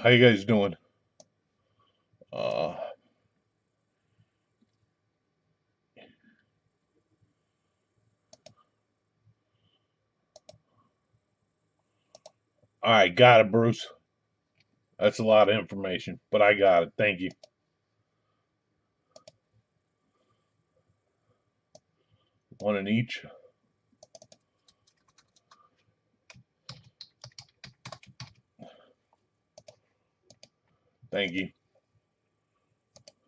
How you guys doing? All right, got it, Bruce. That's a lot of information, but I got it. Thank you. One in each. Thank you.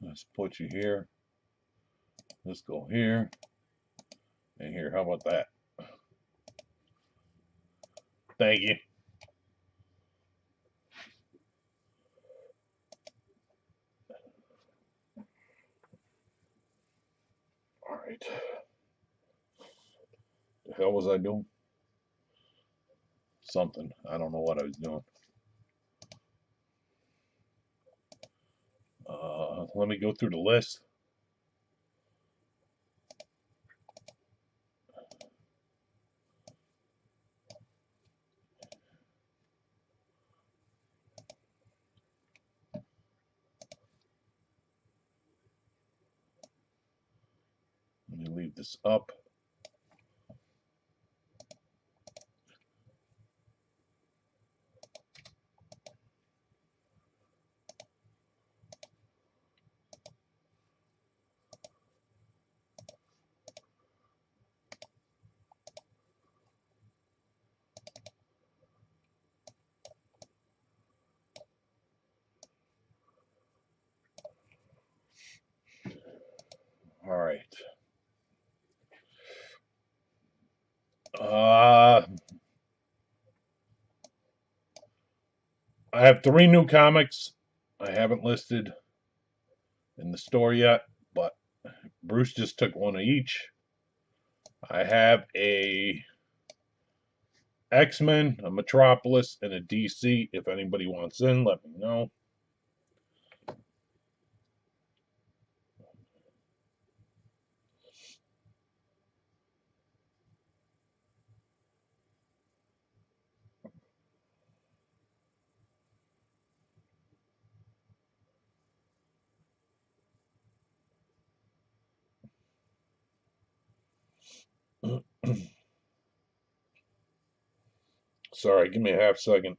Let's put you here. Let's go here and here. How about that? Thank you. All right. The hell was I doing? Something. I don't know what I was doing. Let me go through the list. Let me leave this up. All right. I have 3 new comics. I haven't listed in the store yet, but Bruce just took one of each. I have a X-Men, a Metropolis, and a DC. If anybody wants in, let me know. Sorry, give me a half second.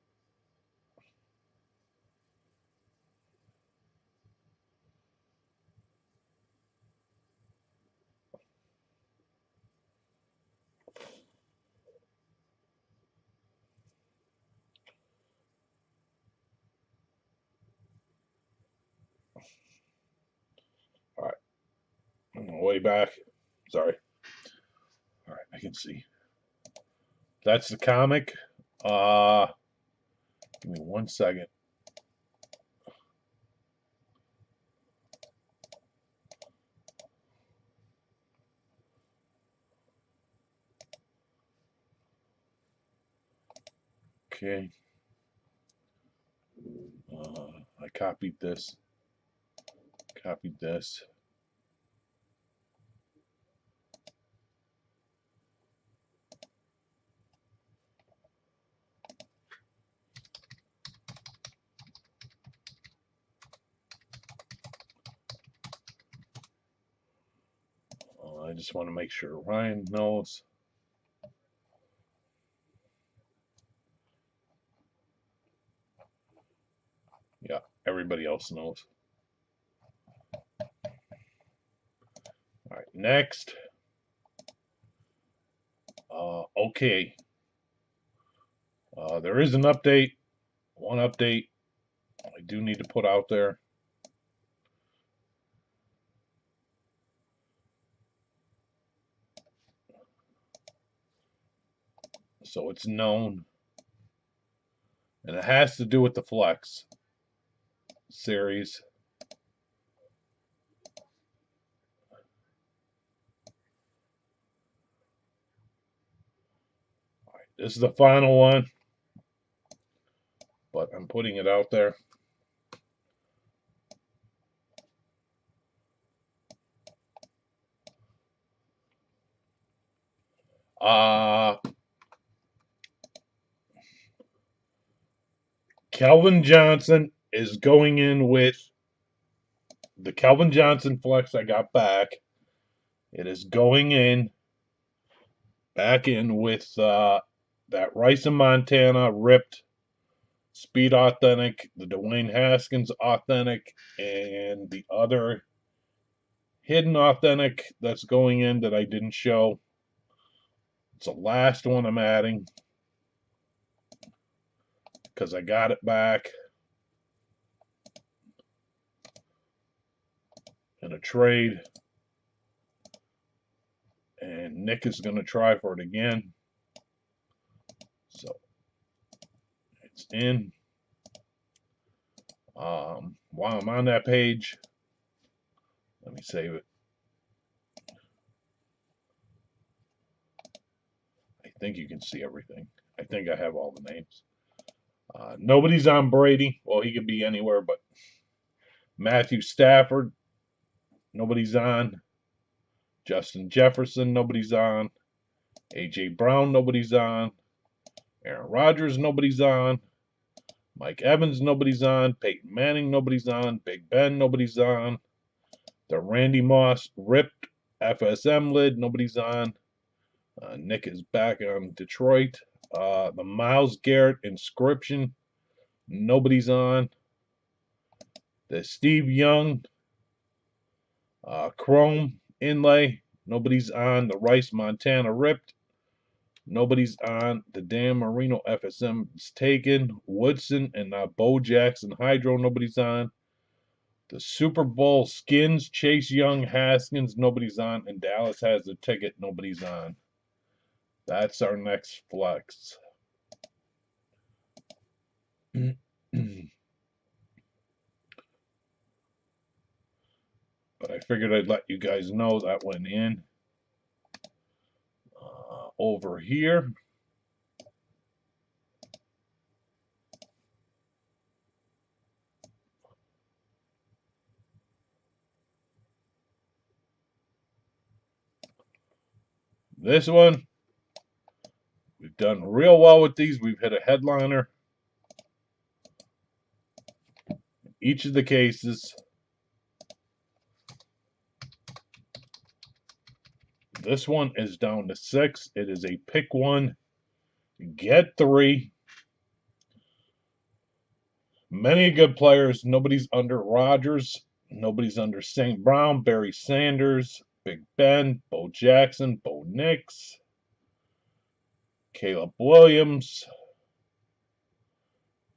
All right, I'm way back. Sorry. All right, I can see. That's the comic. Uh, Give me 1 second. Okay. I copied this. Copied this. I just want to make sure Ryan knows. Yeah, everybody else knows. All right, next. Okay. There is an update. One update I do need to put out there. So it's known. And it has to do with the Flex series. All right, this is the final one, but I'm putting it out there. Calvin Johnson is going in with the Calvin Johnson flex I got back. It is going in back in with that Rice and Montana ripped Speed Authentic, the Dwayne Haskins Authentic, and the other hidden Authentic that's going in that I didn't show. It's the last one I'm adding because I got it back in a trade. And Nick is going to try for it again. So it's in. While I'm on that page, let me save it. I think you can see everything. I think I have all the names. Nobody's on Brady. Well, he could be anywhere, but Matthew Stafford, nobody's on. Justin Jefferson, nobody's on. A.J. Brown, nobody's on. Aaron Rodgers, nobody's on. Mike Evans, nobody's on. Peyton Manning, nobody's on. Big Ben, nobody's on. The Randy Moss ripped FSM lid, nobody's on. Nick is back on Detroit. The Myles Garrett inscription, nobody's on. The Steve Young Chrome inlay, nobody's on. The Rice Montana ripped, nobody's on. The Dan Marino FSM is taken. Woodson and Bo Jackson Hydro, nobody's on. The Super Bowl skins, Chase Young Haskins, nobody's on. And Dallas has the ticket, nobody's on. That's our next flex. But I figured I'd let you guys know that went in. Over here, this one, we've done real well with these. We've hit a headliner. Each of the cases. This one is down to 6. It is a pick one, get 3. Many good players. Nobody's under Rodgers. Nobody's under St. Brown, Barry Sanders, Big Ben, Bo Jackson, Bo Nix, Caleb Williams,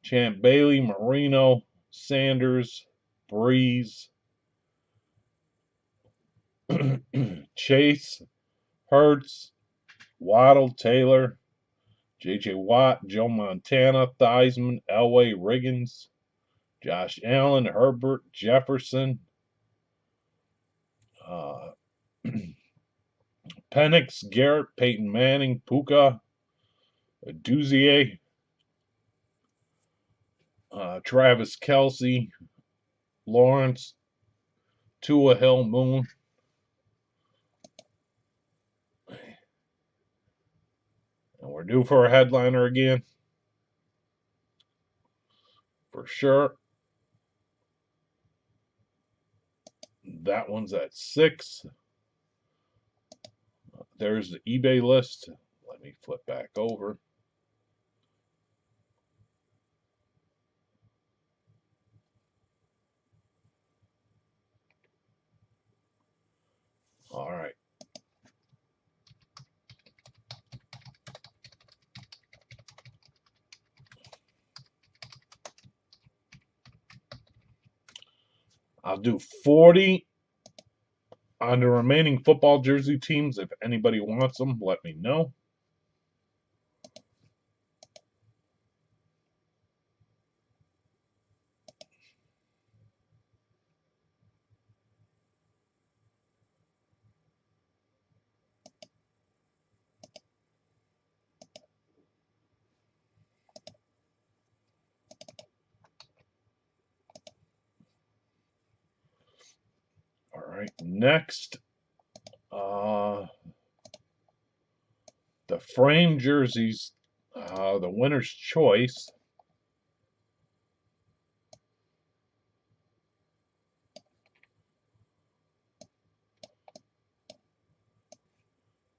Champ Bailey, Marino, Sanders, Breeze, Chase, Hurts, Waddle, Taylor, J.J. Watt, Joe Montana, Theismann, Elway, Riggins, Josh Allen, Herbert, Jefferson, Penix, Garrett, Peyton Manning, Puka, Duzier, Travis Kelce, Lawrence, Tua Hill, Moon. And we're due for a headliner again. For sure. That one's at 6. There's the eBay list. Let me flip back over. All right. I'll do 40 on the remaining football jersey teams. If anybody wants them, let me know. All right, next, the frame jerseys, the winner's choice.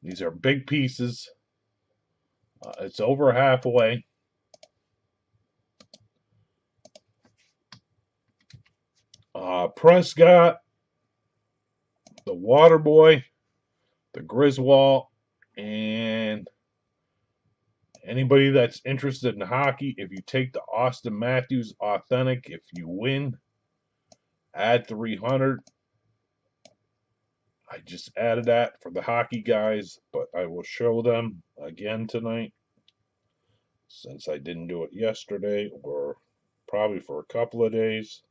These are big pieces. It's over halfway. Prescott, the Waterboy, the Griswold, and anybody that's interested in hockey, if you take the Austin Matthews Authentic, if you win, add 300. I just added that for the hockey guys, but I will show them again tonight since I didn't do it yesterday or probably for a couple of days.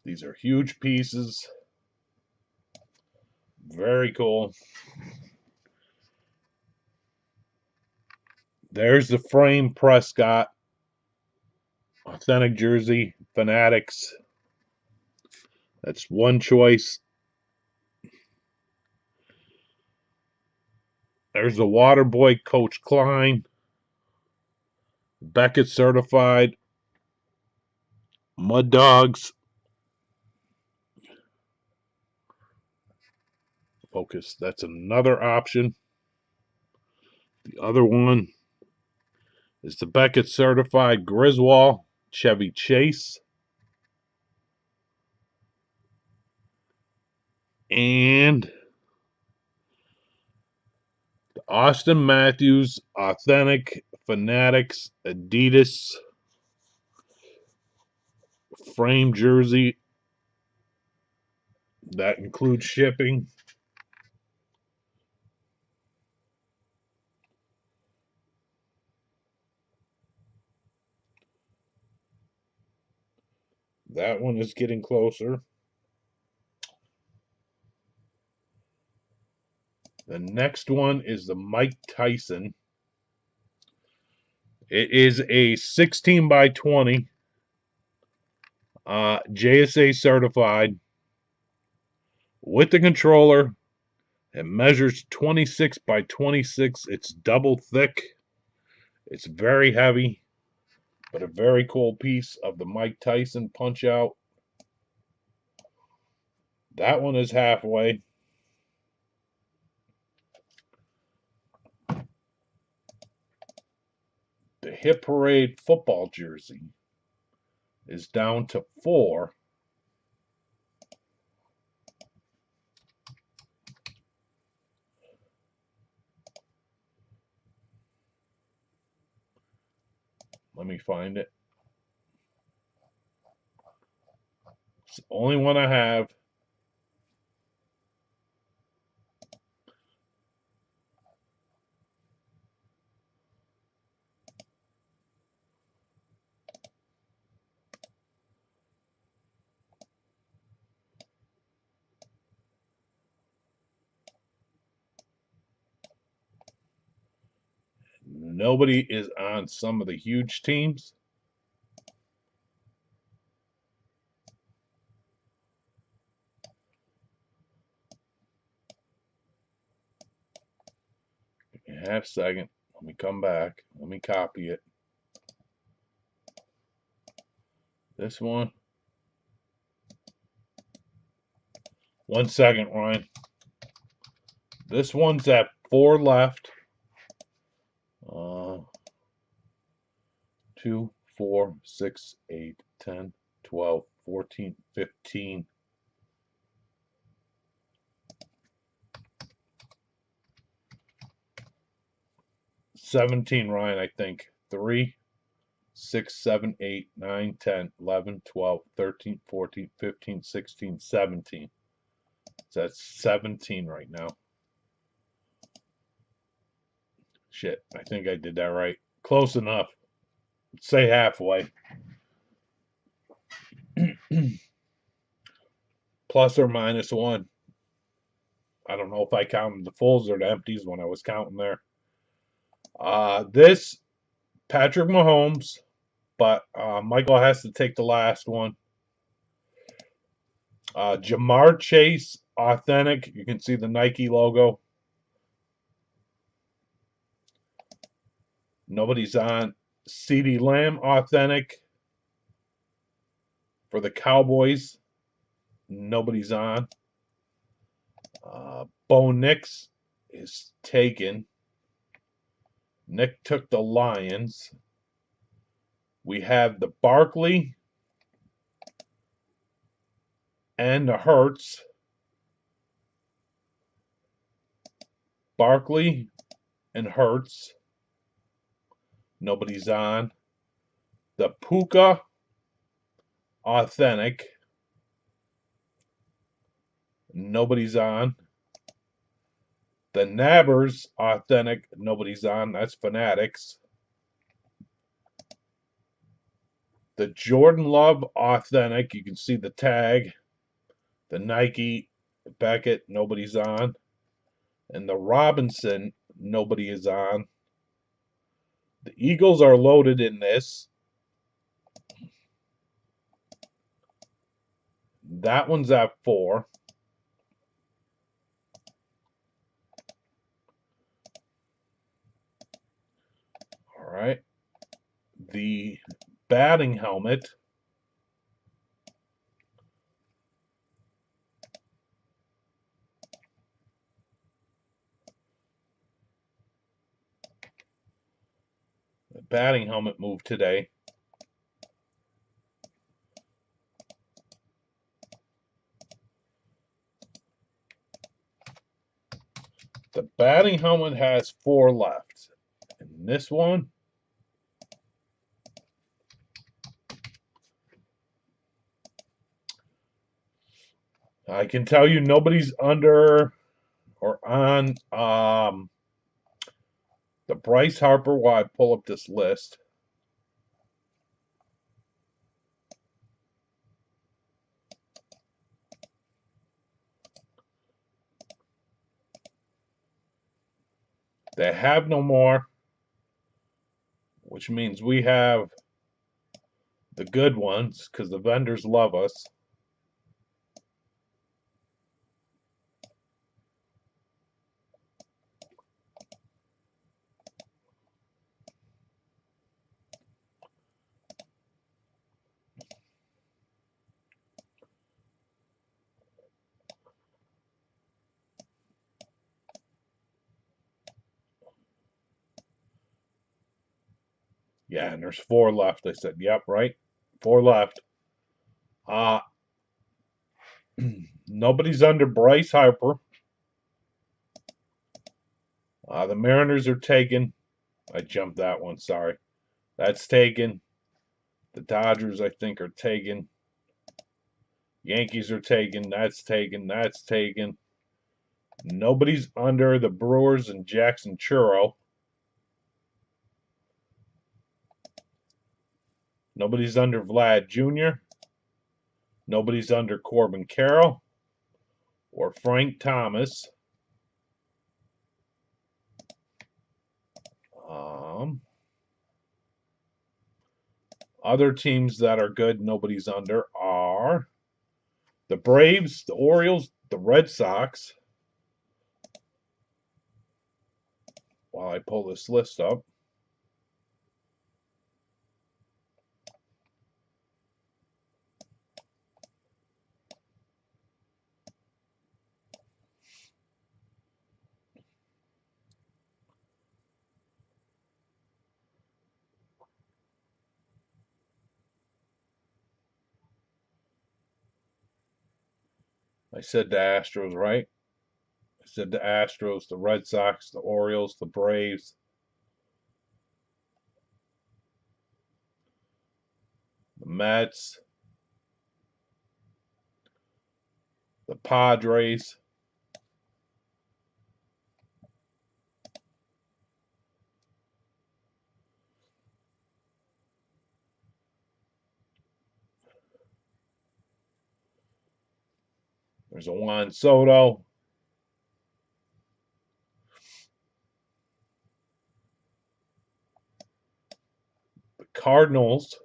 These are huge pieces. Very cool. There's the frame Prescott. Authentic jersey. Fanatics. That's one choice. There's the Waterboy Coach Klein. Beckett certified. Mud Dogs. Focus. That's another option. The other one is the Beckett certified Griswold Chevy Chase. And the Austin Matthews Authentic Fanatics Adidas frame jersey. That includes shipping. That one is getting closer. The next one is the Mike Tyson. It is a 16 by 20 JSA certified with the controller. It measures 26 by 26. It's double thick. It's very heavy, but a very cool piece of the Mike Tyson punch out. That one is halfway. The Hit Parade football jersey is down to 4. Let me find it. It's the only one I have. Nobody is on some of the huge teams. Give me a half second. Let me come back. Let me copy it. This one. 1 second, Ryan. This one's at 4 left. 2, 4, 6, 8, 10, 12, 14, 15. 17, Ryan, I think. 3, 6, 7, 8, 9, 10, 11, 12, 13, 14, 15, 16, 17. So that's 17 right now. Shit, I think I did that right. Close enough. Say halfway. Plus or minus 1. I don't know if I counted the fulls or the empties when I was counting there. This, Patrick Mahomes, but Michael has to take the last one. Jamar Chase, Authentic. You can see the Nike logo. Nobody's on. CeeDee Lamb, Authentic. For the Cowboys, nobody's on. Bo Nix is taken. Nick took the Lions. We have the Barkley and the Hurts. Barkley and Hurts. Nobody's on. The Puka Authentic. Nobody's on. The Nabbers Authentic. Nobody's on. That's Fanatics. The Jordan Love Authentic. You can see the tag. The Nike Beckett. Nobody's on. And the Robinson. Nobody is on. The Eagles are loaded in this. That one's at 4. All right. The batting helmet. The batting helmet moved today. The batting helmet has 4 left. And this one, I can tell you nobody's under or on the Bryce Harper while I pull up this list. They have no more, which means we have the good ones because the vendors love us. Yeah, and there's 4 left. I said, yep, right. 4 left. Nobody's under Bryce Harper. The Mariners are taken. I jumped that one, sorry. That's taken. The Dodgers, I think, are taken. Yankees are taken. That's taken. That's taken. Nobody's under the Brewers and Jackson Churro. Nobody's under Vlad Jr. Nobody's under Corbin Carroll or Frank Thomas. Other teams that are good, nobody's under, are the Braves, the Orioles, the Red Sox. While I pull this list up. I said the Astros, right? I said the Astros, the Red Sox, the Orioles, the Braves, the Mets, the Padres, there's a Juan Soto, the Cardinals,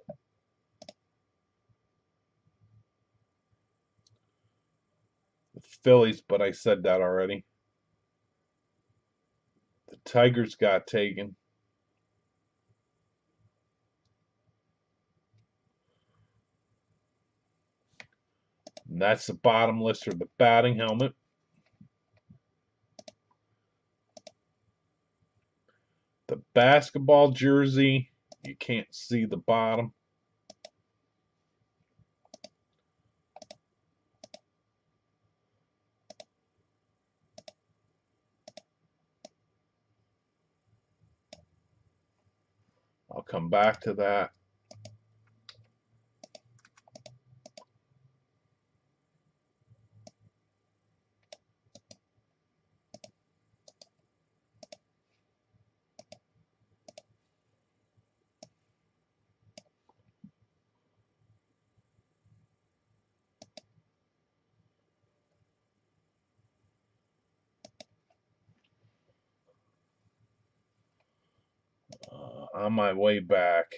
the Phillies, but I said that already. The Tigers got taken. And that's the bottom list for the batting helmet. The basketball jersey, you can't see the bottom. I'll come back to that. On my way back,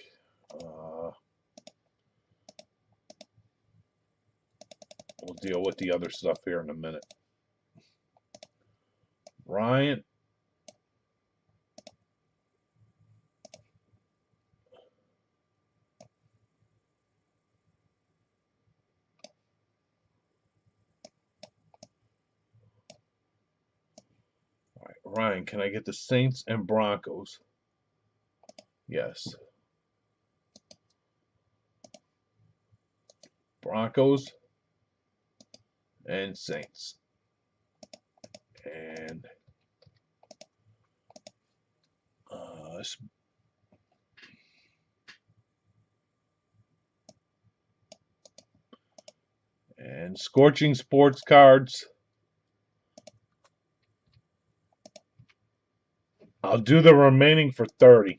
we'll deal with the other stuff here in a minute. Ryan. All right, Ryan, can I get the Saints and Broncos? Yes. Broncos and Saints. And Scorching Sports Cards. I'll do the remaining for 30.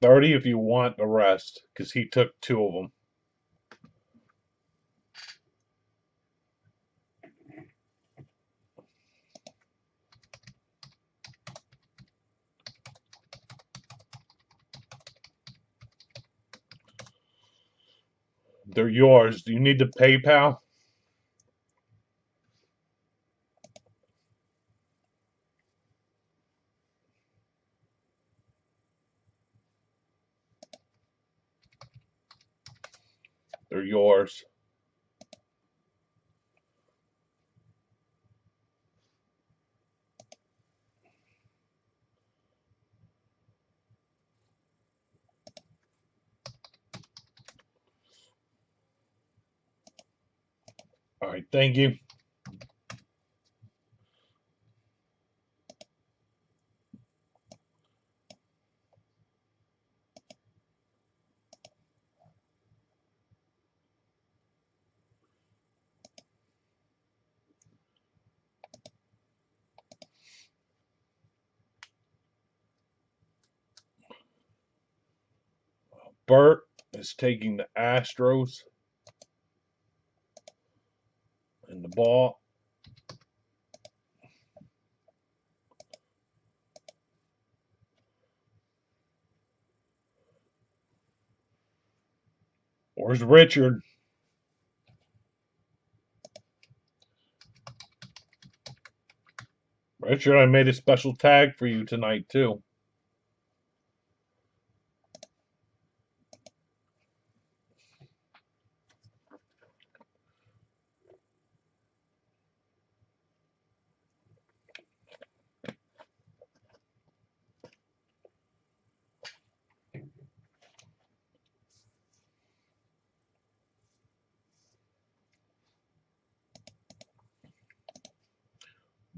30 if you want the rest, because he took 2 of them. They're yours. Do you need the PayPal? They're yours. All right, thank you. Bert is taking the Astros and the ball. Where's Richard? Richard, I made a special tag for you tonight, too.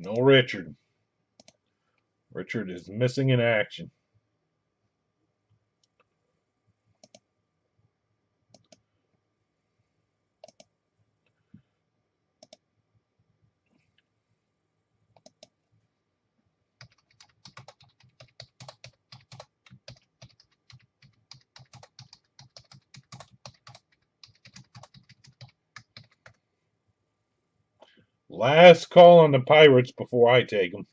No Richard. Richard is missing in action. Last call on the Pirates before I take them.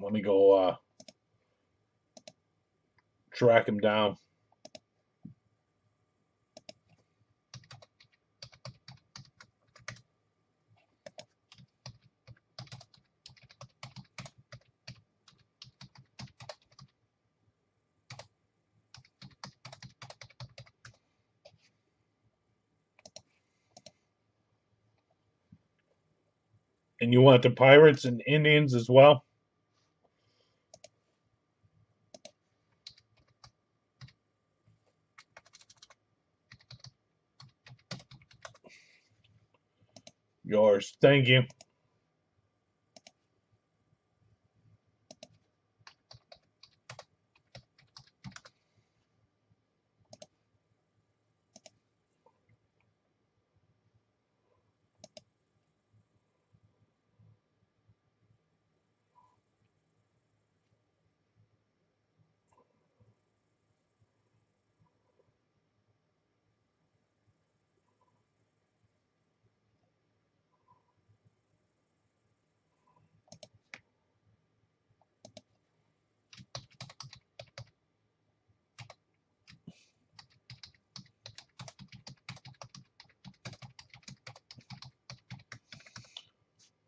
Let me go track him down. And you want the Pirates and Indians as well? Yours. Thank you.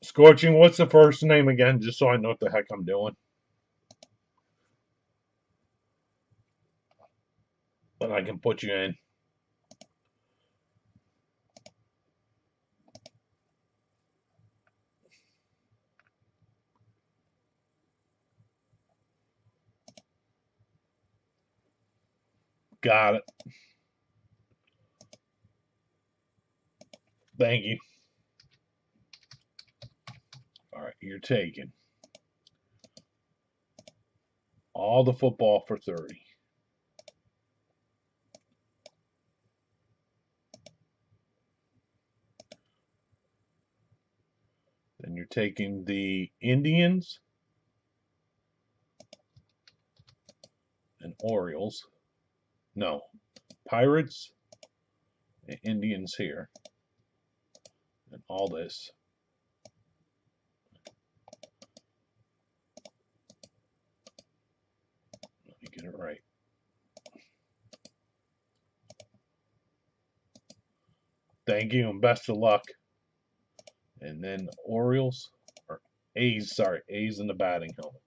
Scorching, what's the first name again, just so I know what the heck I'm doing? And I can put you in. Got it. Thank you. All right, you're taking all the football for 30. Then you're taking the Indians and Orioles. No, Pirates and Indians here. And all this. Let me get it right. Thank you and best of luck. And then Orioles, or A's, sorry, A's in the batting helmet.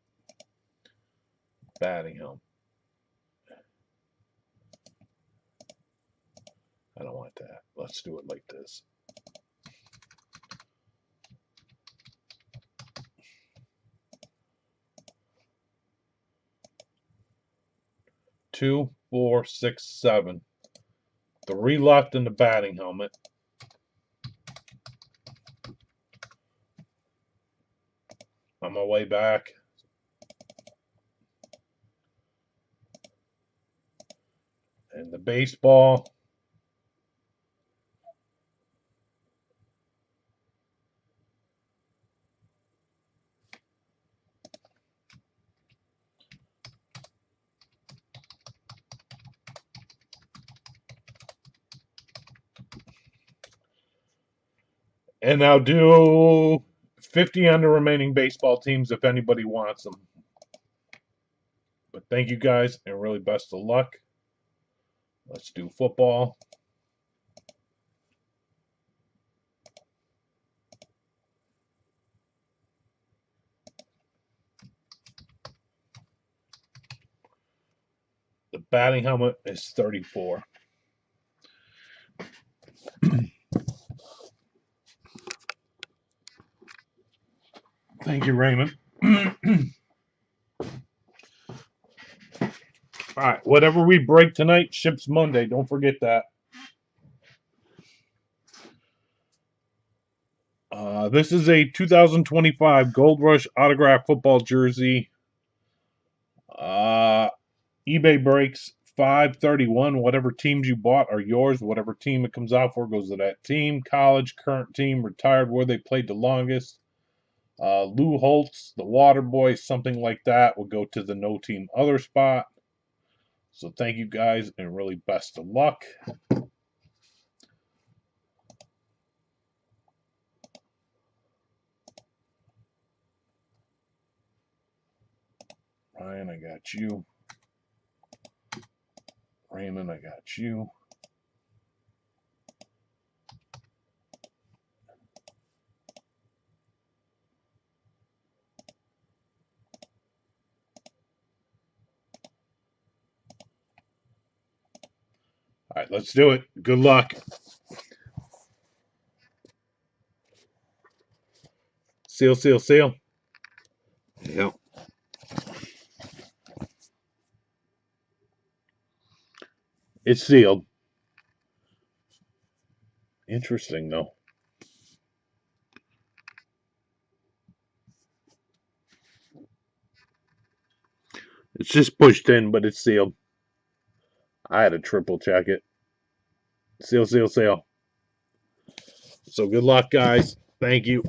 Batting helmet. I don't want that. Let's do it like this. Two, four, six, seven. 3 left in the batting helmet. On my way back. And the baseball. And I'll do 50 on the remaining baseball teams if anybody wants them. But thank you guys and really best of luck. Let's do football. The batting helmet is 34. Thank you, Raymond. All right, whatever we break tonight ships Monday. Don't forget that. This is a 2025 Gold Rush autograph football jersey. eBay breaks 531. Whatever teams you bought are yours. Whatever team it comes out for goes to that team. College, current team, retired, where they played the longest. Lou Holtz, the Water Boy, something like that will go to the no team other spot. So thank you guys and really best of luck. Ryan, I got you. Raymond, I got you. All right, let's do it. Good luck. Seal, seal, seal. Yep. It's sealed. Interesting, though. It's just pushed in, but it's sealed. I had to triple check it. Seal, seal, seal. So good luck, guys. Thank you.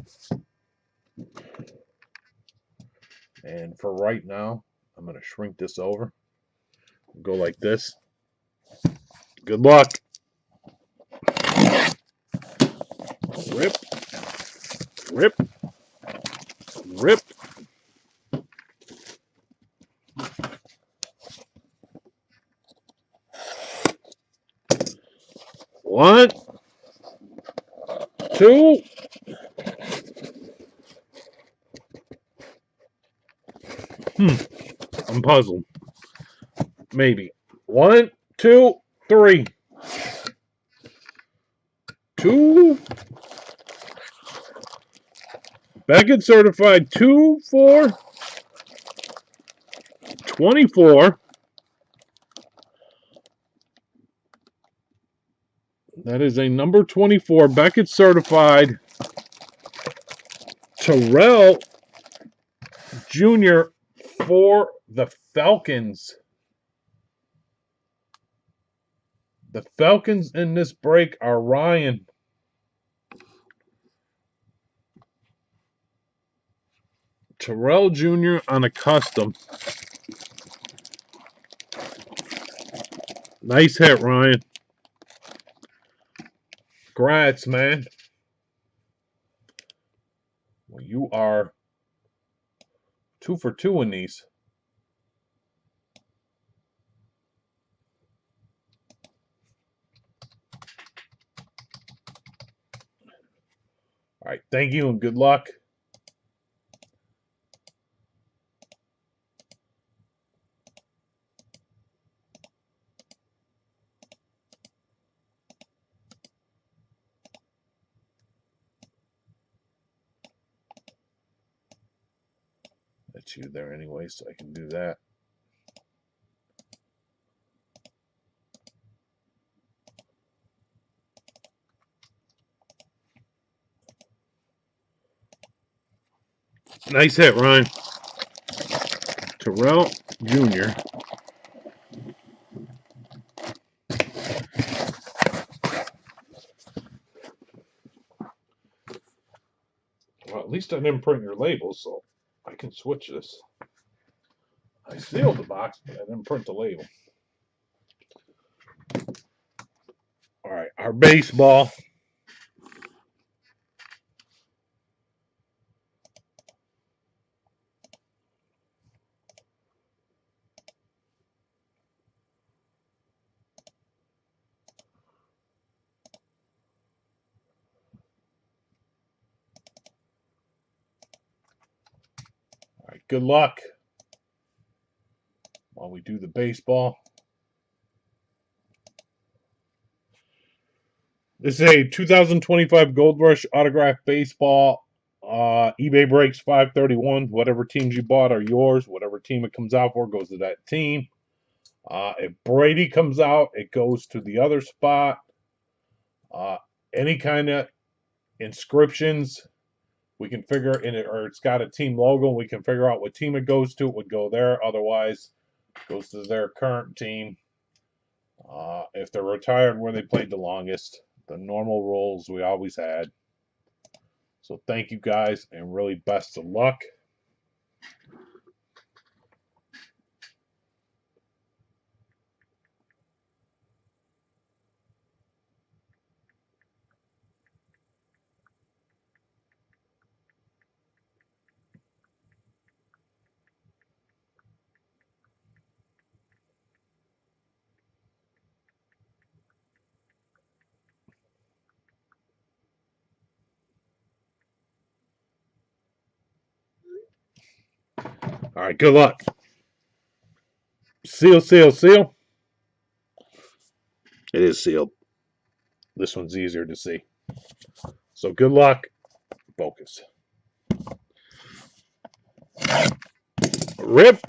And for right now, I'm going to shrink this over. Go like this. Good luck. Rip. Rip. Rip. One. Two. I'm puzzled. Maybe. One, two, three. Two. Beckett certified 2/4/24. That is a number 24. Beckett certified Terrell Jr. for the Falcons. The Falcons in this break are Ryan. Terrell Jr. on a custom. Nice hit, Ryan. Congrats, man. Well, you are 2 for 2 in these. All right, thank you and good luck. That's you there anyway, so I can do that. Nice hit, Ryan. Terrell Jr. Well, at least I didn't print your label, so I can switch this. I sealed the box, but I didn't print the label. All right, our baseball. All right, good luck while we do the baseball. This is a 2025 Gold Rush autograph baseball. eBay breaks 531. Whatever teams you bought are yours. Whatever team it comes out for goes to that team. If Brady comes out, it goes to the other spot. Any kind of inscriptions, we can figure in it, or it's got a team logo. We can figure out what team it goes to. It would go there. Otherwise, it goes to their current team. If they're retired, where they played the longest. The normal rules we always had. So thank you guys, and really best of luck. All right, good luck. Seal, seal, seal. It is sealed. This one's easier to see. So good luck. Focus. Rip.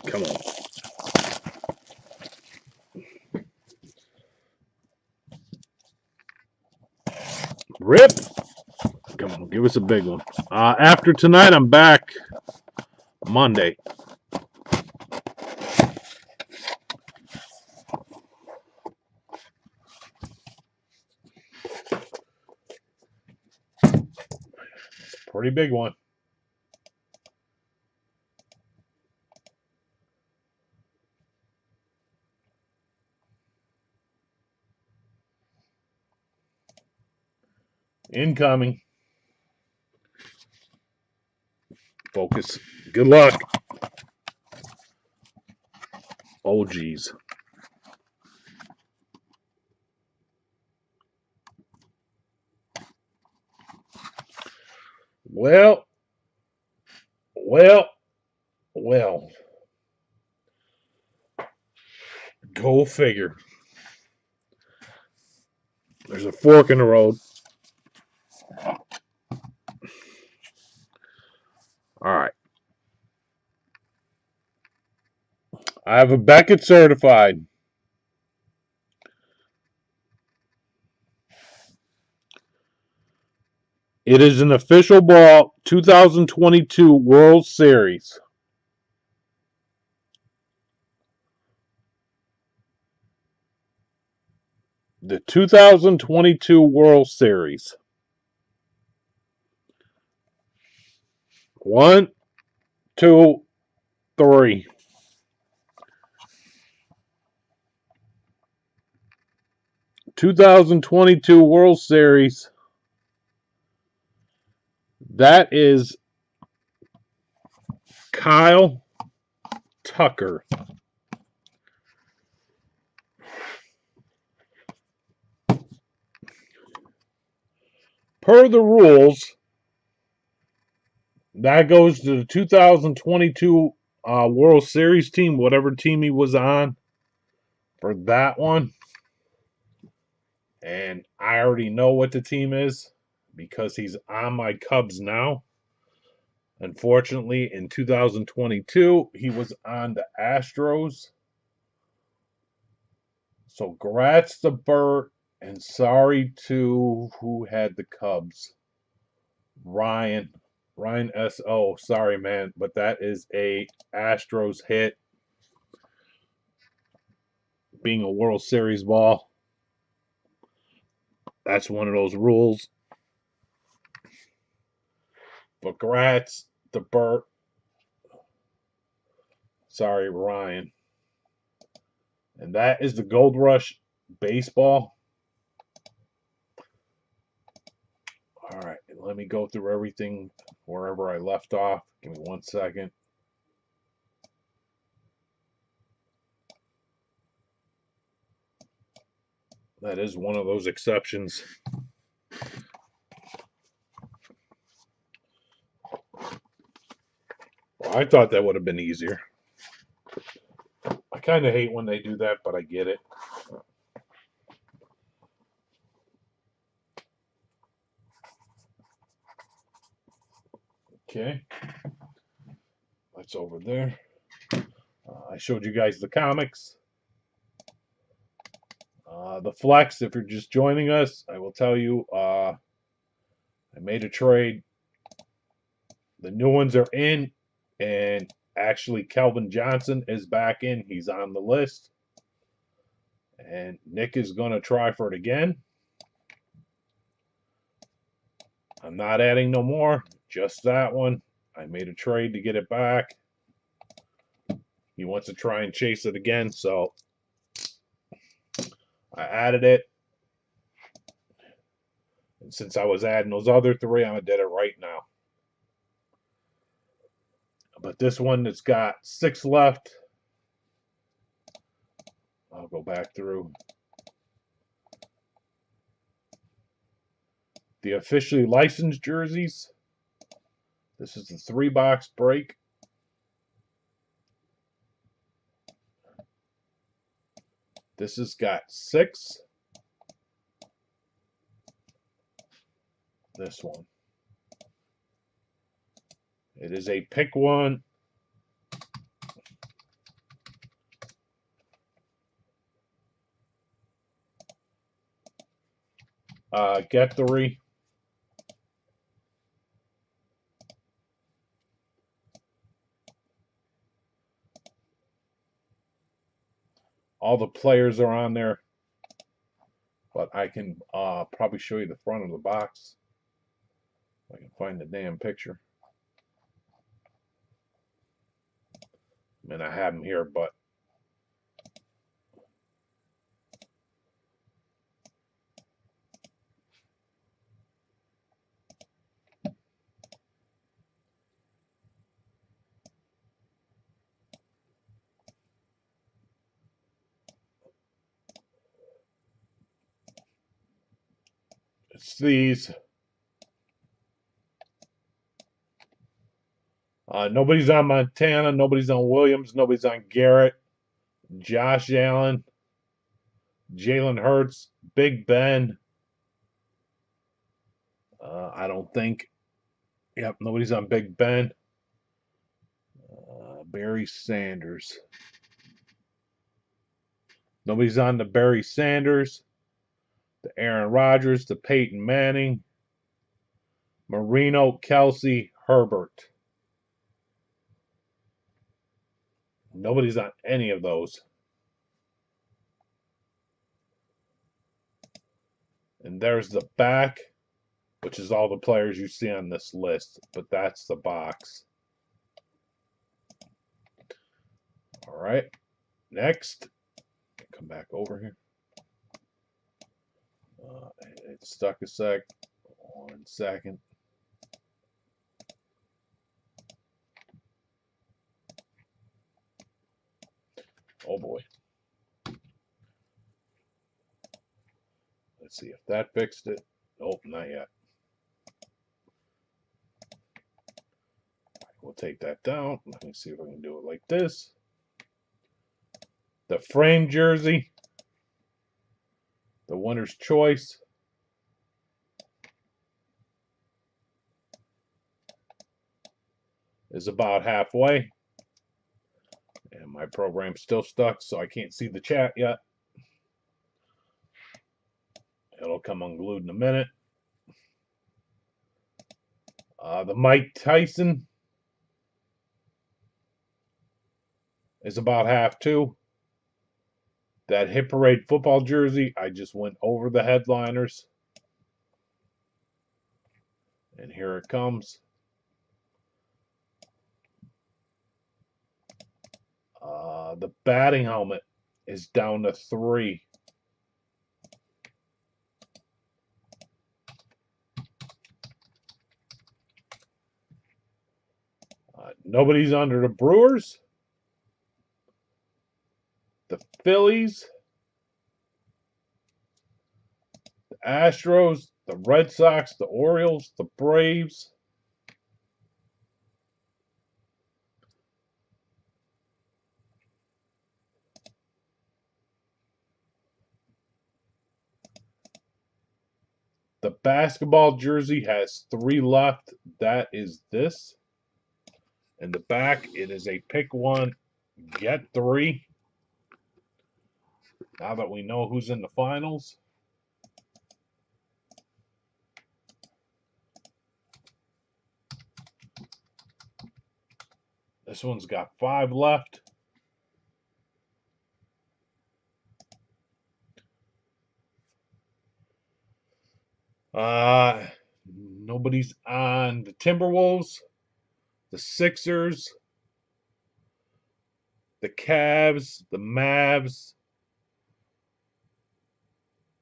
Come on. Rip. Come on, give us a big one. After tonight, I'm back Monday. Pretty big one. Incoming. Focus. Good luck. Oh, geez. Well. Go figure. There's a fork in the road. All right. I have a Beckett certified. It is an official ball 2022 World Series. The 2022 World Series. 1, 2, 3. (2022) World Series. That is Kyle Tucker. Per the rules, that goes to the 2022 World Series team, whatever team he was on for that one. And I already know what the team is because he's on my Cubs now. Unfortunately, in 2022, he was on the Astros. So, grats to Bert, and sorry to who had the Cubs. Ryan S.O. Sorry, man, but that is a Astros hit. Being a World Series ball, that's one of those rules. But grats to Bert. Sorry, Ryan. And that is the Gold Rush baseball. All right, let me go through everything wherever I left off. Give me 1 second. That is one of those exceptions. Well, I thought that would have been easier. I kind of hate when they do that, but I get it. Okay. That's over there. I showed you guys the comics. The flex, if you're just joining us, I will tell you I made a trade. The new ones are in, and actually Kelvin Johnson is back in. He's on the list. And Nick is going to try for it again. I'm not adding no more, just that one. I made a trade to get it back. He wants to try and chase it again, so I added it. And since I was adding those other three, I'm going to do it right now. But this one that's got 6 left, I'll go back through. the officially licensed jerseys. This is the 3-box break. This has got 6. This one. It is a pick one. Get 3. All the players are on there, but I can probably show you the front of the box. If I can find the damn picture. I mean, I have them here, but it's these. Nobody's on Montana. Nobody's on Williams. Nobody's on Garrett. Josh Allen. Jalen Hurts. Big Ben. I don't think. Yep, nobody's on Big Ben. Barry Sanders. Nobody's on the Barry Sanders. The Aaron Rodgers. The Peyton Manning. Marino, Kelsey, Herbert. Nobody's on any of those. And there's the back, which is all the players you see on this list, but that's the box. All right, next, come back over here. It's stuck a sec. 1 second. Oh boy. Let's see if that fixed it. Nope, not yet. We'll take that down. Let me see if I can do it like this. The frame jersey. The winner's choice. Is about halfway. And my program's still stuck, so I can't see the chat yet. It'll come unglued in a minute. The Mike Tyson is about half too. That Hit Parade football jersey, I just went over the headliners. And here it comes. The batting helmet is down to 3. Nobody's under the Brewers. The Phillies. The Astros. The Red Sox. The Orioles. The Braves. The basketball jersey has 3 left. That is this. In the back, it is a pick one, get 3. Now that we know who's in the finals. This one's got 5 left. Nobody's on the Timberwolves, the Sixers, the Cavs, the Mavs,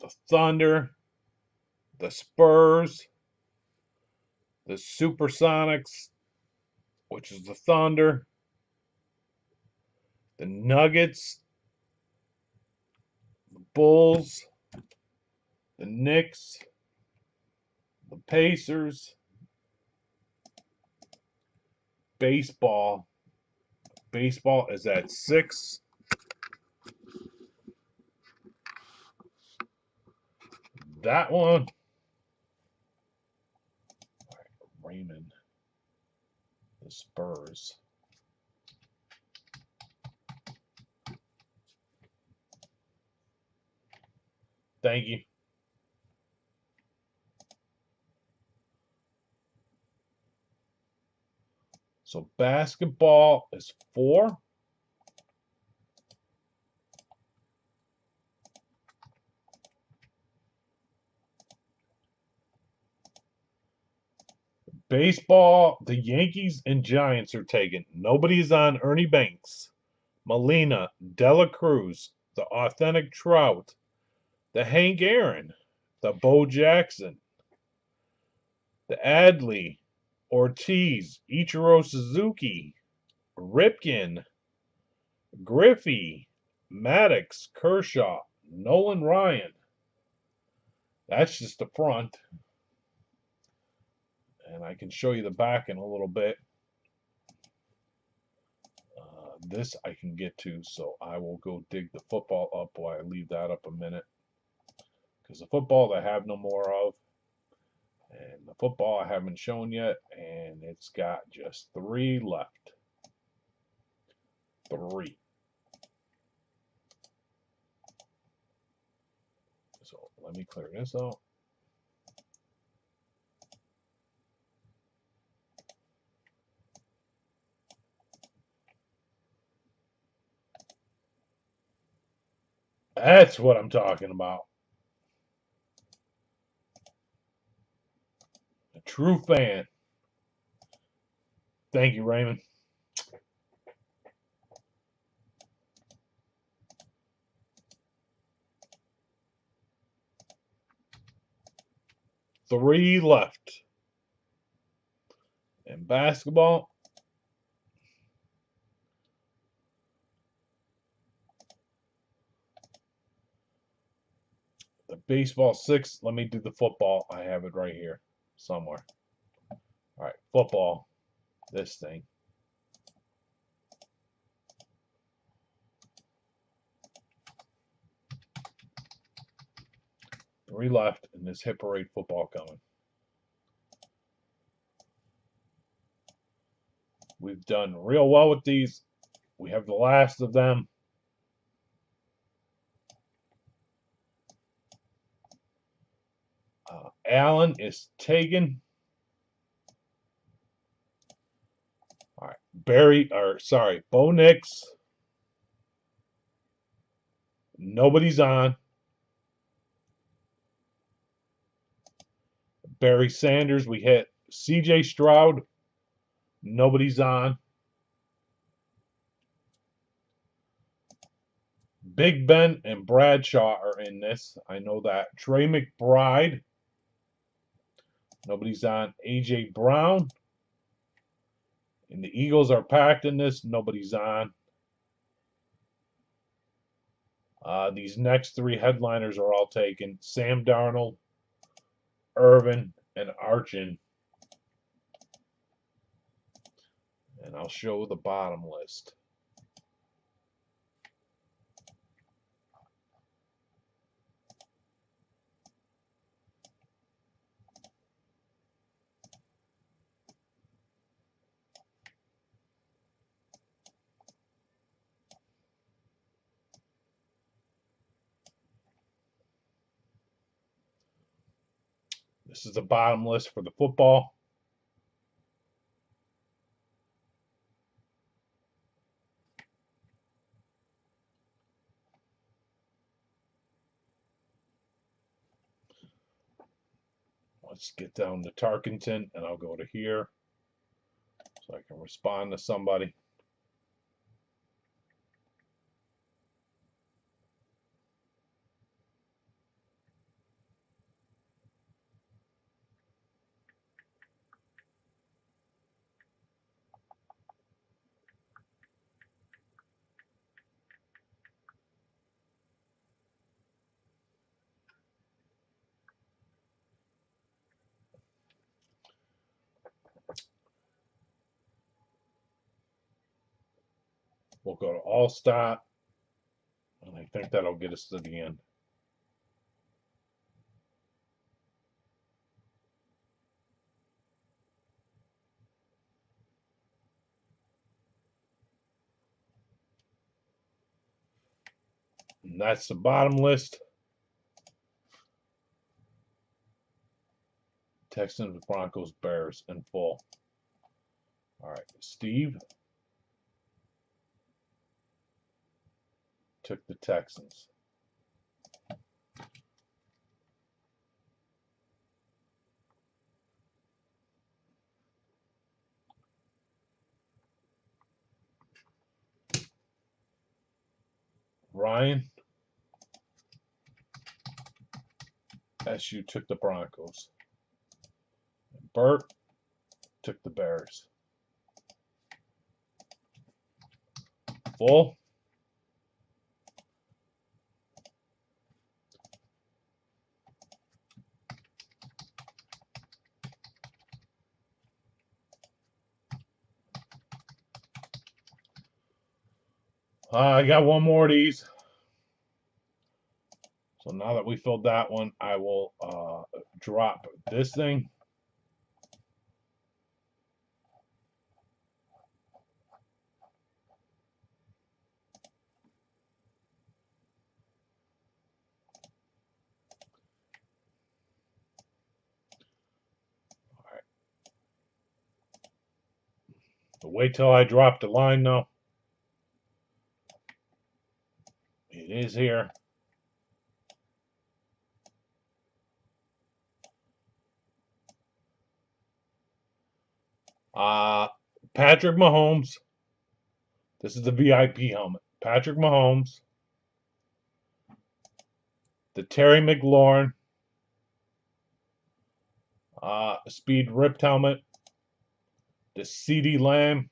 the Thunder, the Spurs, the Supersonics, which is the Thunder, the Nuggets, the Bulls, the Knicks, The Pacers. Baseball. Baseball is at 6. That one. Raymond. The Spurs. Thank you. So basketball is 4. Baseball, the Yankees and Giants are taken. Nobody's on Ernie Banks, Molina, Dela Cruz, the Authentic Trout, the Hank Aaron, the Bo Jackson, the Adley, Ortiz, Ichiro Suzuki, Ripken, Griffey, Maddox, Kershaw, Nolan Ryan. That's just the front. And I can show you the back in a little bit. This I can get to, so I will go dig the football up while I leave that up a minute. Because the football I have no more of, and the football I haven't shown yet, and it's got just 3 left. 3. So let me clear this out. That's what I'm talking about. A true fan. Thank you, Raymond. Three left. And basketball. The baseball 6. Let me do the football. I have it right here somewhere. All right, football. This thing. Three left, and this hit parade football coming. We've done real well with these. We have the last of them. Allen is taken. All right, Bo Nix. Nobody's on. Barry Sanders, we hit. CJ Stroud. Nobody's on. Big Ben and Bradshaw are in this. I know that. Trey McBride. Nobody's on. A.J. Brown. And the Eagles are packed in this. Nobody's on. These next 3 headliners are all taken. Sam Darnold, Irvin, and Archin. And I'll show the bottom list. This is the bottom list for the football. Let's get down to Tarkenton, and I'll go to here so I can respond to somebody. We'll go to all stat, and I think that'll get us to the end. And that's the bottom list. Texans, Broncos, Bears in full. All right, Steve took the Texans. Ryan, SU took the Broncos. Bert took the Bears. Full. I got one more of these. So now that we filled that one, I will drop this thing. All right. But wait till I drop the line though. It is here. Patrick Mahomes. This is the VIP helmet. Patrick Mahomes. The Terry McLaurin. Speed ripped helmet. The CeeDee Lamb.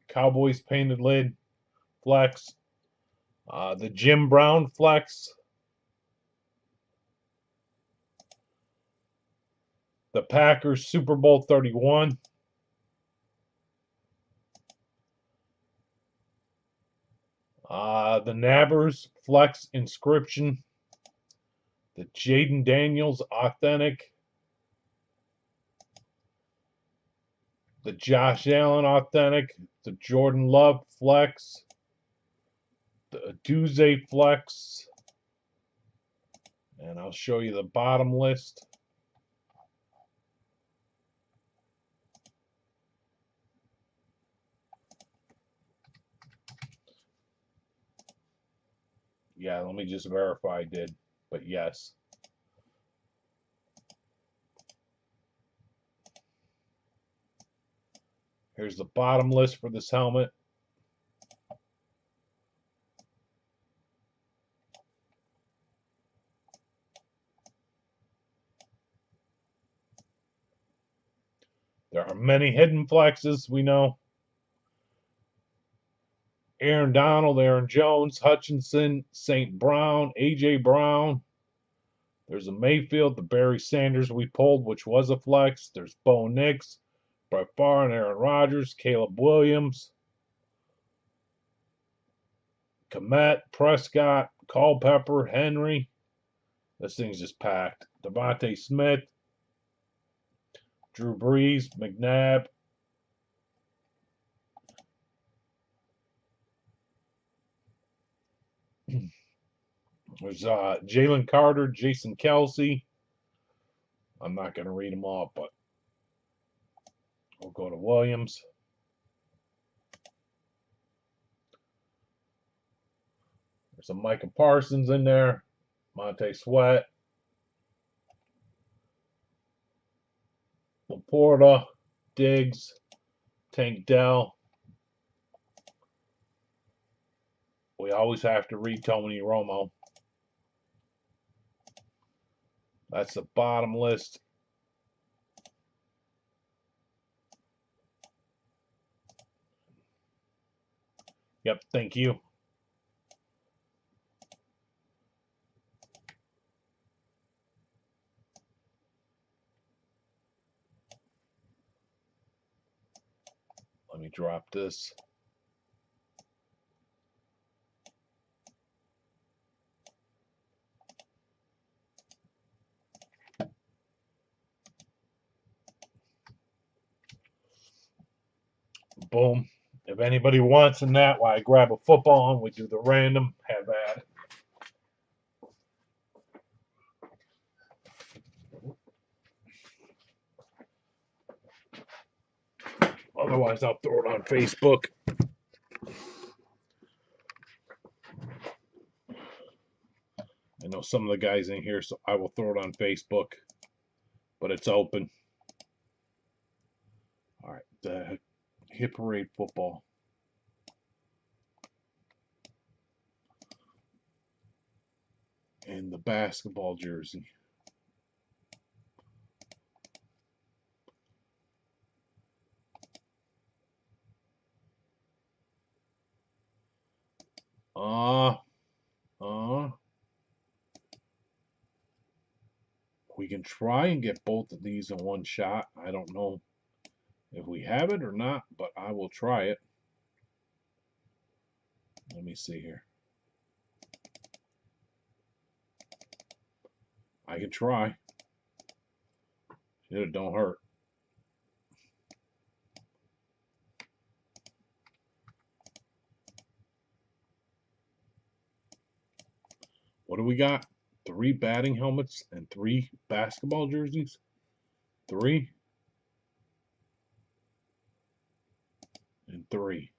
Cowboys painted lid. Flex. The Jim Brown flex. The Packers Super Bowl 31. The Nabbers Flex Inscription. The Jaden Daniels Authentic. The Josh Allen Authentic. The Jordan Love Flex. The Aduze Flex. And I'll show you the bottom list. Yeah, let me just verify I did. But yes. Here's the bottom list for this helmet. There are many hidden flexes, we know. Aaron Donald, Aaron Jones, Hutchinson, St. Brown, A.J. Brown. There's a Mayfield, the Barry Sanders we pulled, which was a flex. There's Bo Nix, Brett Favre and Aaron Rodgers, Caleb Williams, Komet, Prescott, Culpepper, Henry. This thing's just packed. Devontae Smith, Drew Brees, McNabb. There's Jalen Carter, Jason Kelsey. I'm not going to read them all, but we'll go to Williams. There's some Micah Parsons in there. Monte Sweat. Laporta, Diggs, Tank Dell. We always have to read Tony Romo. That's the bottom list. Yep, thank you. Let me drop this. Boom. If anybody wants in that, why I grab a football and we do the random, have at it. Otherwise, I'll throw it on Facebook. I know some of the guys in here, so I will throw it on Facebook, but it's open. All right, the Hit Parade football. And the basketball jersey. We can try and get both of these in one shot. I don't know if we have it or not, but I will try it. Let me see here. I can try. It don't hurt. What do we got? 3 batting helmets and 3 basketball jerseys? 3 and 3.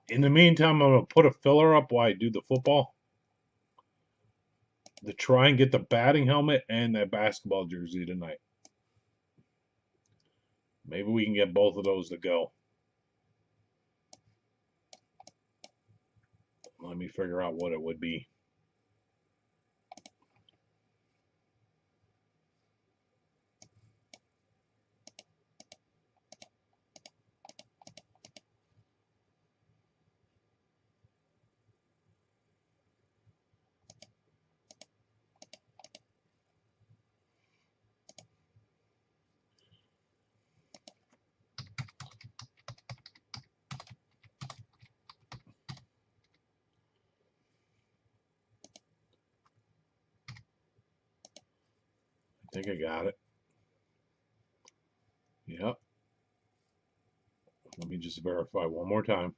In the meantime, I'm going to put a filler up while I do the football to try and get the batting helmet and that basketball jersey tonight. Maybe we can get both of those to go. Let me figure out what it would be. I think I got it. Yep. Let me just verify one more time.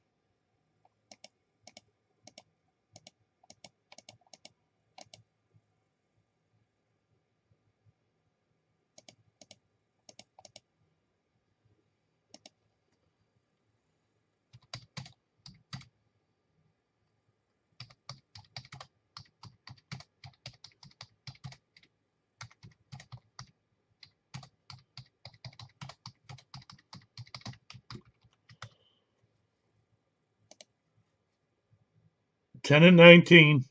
Ten and 19.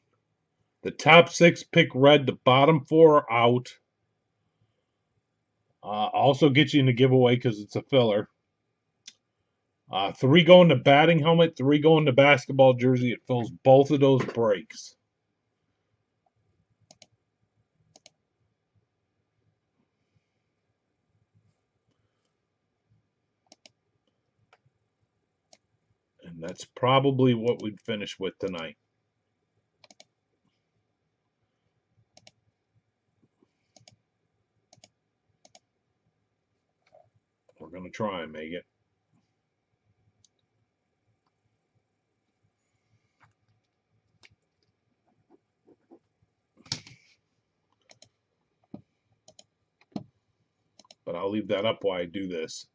The top 6 pick red. The bottom 4 are out. Also gets you in the giveaway because it's a filler. 3 go in the batting helmet. 3 go in the basketball jersey. It fills both of those breaks. And that's probably what we'd finish with tonight. We're going to try and make it. But I'll leave that up while I do this.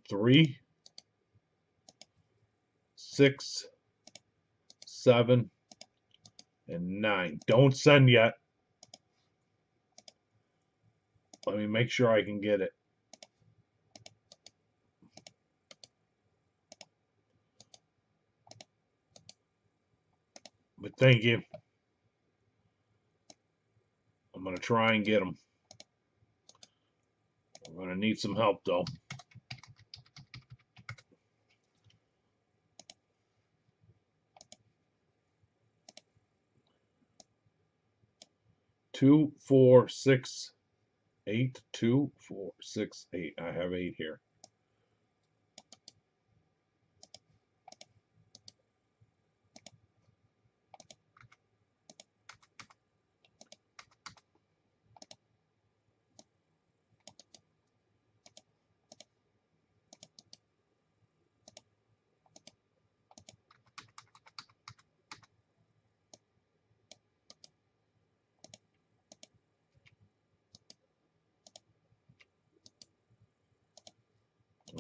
Three, 6, 7, and 9. Don't send yet. Let me make sure I can get it. But thank you. I'm going to try and get them. I'm going to need some help, though. Two, four, six, 8, 2, 4, 6, 8. I have 8 here.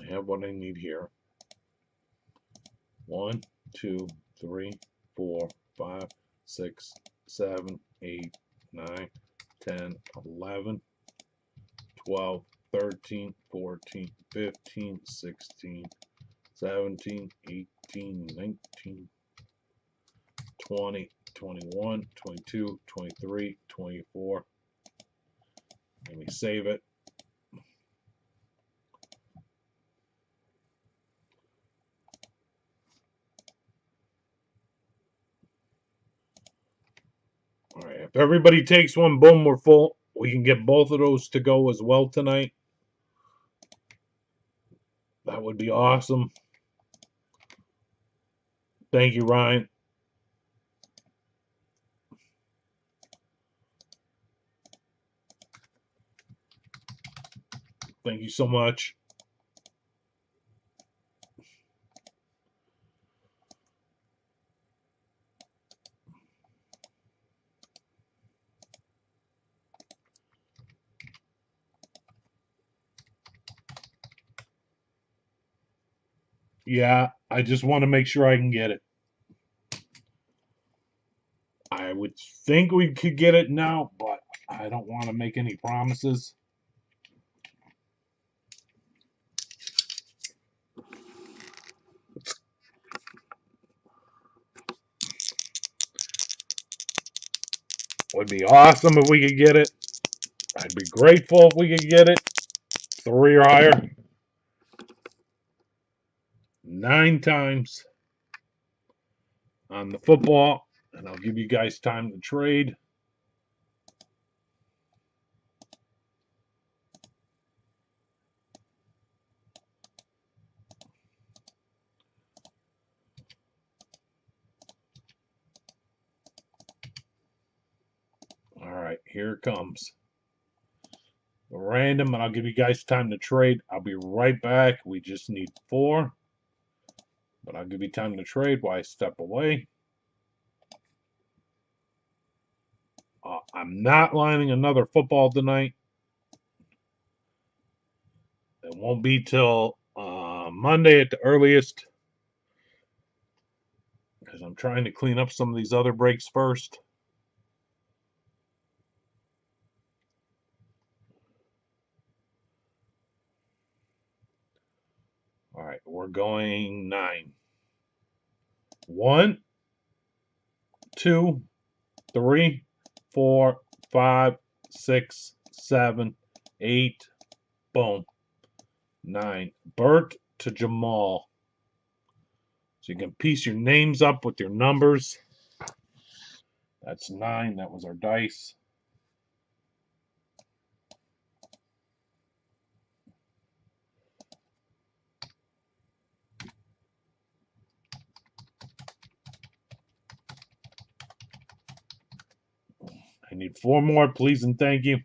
I have what I need here. 1, 2, 3, 4, 5, 6, 7, 8, 9, 10, 11, 12, 13, 14, 15, 16, 17, 18, 19, 20, 21, 22, 23, 24. Let me save it. All right, if everybody takes one, boom, we're full. We can get both of those to go as well tonight. That would be awesome. Thank you, Ryan. Thank you so much. Yeah, I just want to make sure I can get it. I would think we could get it now, but I don't want to make any promises. Would be awesome if we could get it. I'd be grateful if we could get it. 3 or higher. 9 times on the football, and I'll give you guys time to trade. All right, here it comes. Random, and I'll give you guys time to trade. I'll be right back. We just need 4, but I'll give you time to trade while I step away. I'm not lining another football tonight. It won't be till Monday at the earliest, because I'm trying to clean up some of these other breaks first. All right, we're going 9. 1, 2, 3, 4, 5, 6, 7, 8. Boom. 9. Bert to Jamal. So you can piece your names up with your numbers. That's 9. That was our dice. I need 4 more, please and thank you.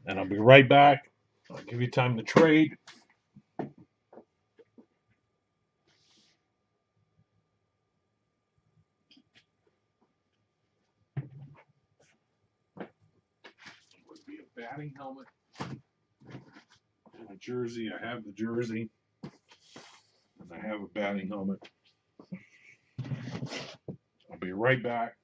And I'll be right back. I'll give you time to trade. Would be a batting helmet and a jersey. I have the jersey, and I have a batting helmet. I'll be be right back.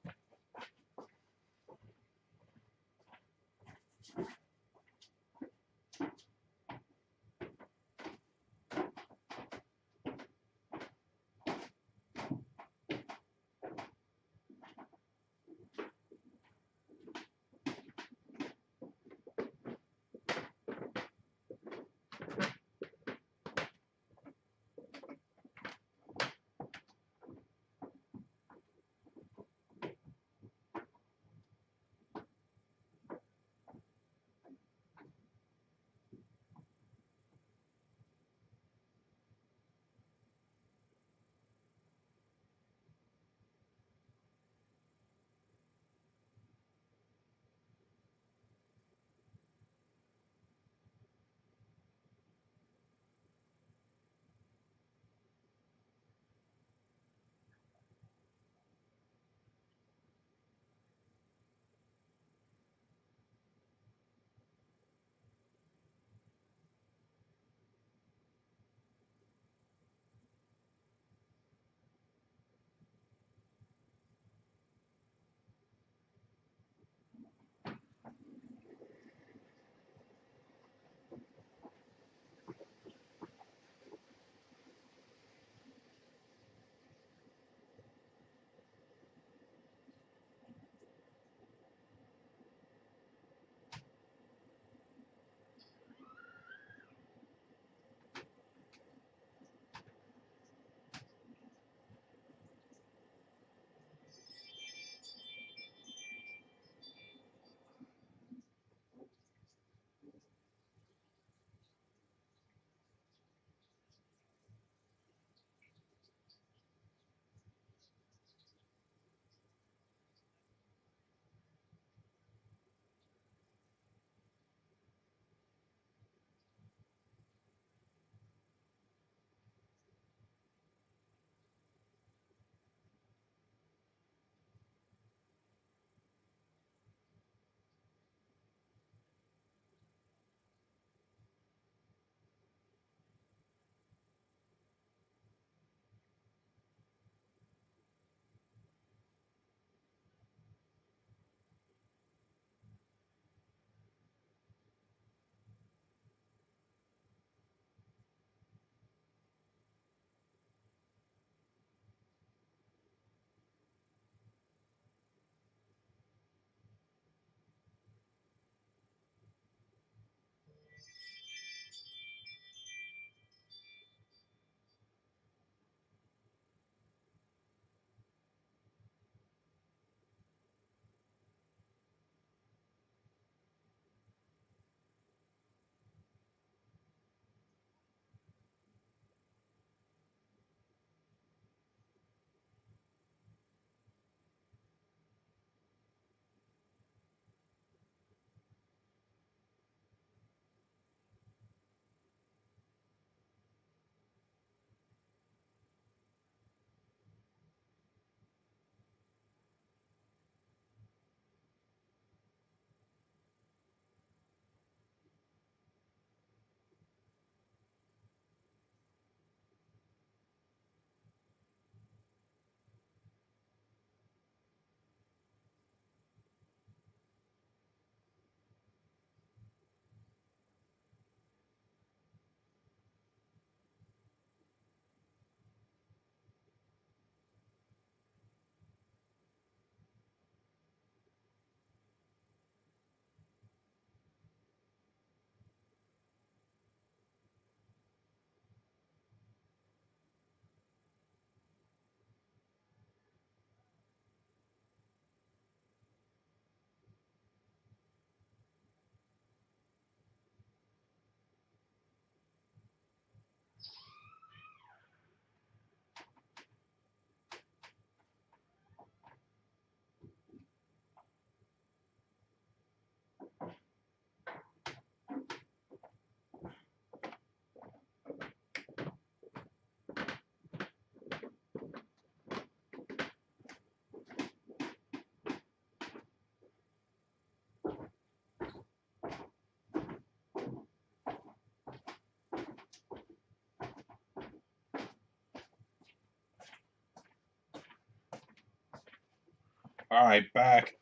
All right, back.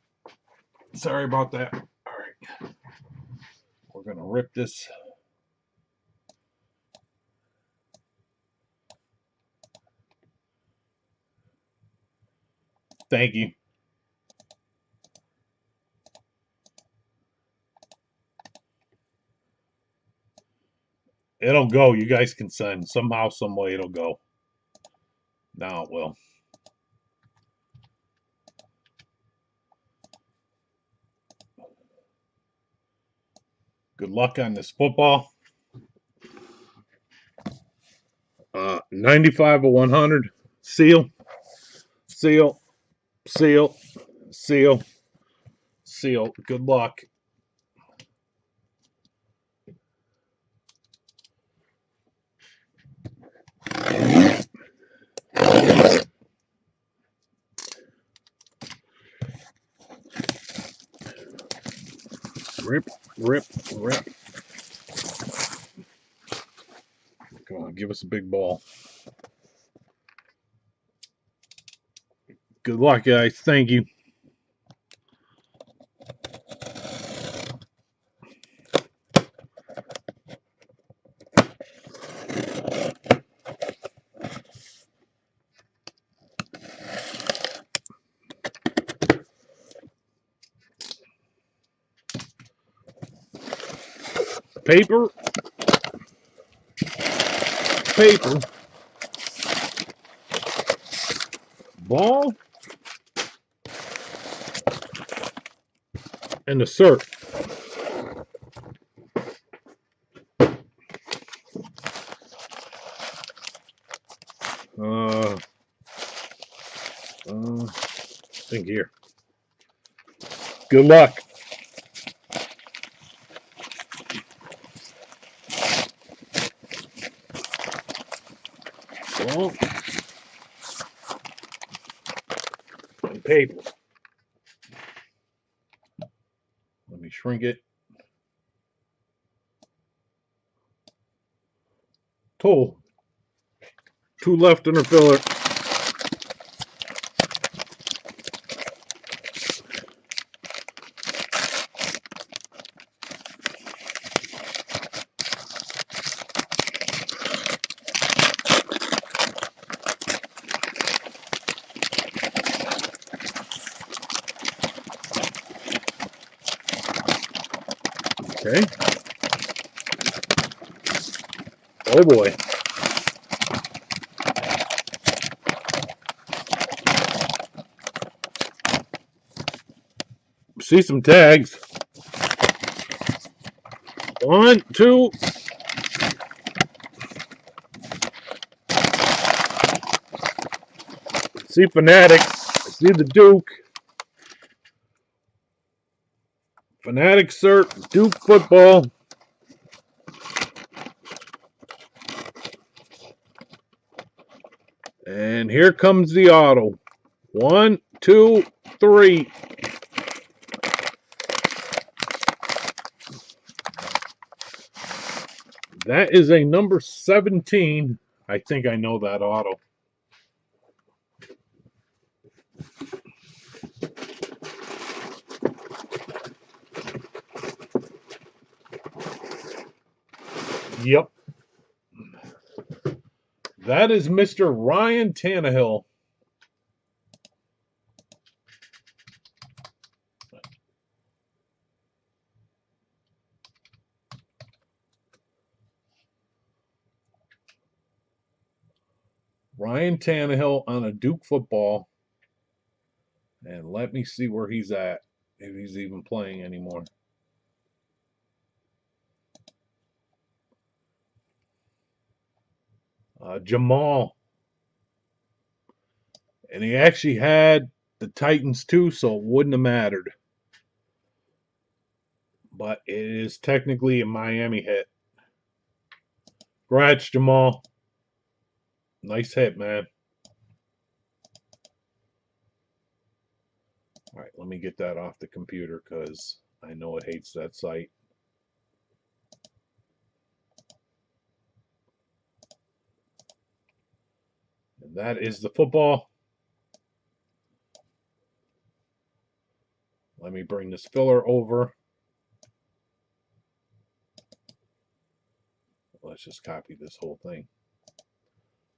Sorry about that. All right. We're going to rip this. Thank you. It'll go. You guys can send. Somehow, some way it'll go. Now it will. Good luck on this football. 95 of 100. Seal. Seal. Seal. Seal. Seal. Good luck. Rip, rip, rip. Come on, give us a big ball. Good luck, guys. Thank you. Paper. Paper. Ball. And the cert. I think here. Good luck. Ball. And paper. Let me shrink it. Toll. 2 left in her filler. Okay. Oh boy. See some tags. 1, 2. See Fanatics. See the Duke. Fanatics cert. Duke football. And here comes the auto. 1, 2, 3. That is a number 17. I think I know that auto. Yep. That is Mr. Ryan Tannehill. Ryan Tannehill on a Duke football. And let me see where he's at, if he's even playing anymore. Jamal. And he actually had the Titans too, so it wouldn't have mattered. But it is technically a Miami hit. Congrats, Jamal. Nice hit, man. All right, let me get that off the computer because I know it hates that site. And that is the football. Let me bring this filler over. Let's just copy this whole thing.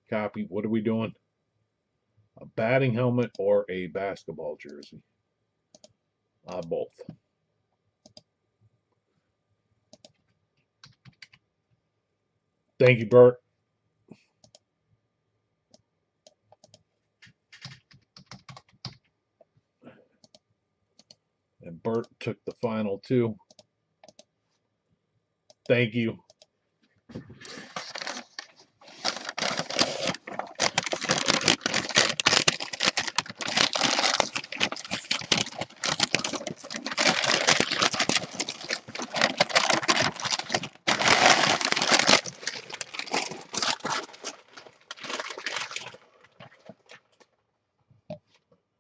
Copy. What are we doing? A batting helmet or a basketball jersey? Both. Thank you, Bert. And Bert took the final two. Thank you.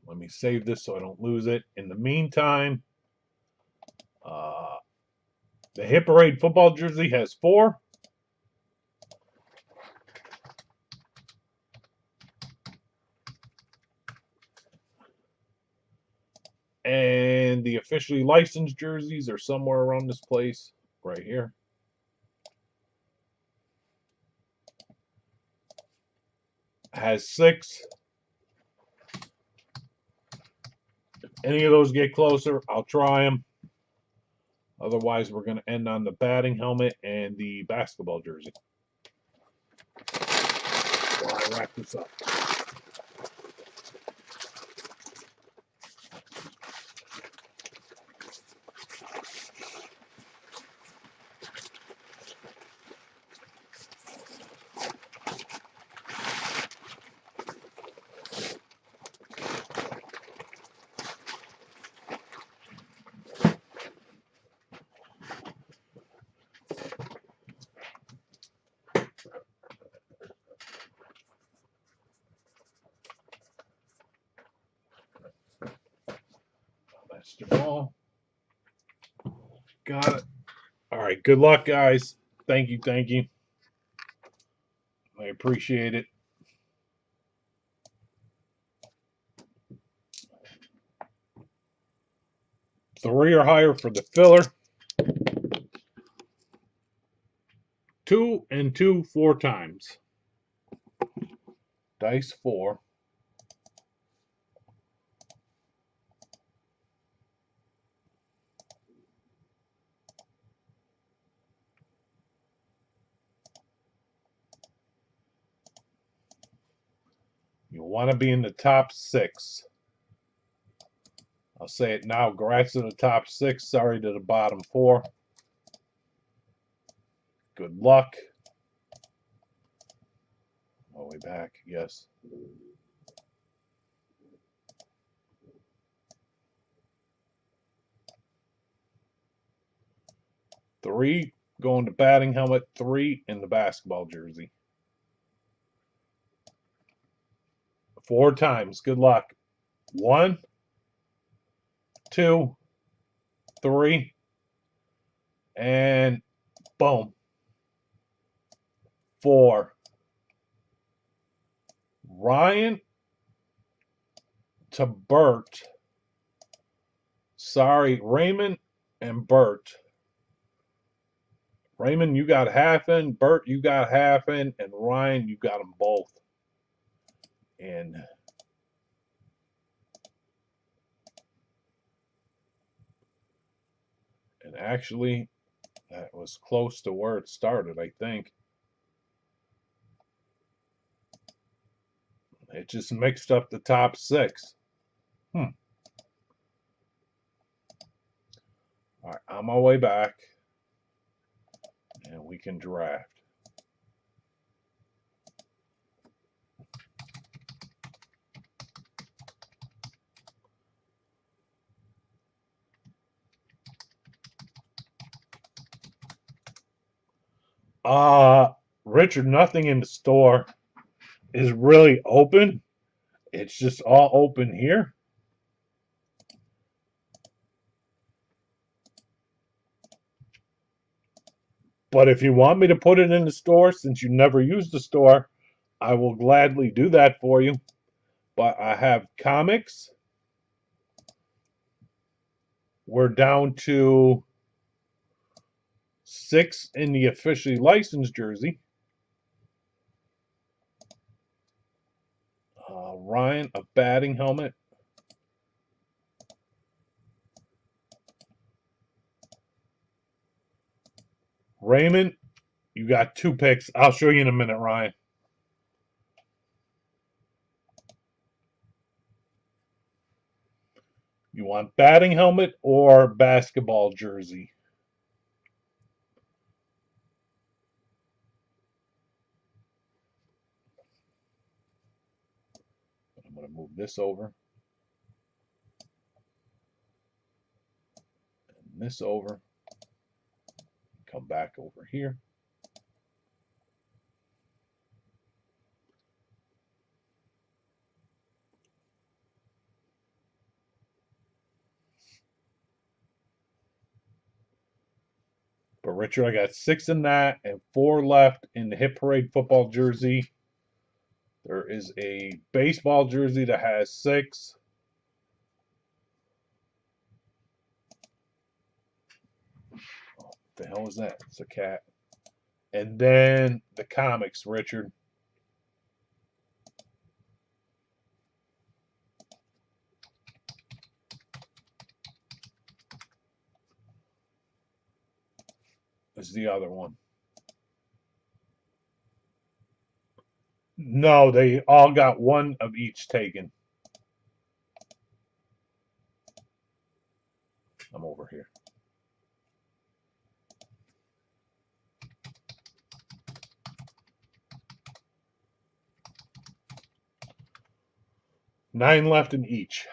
Let me save this so I don't lose it. In the meantime, the Hit Parade football jersey has 4. And the officially licensed jerseys are somewhere around this place, right here. Has 6. If any of those get closer, I'll try them. Otherwise, we're going to end on the batting helmet and the basketball jersey. While I wrap this up. That's Jamal. Got it. All right. Good luck, guys. Thank you. Thank you. I appreciate it. Three or higher for the filler. 2 and 2 4 times. Dice 4. You want to be in the top 6. I'll say it now. Congrats to the top 6. Sorry to the bottom 4. Good luck. All the way back, yes. Three going to batting helmet. 3 in the basketball jersey. 4 times. Good luck. 1, 2, 3, and boom. 4. Ryan to Bert. Sorry, Raymond and Bert. Raymond, you got half in. Bert, you got half in. And Ryan, you got them both in. And actually, that was close to where it started, I think. It just mixed up the top 6. All right, on my way back. And we can draft. Richard, nothing in the store is really open. It's just all open here. But if you want me to put it in the store, since you never use the store, I will gladly do that for you. But I have comics, We're down to 6 in the officially licensed jersey. Ryan, a batting helmet. Raymond, you got 2 picks. I'll show you in a minute, Ryan. You want batting helmet or basketball jersey? I'm going to move this over. And this over. Come back over here. But Richard, I got 6 in that and 4 left in the Hit Parade football jersey. There is a baseball jersey that has 6. What the hell is that? It's a cat. And then the comics, Richard. Is the other one. No, they all got 1 of each taken. I'm over here. Nine left in each.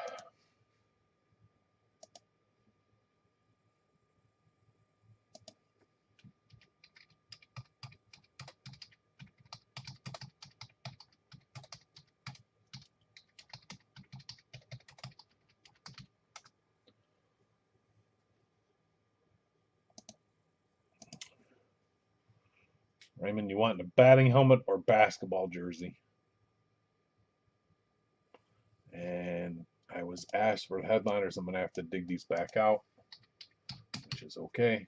Raymond, you want a batting helmet or basketball jersey? And I was asked for the headliners. I'm going to have to dig these back out, which is okay.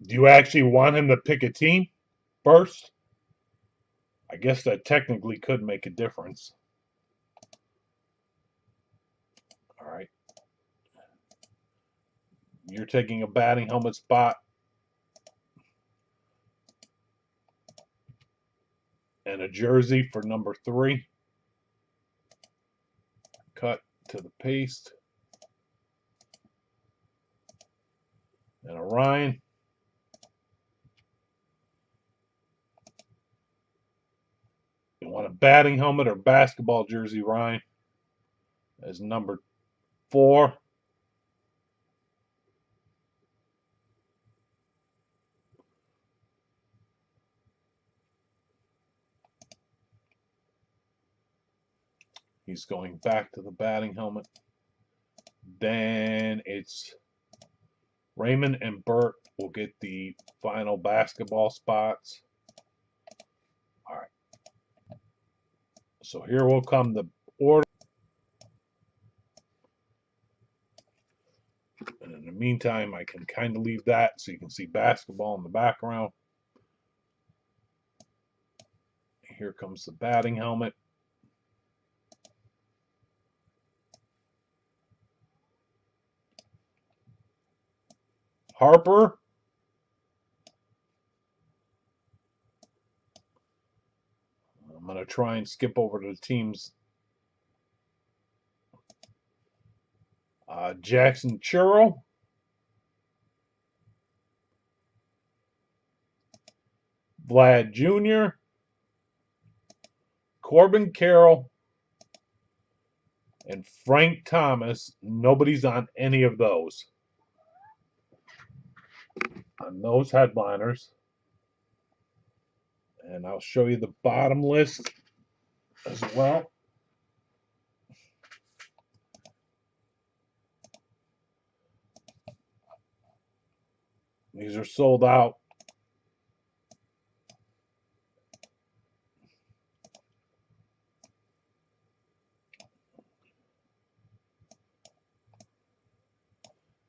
Do you actually want him to pick a team first? I guess that technically could make a difference. All right. You're taking a batting helmet spot. And a jersey for number 3. Cut to the paste. And a Ryan. You want a batting helmet or basketball jersey, Ryan? As number 4. He's going back to the batting helmet. Then it's Raymond and Bert will get the final basketball spots. All right. So here will come the order. And in the meantime, I can kind of leave that so you can see basketball in the background. Here comes the batting helmet. Harper. I'm going to try and skip over to the teams. Jackson Churro. Vlad Jr. Corbin Carroll and Frank Thomas. Nobody's on any of those. On those headliners. And I'll show you the bottom list as well. These are sold out.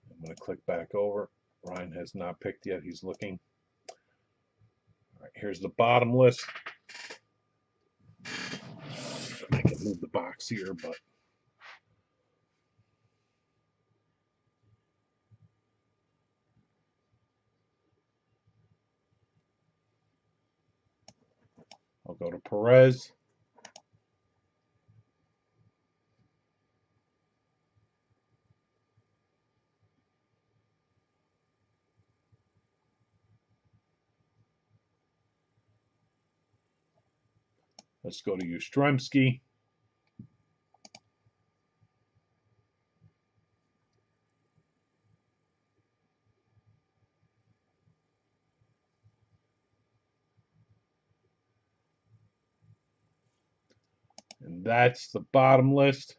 I'm going to click back over. Ryan has not picked yet. He's looking. All right, here's the bottom list. I can move the box here, but I'll go to Perez. Let's go to Yastrzemski. And that's the bottom list.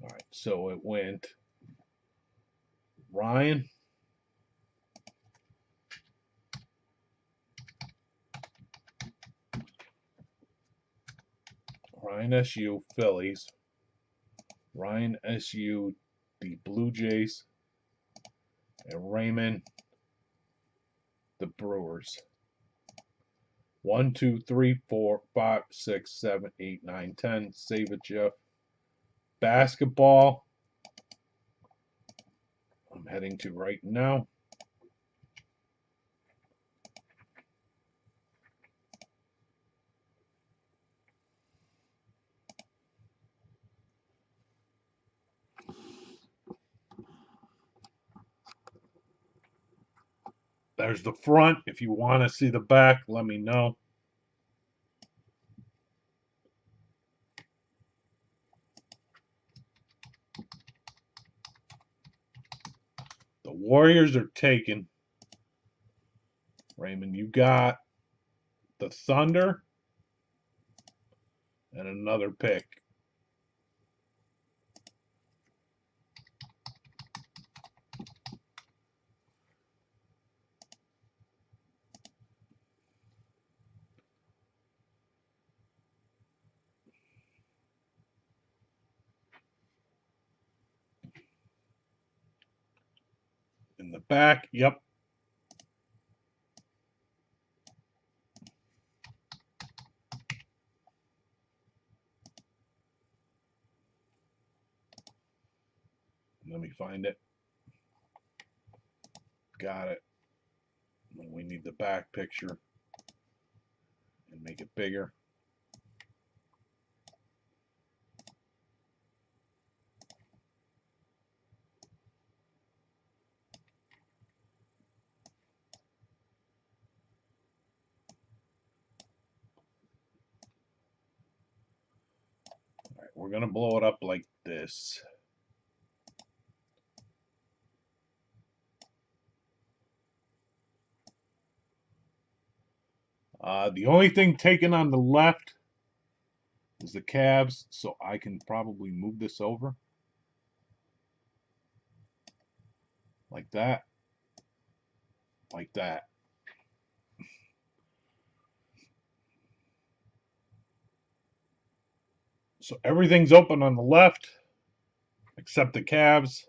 All right, so it went Ryan, Ryan SU, Phillies, Ryan SU, the Blue Jays, and Raymond, the Brewers. 1, 2, 3, 4, 5, 6, 7, 8, 9, 10. Save it, Jeff. Basketball. I'm heading to right now. There's the front. If you want to see the back, let me know. The Warriors are taken. Raymond, you got the Thunder and another pick. In the back, yep. Let me find it. Got it. We need the back picture and make it bigger. All right, we're going to blow it up like this. The only thing taken on the left is the Cavs, so I can probably move this over like that, like that. So everything's open on the left except the Cavs.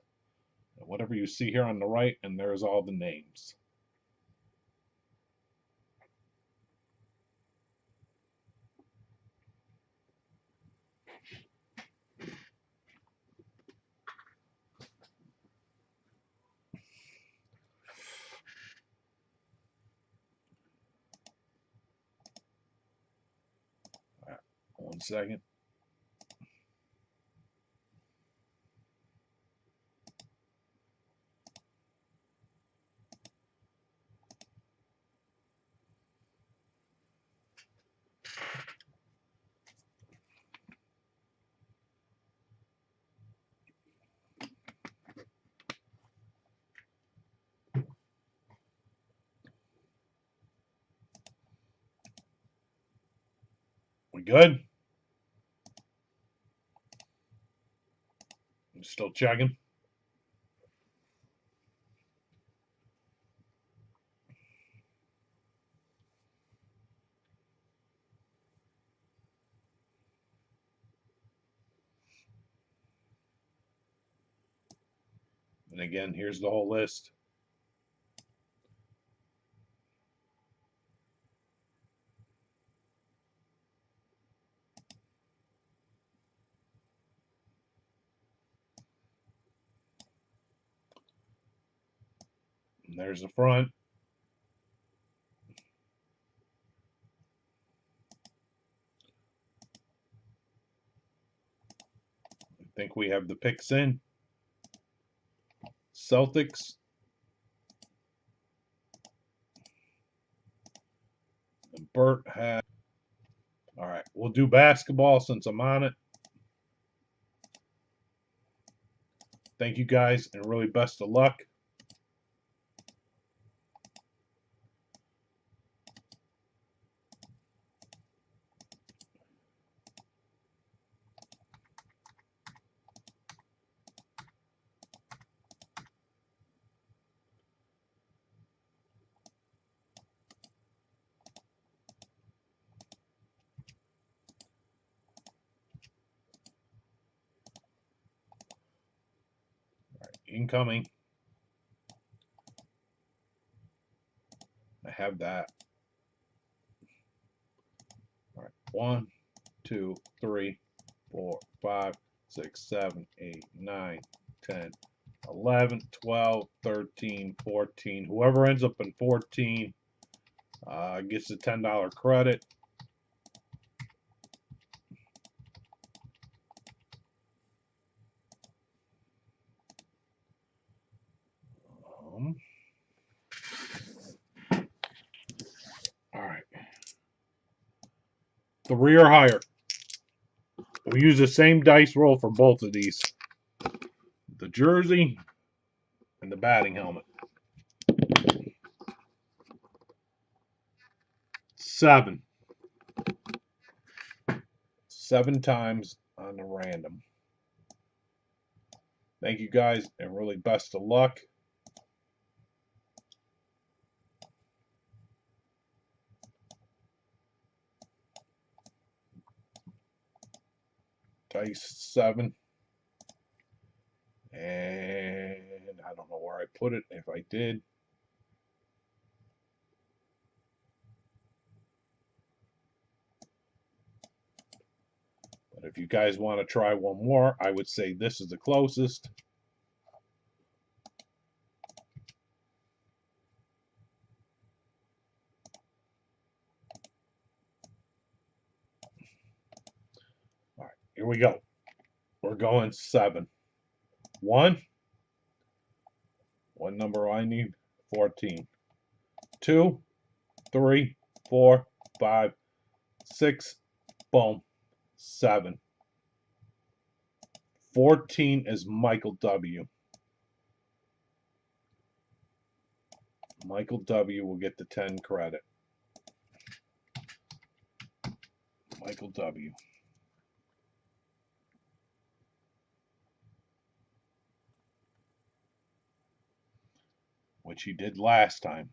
Whatever you see here on the right, and there's all the names. All right, 1 second. We good? I'm still checking. And again, here's the whole list. And there's the front. I think we have the picks in. Celtics. And Bert had. All right, we'll do basketball since I'm on it. Thank you guys, and really best of luck. Incoming. I have that. All right. 1, 2, 3, 4, 5, 6, 7, 8, 9, 10, 11, 12, 13, 14. Whoever ends up in 14 gets a $10 credit. All right. 3 or higher. We use the same dice roll for both of these. The jersey and the batting helmet. 7. 7 times on the random. Thank you guys, and really best of luck. Dice 7. And I don't know where I put it, if I did. But if you guys want to try one more, I would say this is the closest. All right, here we go. We're going 7. 1. What number I need? 14. 2, 3, 4, 5, 6. Boom. 7. 14 is Michael W. Michael W. will get the 10 credit. Michael W. Which he did last time.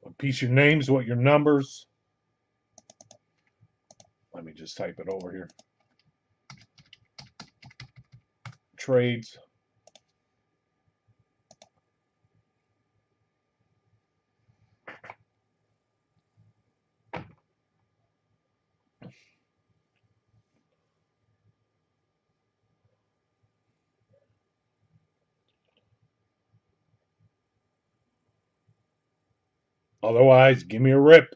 What piece your names, what your numbers. Let me just type it over here. Trades. Otherwise, give me a rip.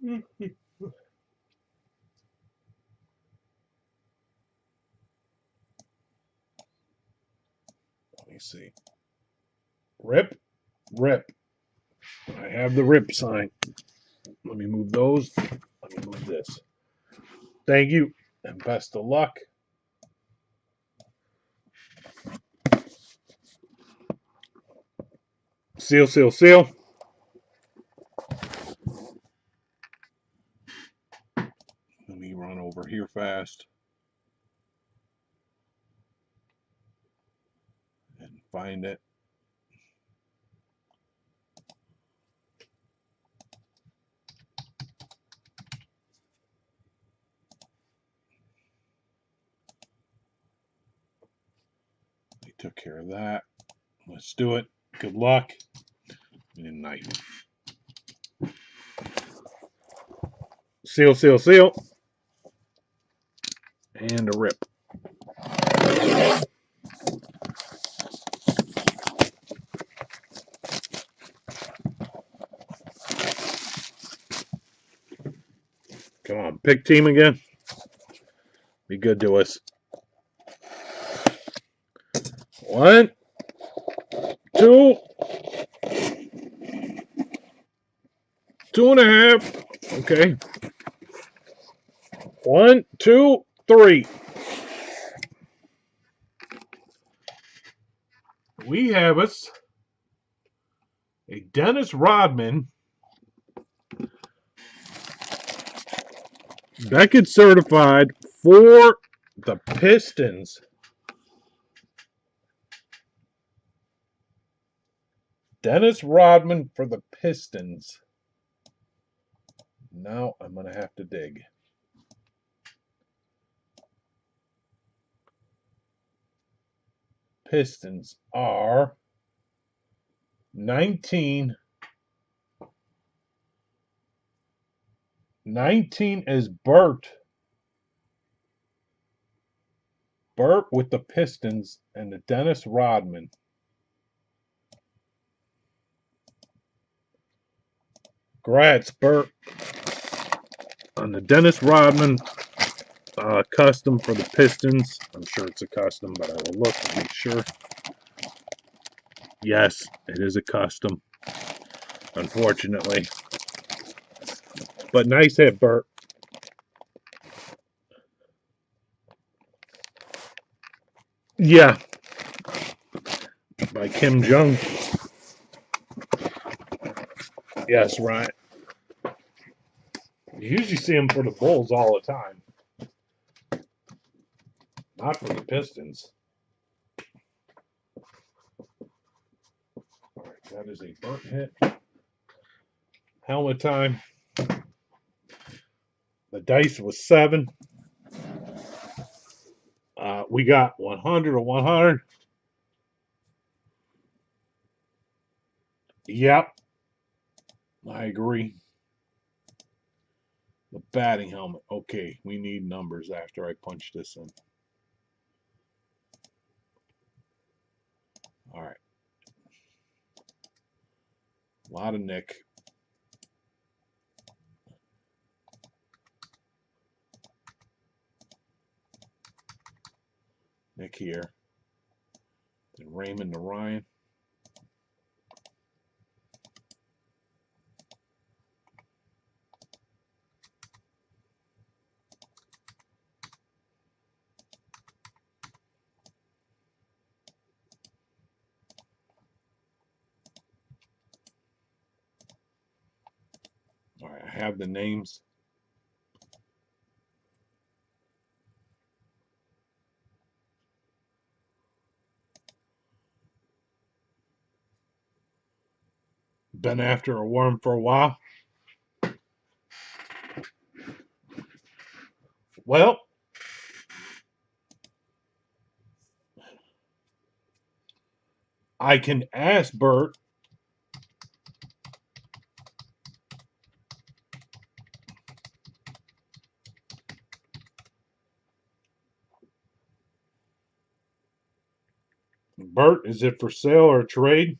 Let me see. Rip, rip. I have the rip sign. Let me move those. Let me move this. Thank you, and best of luck. Seal, seal, seal. Let me run over here fast and find it. I took care of that. Let's do it. Good luck. And knife. Seal, seal, seal. And a rip. Come on, pick team again. Be good to us. 1, 2, 2.5. Okay. 1, 2, 3. We have us a Dennis Rodman Beckett certified for the Pistons. Dennis Rodman for the Pistons. Now I'm going to have to dig. Pistons are 19. 19 is Bert. Bert with the Pistons and the Dennis Rodman. Congrats, Bert. On the Dennis Rodman custom for the Pistons. I'm sure it's a custom, but I will look to make sure. Yes, it is a custom. Unfortunately. But nice hit, Bert. Yeah. By Kim Jong. Yes, right. You usually see him for the Bulls all the time. Not for the Pistons. All right, that is a Bert hit. Helmet time. The dice was 7. We got 100 or 100. Yep. I agree. The batting helmet. Okay, we need numbers after I punch this in. All right. A lot of Nick. Nick here. Then Raymond to Ryan. All right, I have the names. Been after a worm for a while. Well, I can ask Bert. Bert, is it for sale or trade?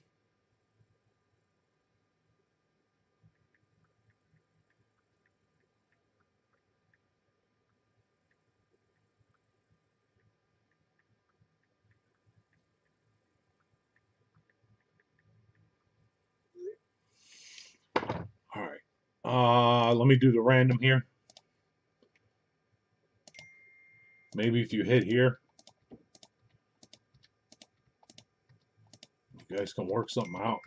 All right. Let me do the random here. Maybe if you hit here, you guys can work something out.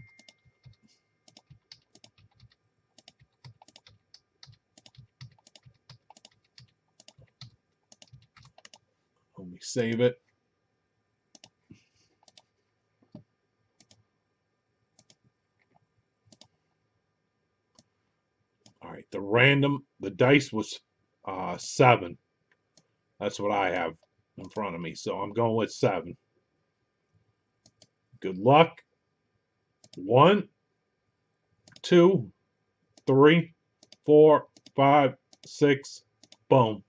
Let me save it. All right, the dice was 7. That's what I have in front of me. So I'm going with 7. Good luck. 1, 2, 3, 4, 5, 6. Boom.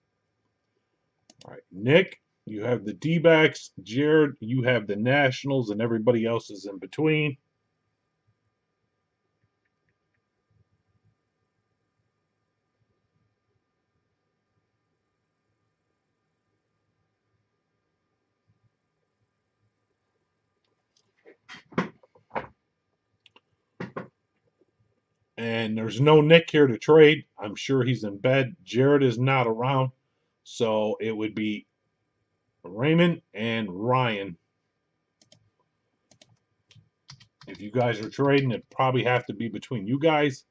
All right, Nick, you have the D-backs. Jared, you have the Nationals, and everybody else is in between. And there's no Nick here to trade. I'm sure he's in bed. Jared is not around. So it would be Raymond and Ryan. If you guys are trading, it probably have to be between you guys.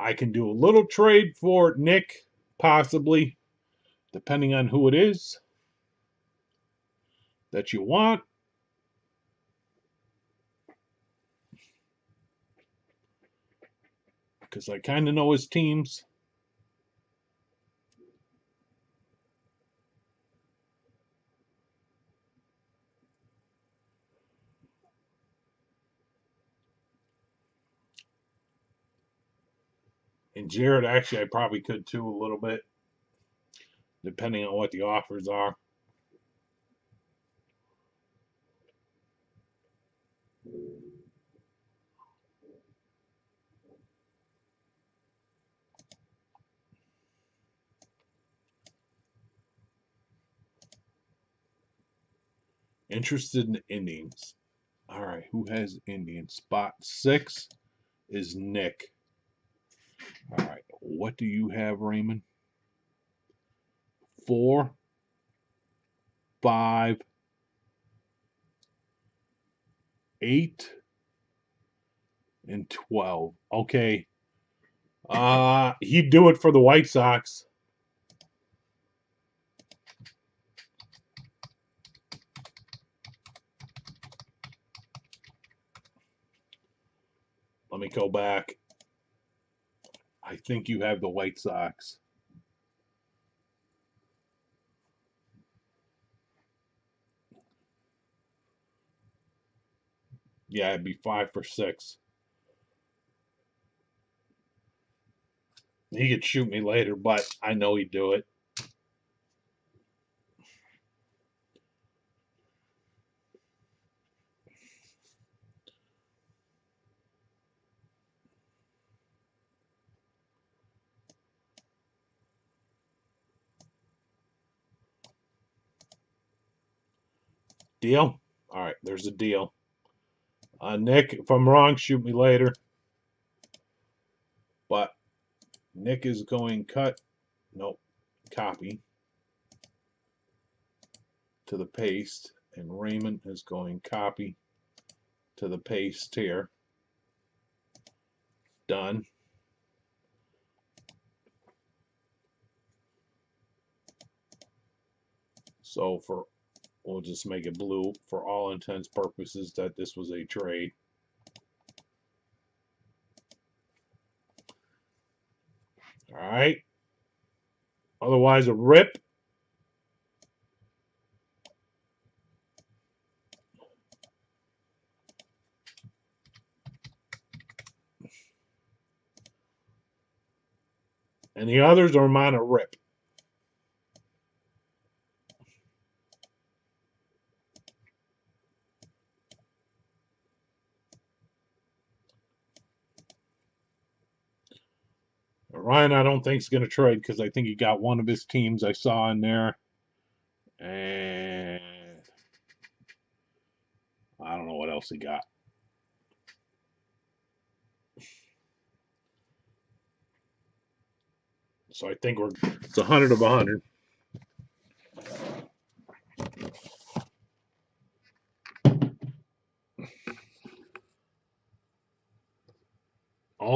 I can do a little trade for Nick, possibly, depending on who it is that you want. Because I kind of know his teams. And Jared, actually, I probably could too a little bit, depending on what the offers are. Interested in the Indians. All right, who has Indians? Spot 6 is Nick. All right, what do you have, Raymond? 4, 5, 8, and 12. Okay. He'd do it for the White Sox. Let me go back. I think you have the White Sox. Yeah, it'd be 5 for 6. He could shoot me later, but I know he'd do it. Deal? All right, there's a deal. Nick, if I'm wrong, shoot me later. But Nick is going cut. Nope. Copy to the paste. And Raymond is going copy to the paste here. Done. So we'll just make it blue for all intents purposes that this was a trade. All right. Otherwise, a rip. And the others are mine a rip. Ryan, I don't think is going to trade because I think he got one of his teams I saw in there. And I don't know what else he got. So I think it's 100 of 100.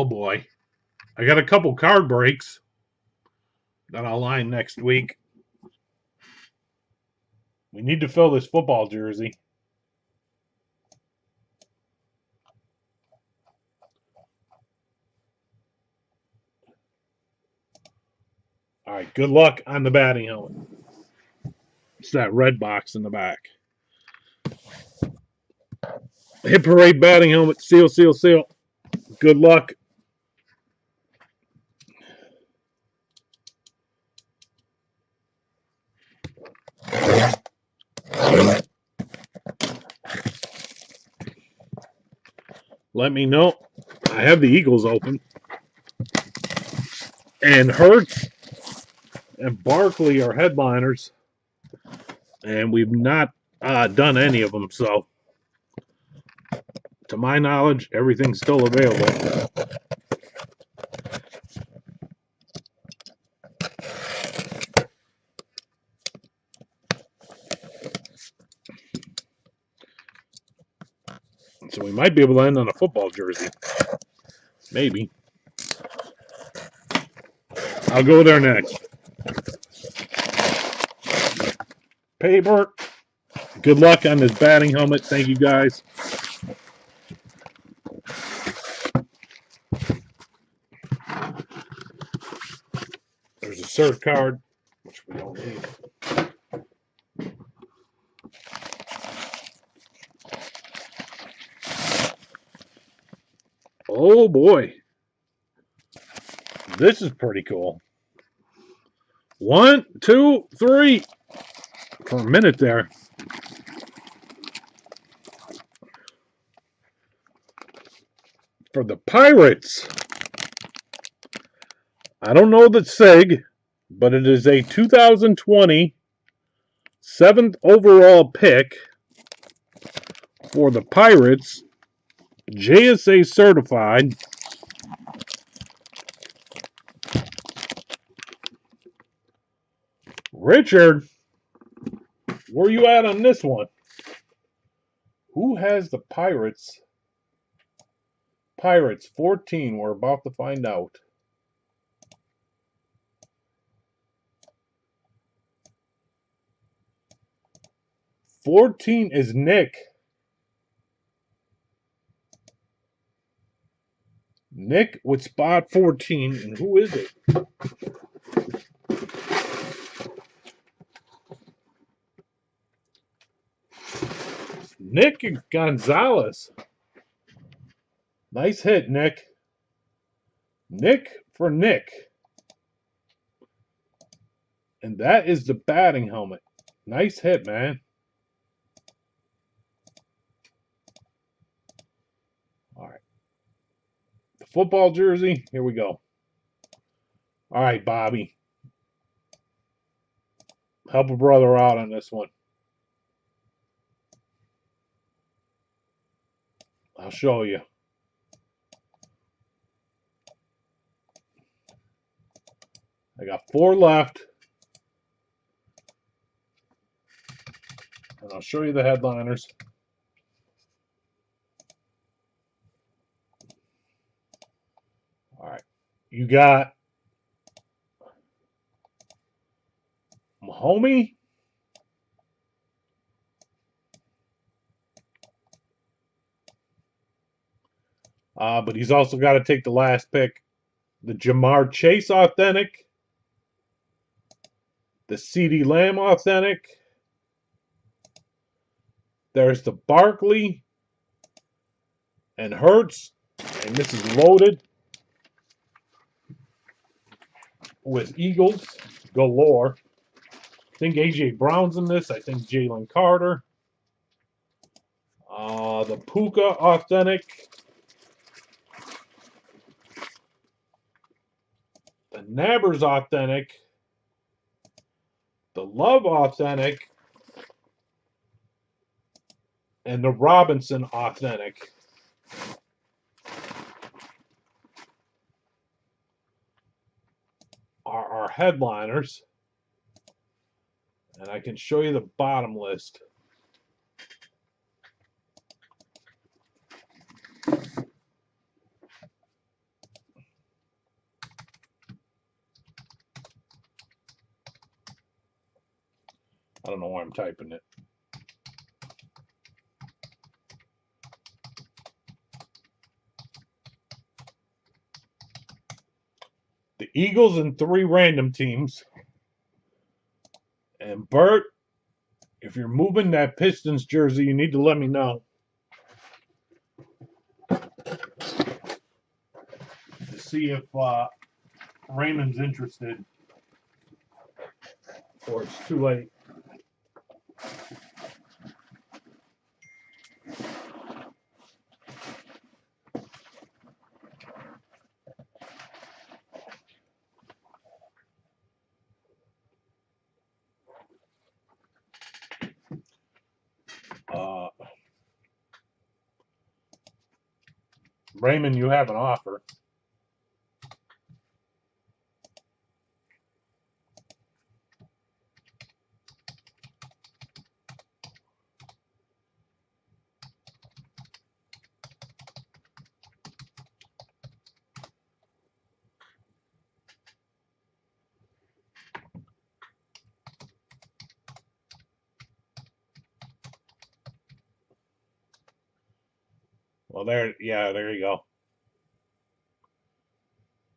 boy. I got a couple card breaks that I'll line next week. We need to fill this football jersey. All right, good luck on the batting helmet. It's that red box in the back. Hit parade batting helmet. Seal, seal, seal. Good luck. Let me know. I have the Eagles open. And Hurts and Barkley are headliners. And we've not done any of them. So, to my knowledge, everything's still available. So we might be able to end on a football jersey. Maybe. I'll go there next. Paper. Good luck on this batting helmet. Thank you, guys. There's a cert card, which we don't need. Oh, boy. This is pretty cool. 1, 2, 3. For a minute there. For the Pirates. I don't know the SIG, but it is a 2020 7th overall pick for the Pirates. JSA certified. Richard, where you at on this one? Who has the Pirates? Pirates 14. We're about to find out. $14 is Nick. Nick with spot 14. And who is it? Nick Gonzalez. Nice hit, Nick. Nick for Nick. And that is the batting helmet. Nice hit, man. All right. The football jersey. Here we go. All right, Bobby. Help a brother out on this one. I'll show you. I got 4 left. And I'll show you the headliners. All right. You got Mahomey. But he's also got to take the last pick. The Jamar Chase authentic. The CeeDee Lamb authentic. There's the Barkley and Hurts. And this is loaded with Eagles galore. I think A.J. Brown's in this. I think Jalen Carter. The Puka authentic. The Nabbers authentic. The Love authentic. And the Robinson authentic. Are our headliners. And I can show you the bottom list. I don't know why I'm typing it. The Eagles and 3 random teams. And Bert, if you're moving that Pistons jersey, you need to let me know. To see if Raymond's interested. Or it's too late. Raymond, you have an offer. Well, there you go.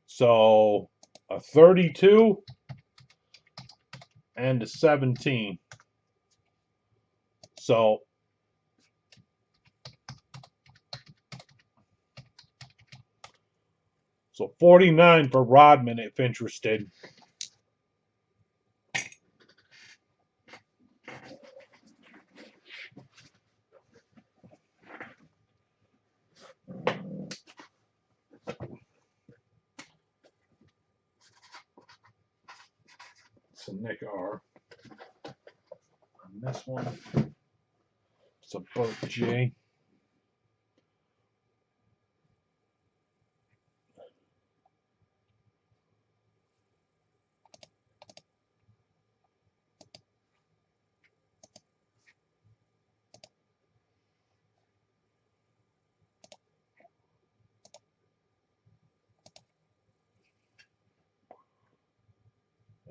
So a 32 and a 17. So so 49 for Rodman if interested. It's a Nick R. On this one, it's a Bert J.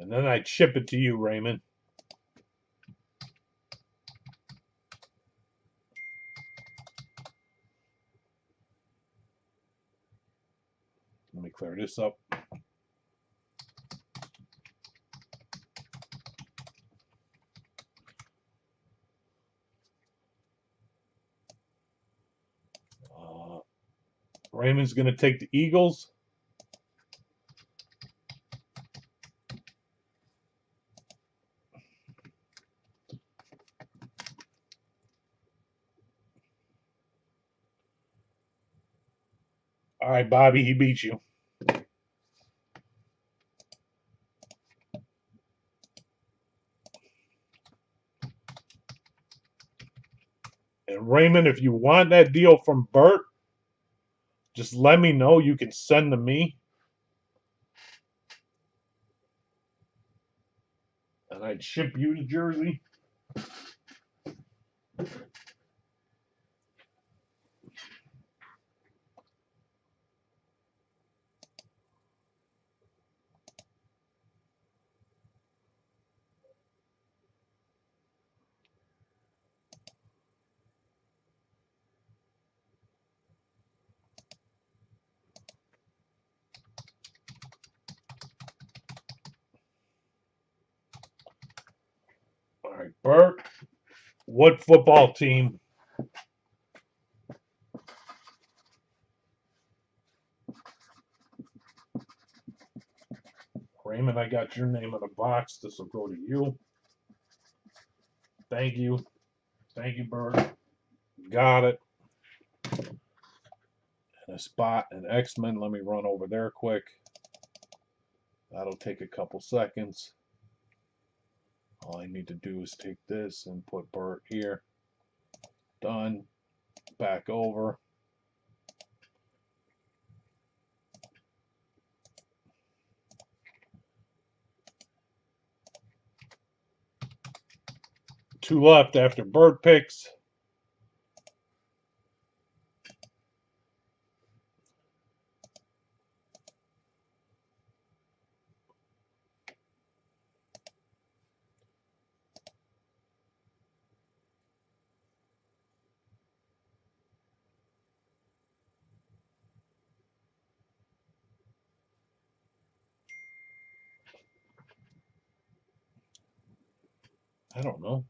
And then I'd ship it to you, Raymond. Let me clear this up. Raymond's going to take the Eagles. All right, Bobby, he beat you. And Raymond, if you want that deal from Bert, just let me know. You can send to me. And I'd ship you the jersey. All right, Bert, what football team? Raymond, I got your name in a box. This will go to you. Thank you. Thank you, Bert. Got it. And a spot and X-Men. Let me run over there quick. That'll take a couple seconds. All I need to do is take this and put Bert here. Done. Back over. Two left after Bert picks. I don't know.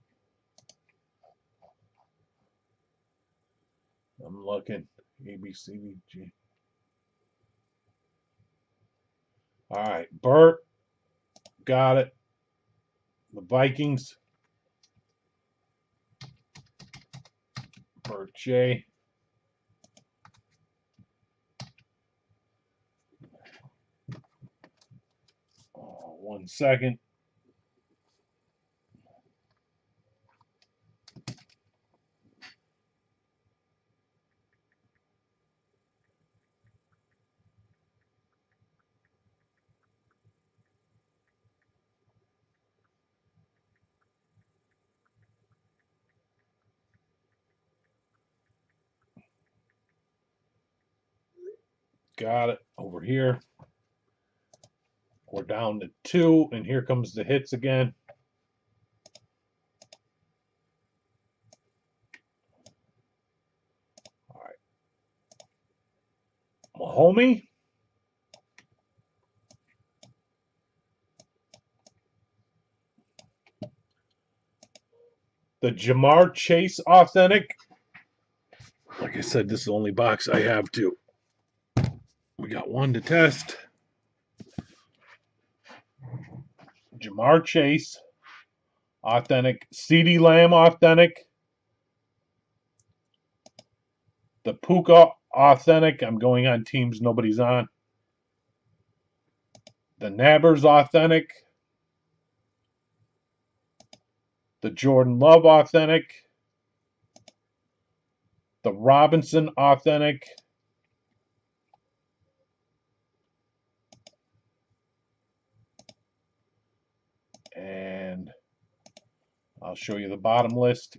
I'm looking. A, B, C, D, G. All right, Bert. Got it. The Vikings. Bert J. Oh, 1 second. Got it. Over here. We're down to 2, and here comes the hits again. All right. Mahomey. The Jamar Chase Authentic. Like I said, this is the only box I have too. We got 1 to test. Jamar Chase Authentic. CeeDee Lamb Authentic. The Puka Authentic. I'm going on teams nobody's on. The Nabbers Authentic. The Jordan Love Authentic. The Robinson Authentic. And I'll show you the bottom list.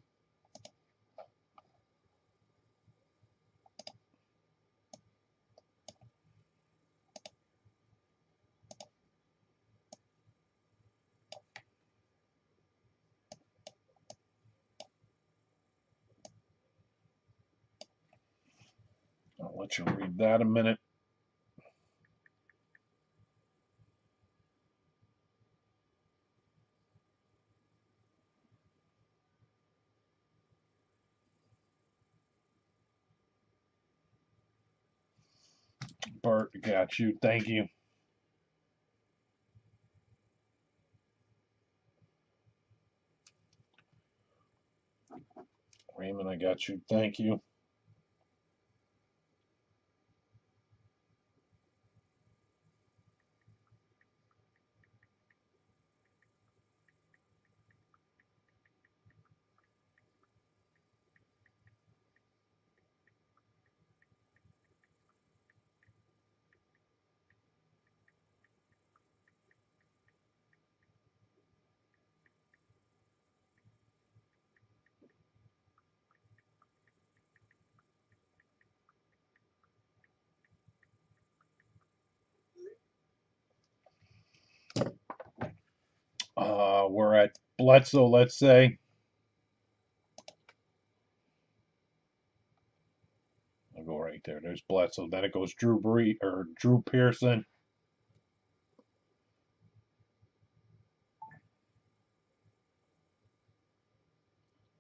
I'll let you read that a minute. Bert, got you. Thank you. Raymond, I got you. Thank you. We're at Bledsoe, let's say. I'll go right there. There's Bledsoe. Then it goes Drew Pearson.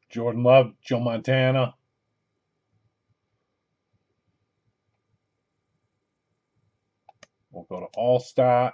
Jordan Love, Joe Montana. We'll go to All-Star.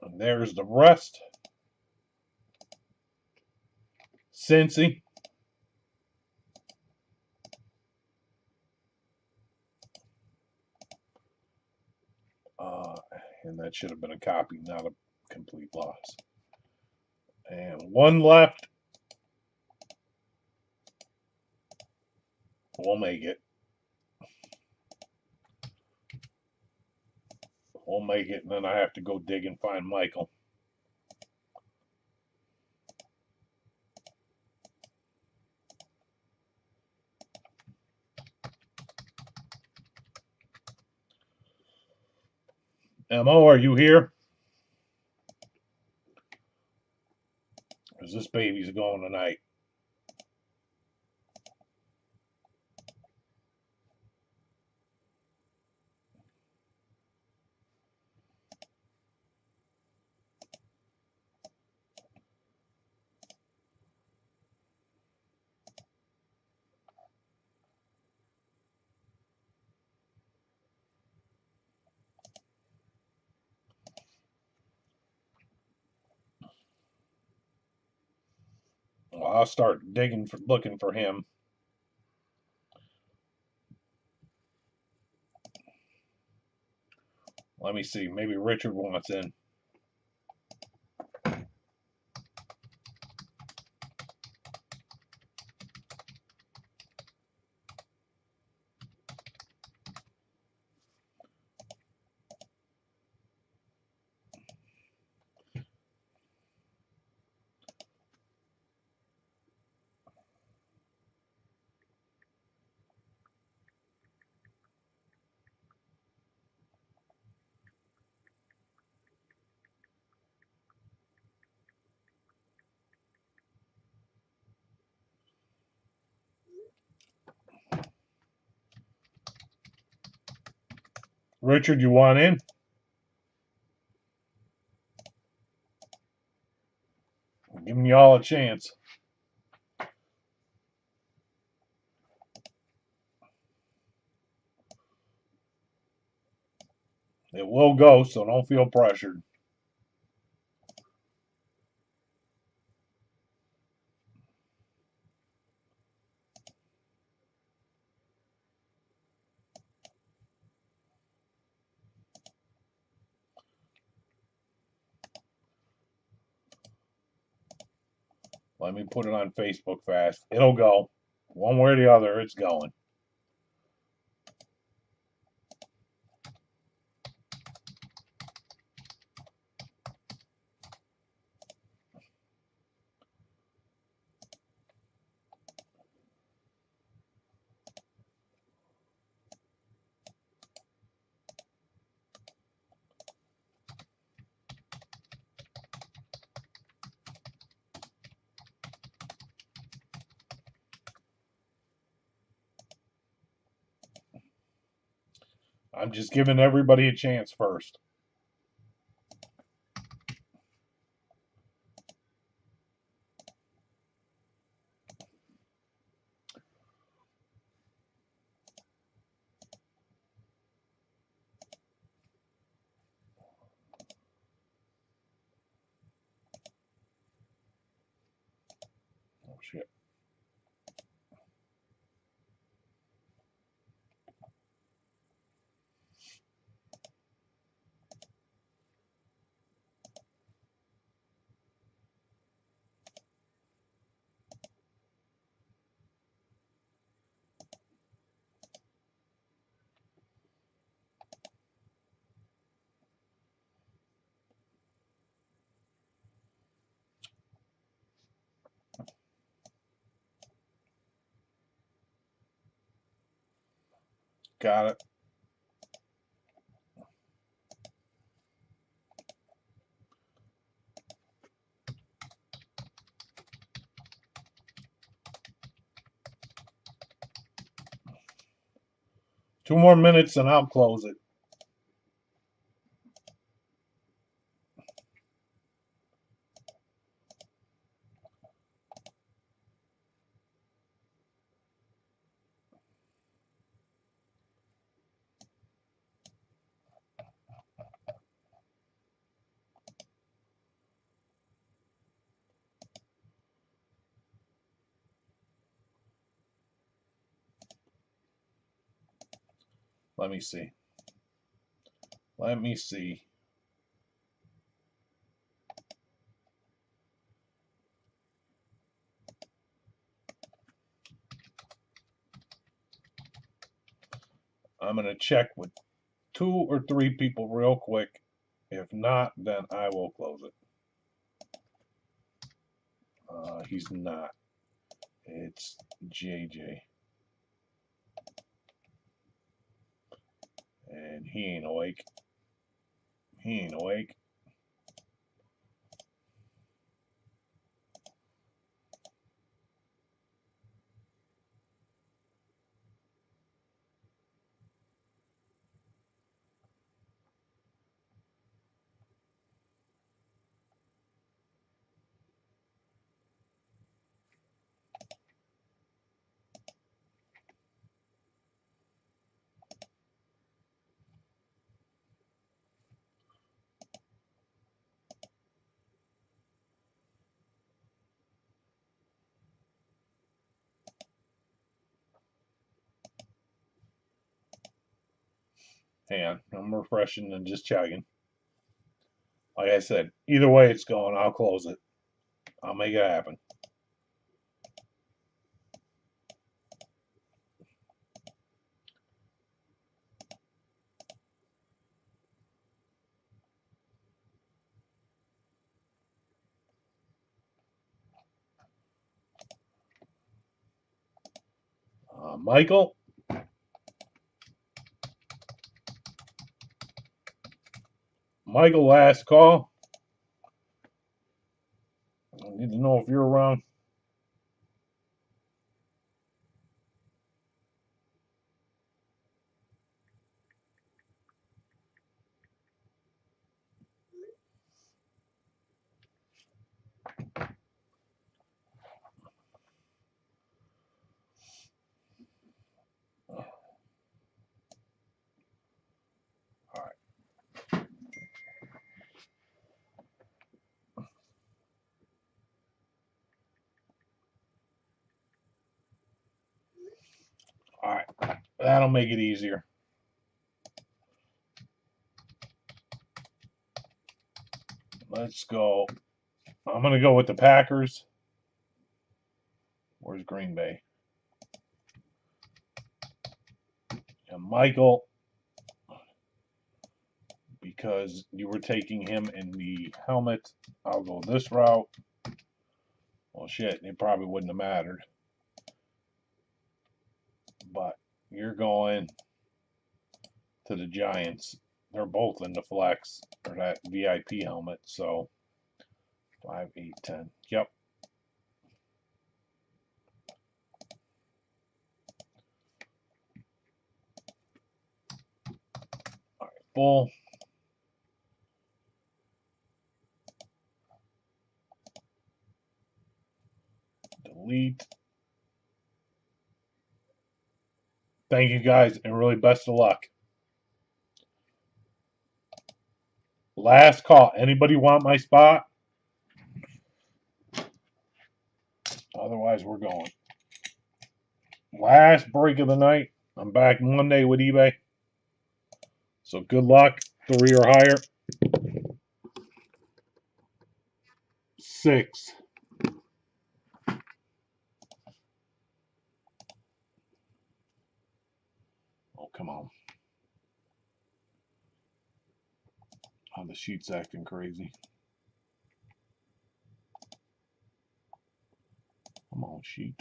And there's the rest. Cincy. And that should have been a copy, not a complete loss. And 1 left. We'll make it. We'll make it, and then I have to go dig and find Michael. Mo, are you here? Because this baby's going tonight. Well, I'll start digging for looking for him. Let me see. Maybe Richard wants in. Richard, you want in? I'm giving you all a chance. It will go, so don't feel pressured. Let me put it on Facebook fast. It'll go. One way or the other, it's going. I'm just giving everybody a chance first. Oh, shit. Got it. Two more minutes and I'll close it. Let me see. Let me see. I'm going to check with 2 or 3 people real quick. If not, then I will close it. He's not. It's JJ. And he ain't awake. He ain't awake. Hang on, I'm refreshing and just checking. Like I said, either way it's going, I'll close it. I'll make it happen. Michael? Michael, last call. I need to know if you're around. All right, that'll make it easier. Let's go. I'm going to go with the Packers. Where's Green Bay? And Michael, because you were taking him in the helmet, I'll go this route. Well, shit, it probably wouldn't have mattered. But you're going to the Giants. They're both in the flex, or that VIP helmet, so 5, 8, 10. Yep. All right, full. Delete. Thank you guys, and really best of luck. Last call. Anybody want my spot? Otherwise, we're going. Last break of the night. I'm back Monday with eBay. So good luck. 3 or higher. 6. Oh, come on. Oh, the sheet's acting crazy. Come on, sheet.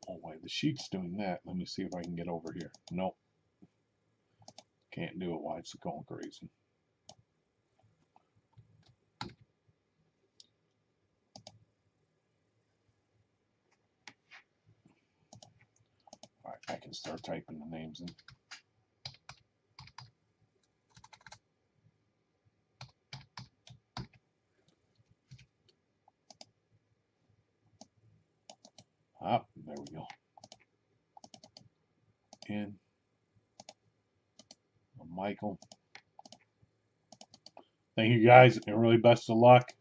Oh, wait, the sheet's doing that. Let me see if I can get over here. Nope. Can't do it. Why it's going crazy. All right, I can start typing the names in. Ah, there we go. In. Michael. Thank you guys, and really best of luck.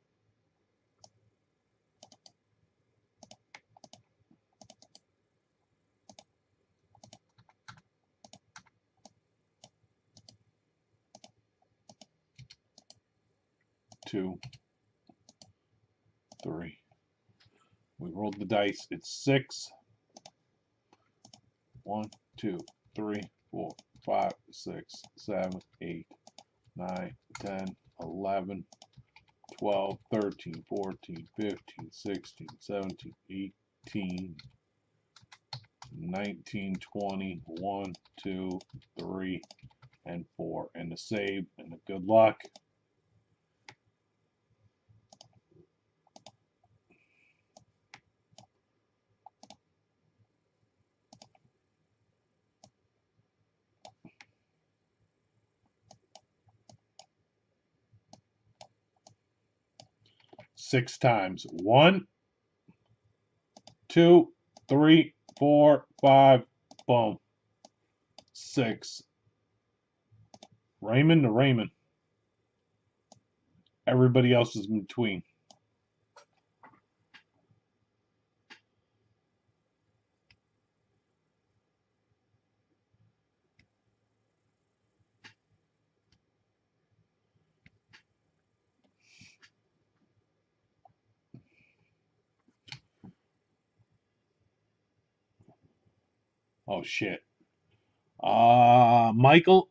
Two, 3. We rolled the dice. It's 6. 1, 2, 3, 4, 5, 6, 7, 8, 9, 10, 11, 12, 13, 14, 15, 16, 17, 18, 19, 20, 1, 2, 3, and 4. And the save and the good luck. Six times. 1, 2, 3, 4, 5. Boom. 6. Raymond to Raymond. Everybody else is in between. Oh, shit. Michael,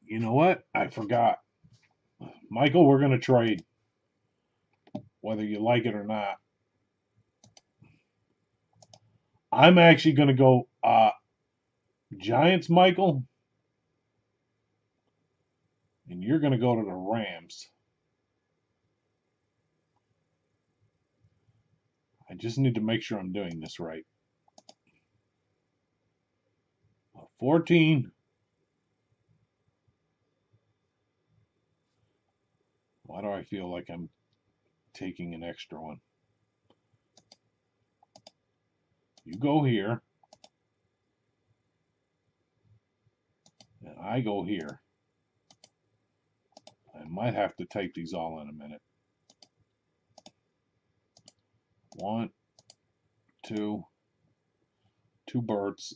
you know what? I forgot. Michael, we're going to trade, whether you like it or not. I'm actually going to go Giants, Michael, and you're going to go to the Rams. I just need to make sure I'm doing this right. 14. Why do I feel like I'm taking an extra one? You go here. And I go here. I might have to type these all in a minute. 1, 2, 2 birds.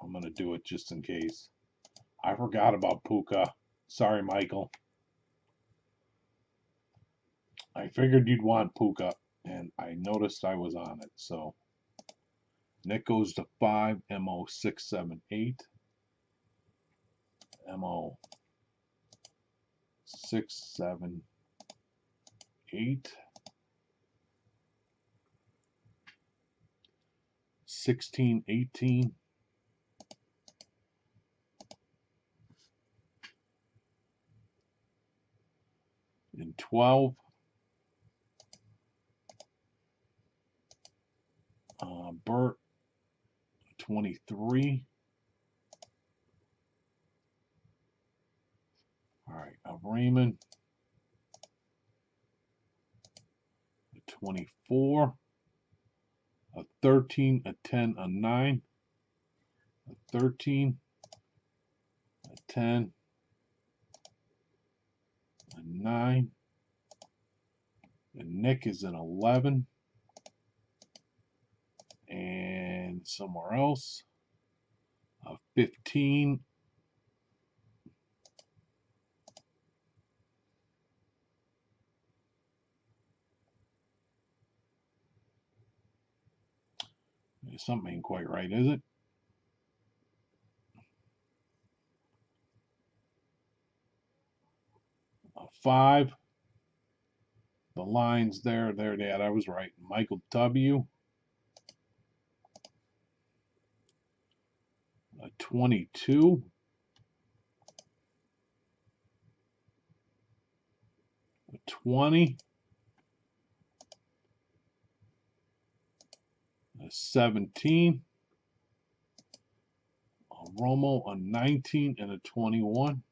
I'm going to do it just in case. I forgot about Puka. Sorry, Michael. I figured you'd want Puka, and I noticed I was on it. So Nick goes to 5, MO 6, 7, 8. MO 6, 7, 8. 16, 18. And 12. Bert, 23. All right, Raymond, 24. A 13, a 10, a 9. A 13, a 10, a 9. And Nick is an 11. And somewhere else, a 15. Something ain't quite right, is it? A 5. The lines there, I was right. Michael W. A 22. A 20. A 17. A Romo, a 19, and a 21.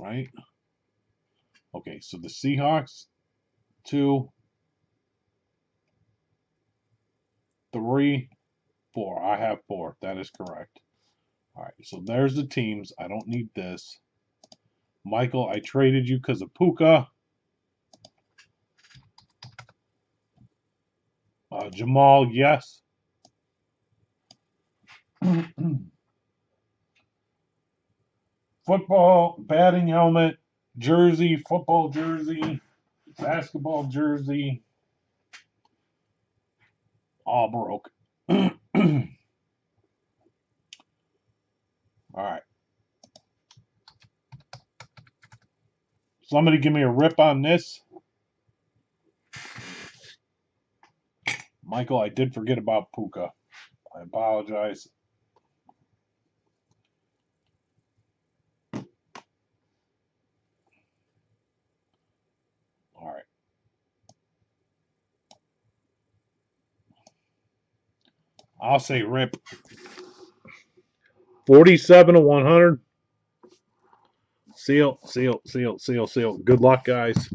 Right? Okay, so the Seahawks, 2, 3, 4. I have 4. That is correct. All right, so there's the teams. I don't need this. Michael, I traded you because of Puka. Jamal, yes. Football, batting helmet, jersey, football jersey, basketball jersey, all broke. All right. Somebody give me a rip on this. Michael, I did forget about Puka. I apologize. All right. I'll say rip. 47 to 100. Seal, seal, seal, seal, seal. Good luck, guys.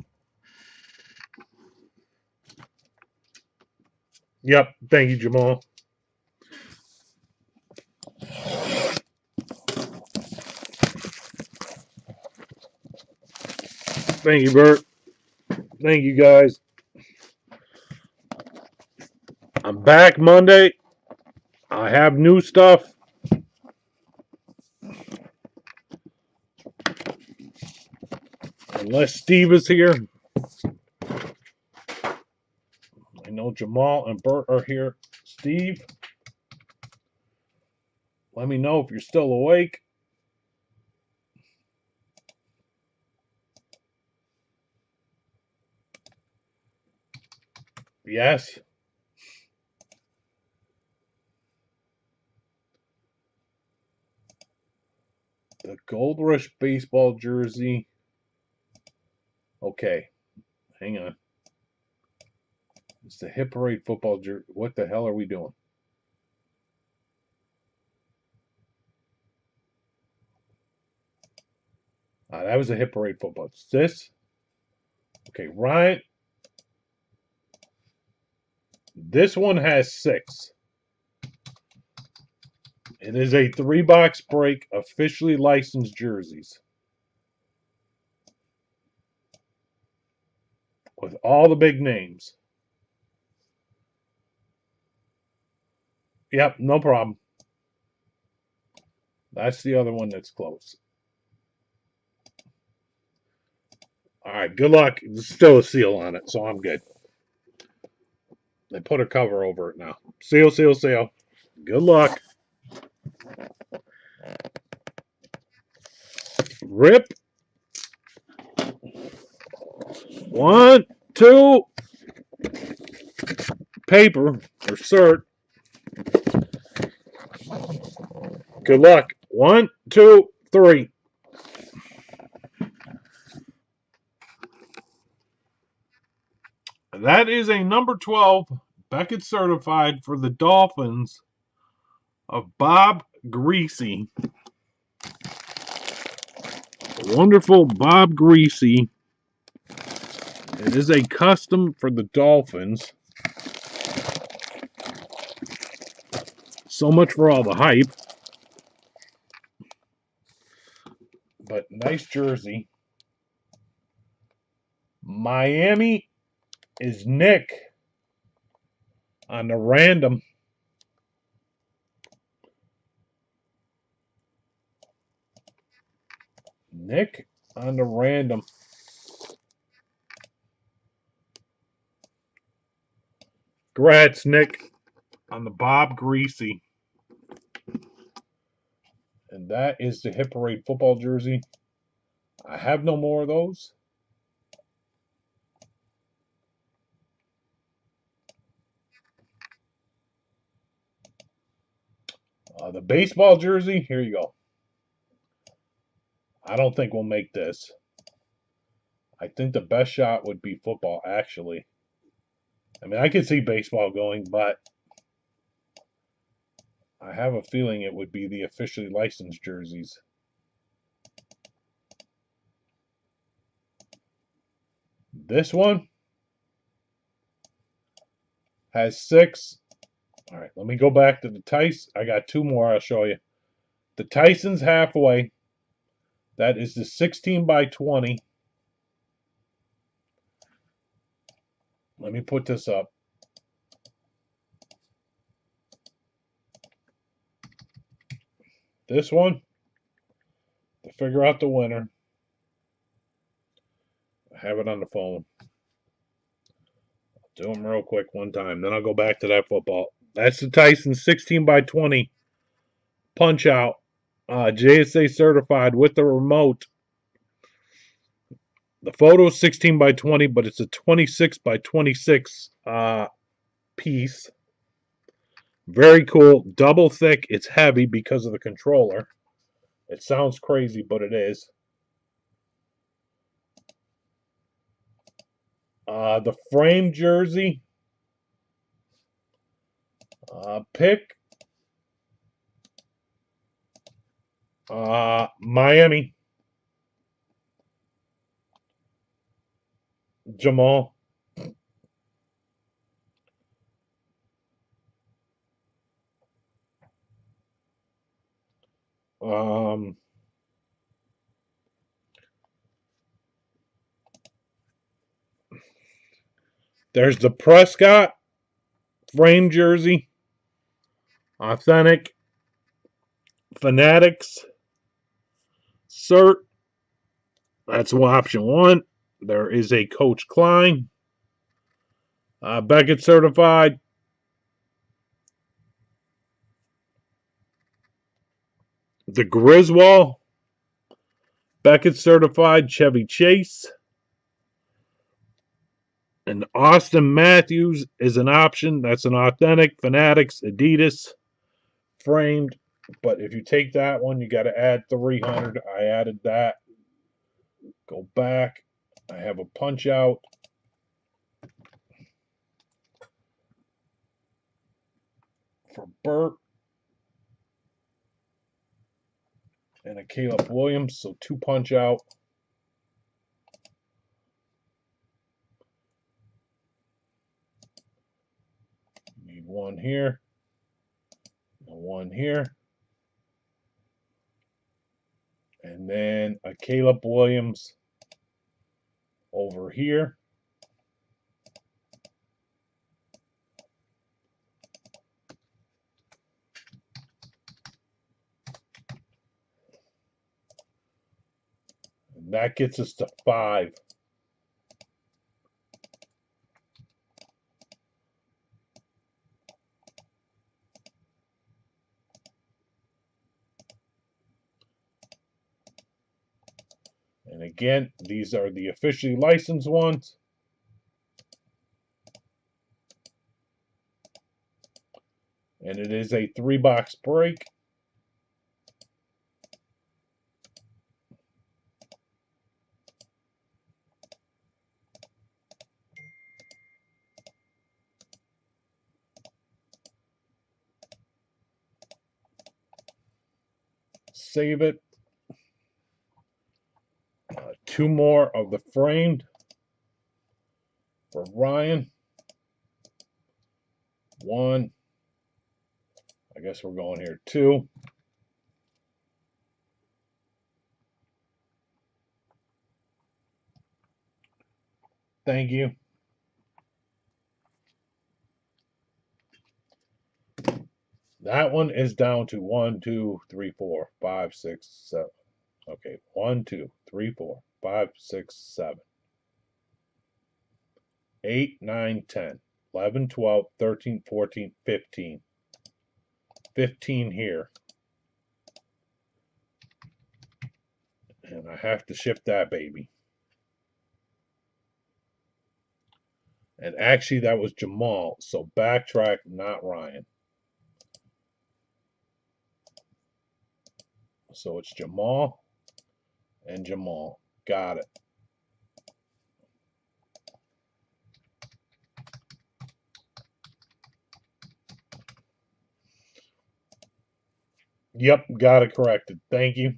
Yep. Thank you, Jamal. Thank you, Bert. Thank you, guys. I'm back Monday. I have new stuff. Unless Steve is here. I know Jamal and Bert are here. Steve, let me know if you're still awake. Yes. The Gold Rush baseball jersey. Okay. Hang on. It's the Hit Parade football jersey. What the hell are we doing? That was a Hit Parade football. It's this. Okay, Ryan. This one has 6. It is a 3-box break, officially licensed jerseys. With all the big names. Yep, no problem. That's the other one that's close. All right, good luck. There's still a seal on it, so I'm good. They put a cover over it now. Seal, seal, seal. Good luck. Rip. 1, 2. Paper or cert. Good luck. 1, 2, 3. That is a number 12 Beckett certified for the Dolphins of Bob Greasy. Wonderful Bob Greasy. It is a custom for the Dolphins. So much for all the hype. But nice jersey. Miami is Nick on the random. Nick on the random. Congrats, Nick, on the Bob Greasy. And that is the Hit Parade football jersey. I have no more of those. The baseball jersey, here you go. I don't think we'll make this. I think the best shot would be football, actually. I mean, I could see baseball going, but I have a feeling it would be the officially licensed jerseys. This one has 6. All right, let me go back to the Tyson. I got 2 more I'll show you. The Tyson's halfway. That is the 16 by 20. Let me put this up. This one, to figure out the winner, I have it on the phone. I'll do them real quick one time. Then I'll go back to that football. That's the Tyson 16 by 20 punch out. JSA certified with the remote. The photo is 16 by 20, but it's a 26 by 26 piece. Very cool. Double thick. It's heavy because of the controller. It sounds crazy, but it is. The frame jersey. Pick. Miami. Jamal. Um, there's the Prescott frame jersey. Authentic. Fanatics. Cert. That's option one. There is a Coach Klein. Beckett certified. The Griswold. Beckett certified. Chevy Chase. And Austin Matthews is an option. That's an authentic. Fanatics. Adidas. Framed. But if you take that one, you got to add 300. I added that. Go back. I have a punch out. For Burt. And a Caleb Williams. So 2 punch out. Need one here. And one here. And then a Caleb Williams over here. And that gets us to 5. And again, these are the officially licensed ones. And it is a 3-box break. Save it. 2 more of the framed for Ryan. 1. I guess we're going here 2. Thank you. That one is down to 1, 2, 3, 4, 5, 6, 7. Okay, 1, 2, 3, 4, 5, 6, 7. 8, 9, 10, 11, 12, 13, 14, 15. 15 here. And I have to ship that baby. And actually, that was Jamal. So backtrack, not Ryan. So it's Jamal and Jamal. Got it. Yep, got it corrected. Thank you.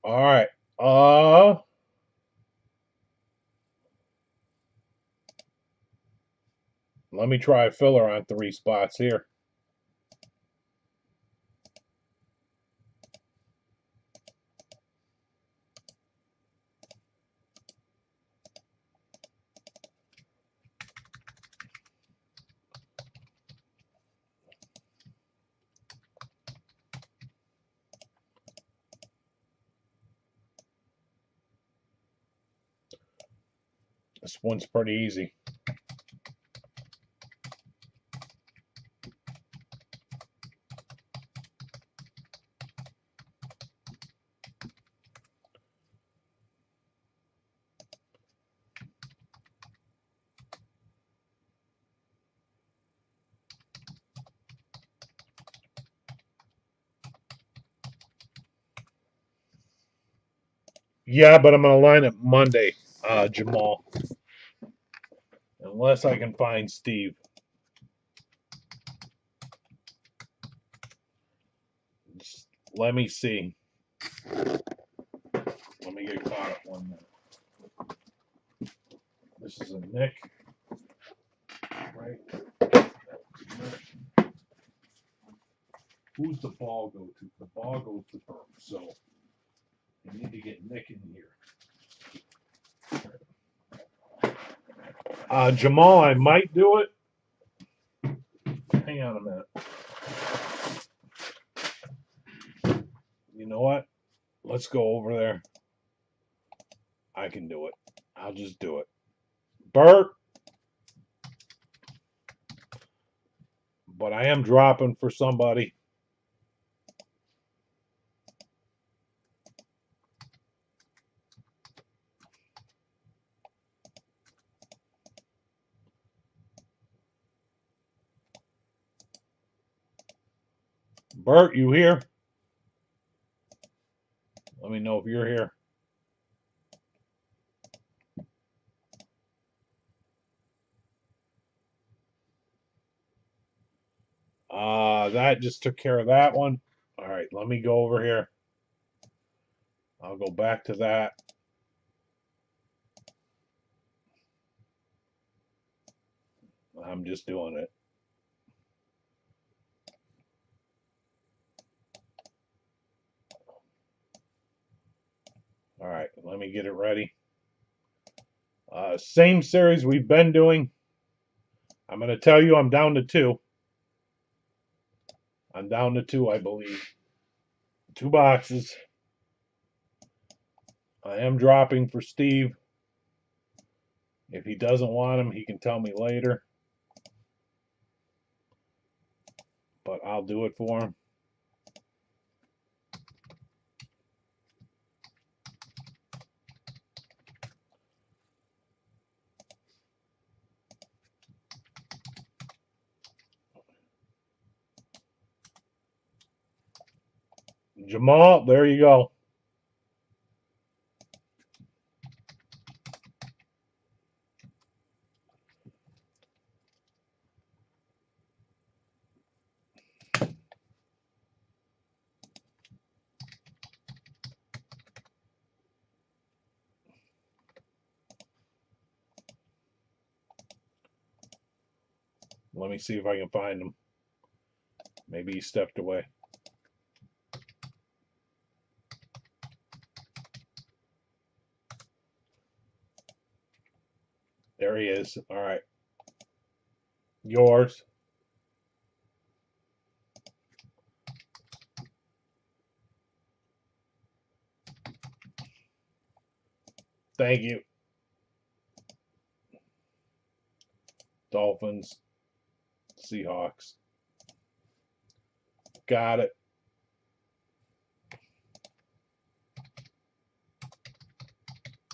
All right. Let me try a filler on 3 spots here. This one's pretty easy. Yeah, but I'm going to line it Monday, Jamal. Unless I can find Steve. Just let me see. Let me get caught up 1 minute. This is a Nick. Right? Who's the ball go to? The ball goes to Burke. So I need to get Nick in here. Jamal, I might do it. Hang on a minute. You know what? Let's go over there. I can do it. I'll just do it. Bert. But I am dropping for somebody. Bert, you here? Let me know if you're here. That just took care of that one. All right, let me go over here. I'll go back to that. I'm just doing it. All right, let me get it ready. Same series we've been doing. I'm going to tell you I'm down to 2. I'm down to 2, I believe. 2 boxes. I am dropping for Steve. If he doesn't want him, he can tell me later. But I'll do it for him. Jamal, there you go. Let me see if I can find him. Maybe he stepped away. There he is. All right. Yours. Thank you. Dolphins. Seahawks. Got it.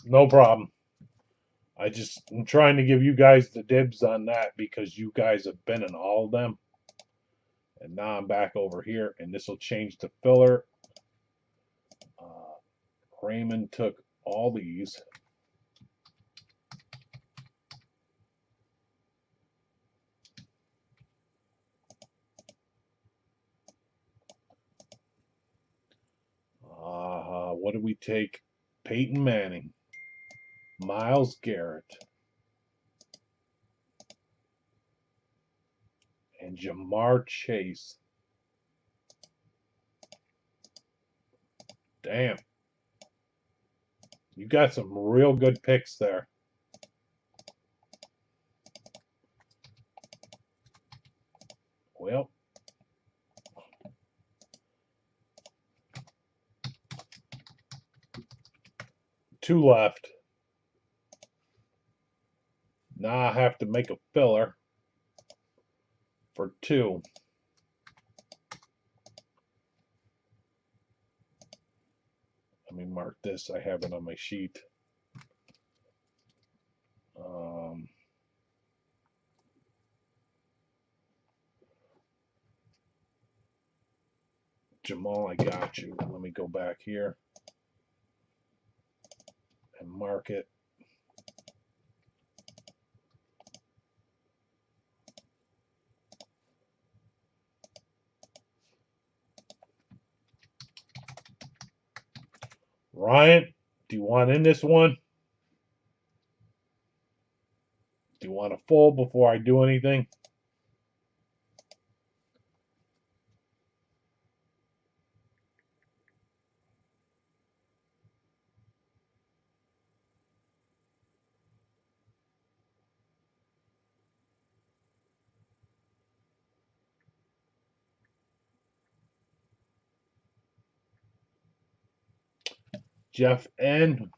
No problem. I'm trying to give you guys the dibs on that because you guys have been in all of them. And now I'm back over here, and this will change the filler. Raymond took all these. What did we take? Peyton Manning. Myles Garrett. And Jamar Chase. Damn. You got some real good picks there. Well, 2 left. Now I have to make a filler for 2. Let me mark this. I have it on my sheet. Jamal, I got you. Let me go back here. and mark it. Ryan, do you want in this one? Do you want to fold before I do anything? Jeff N.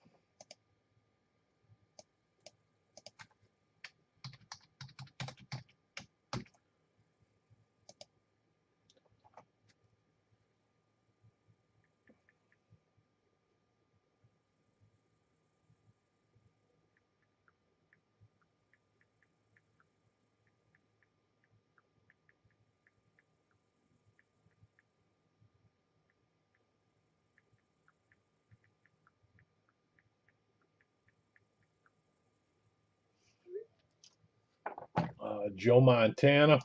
Joe Montana.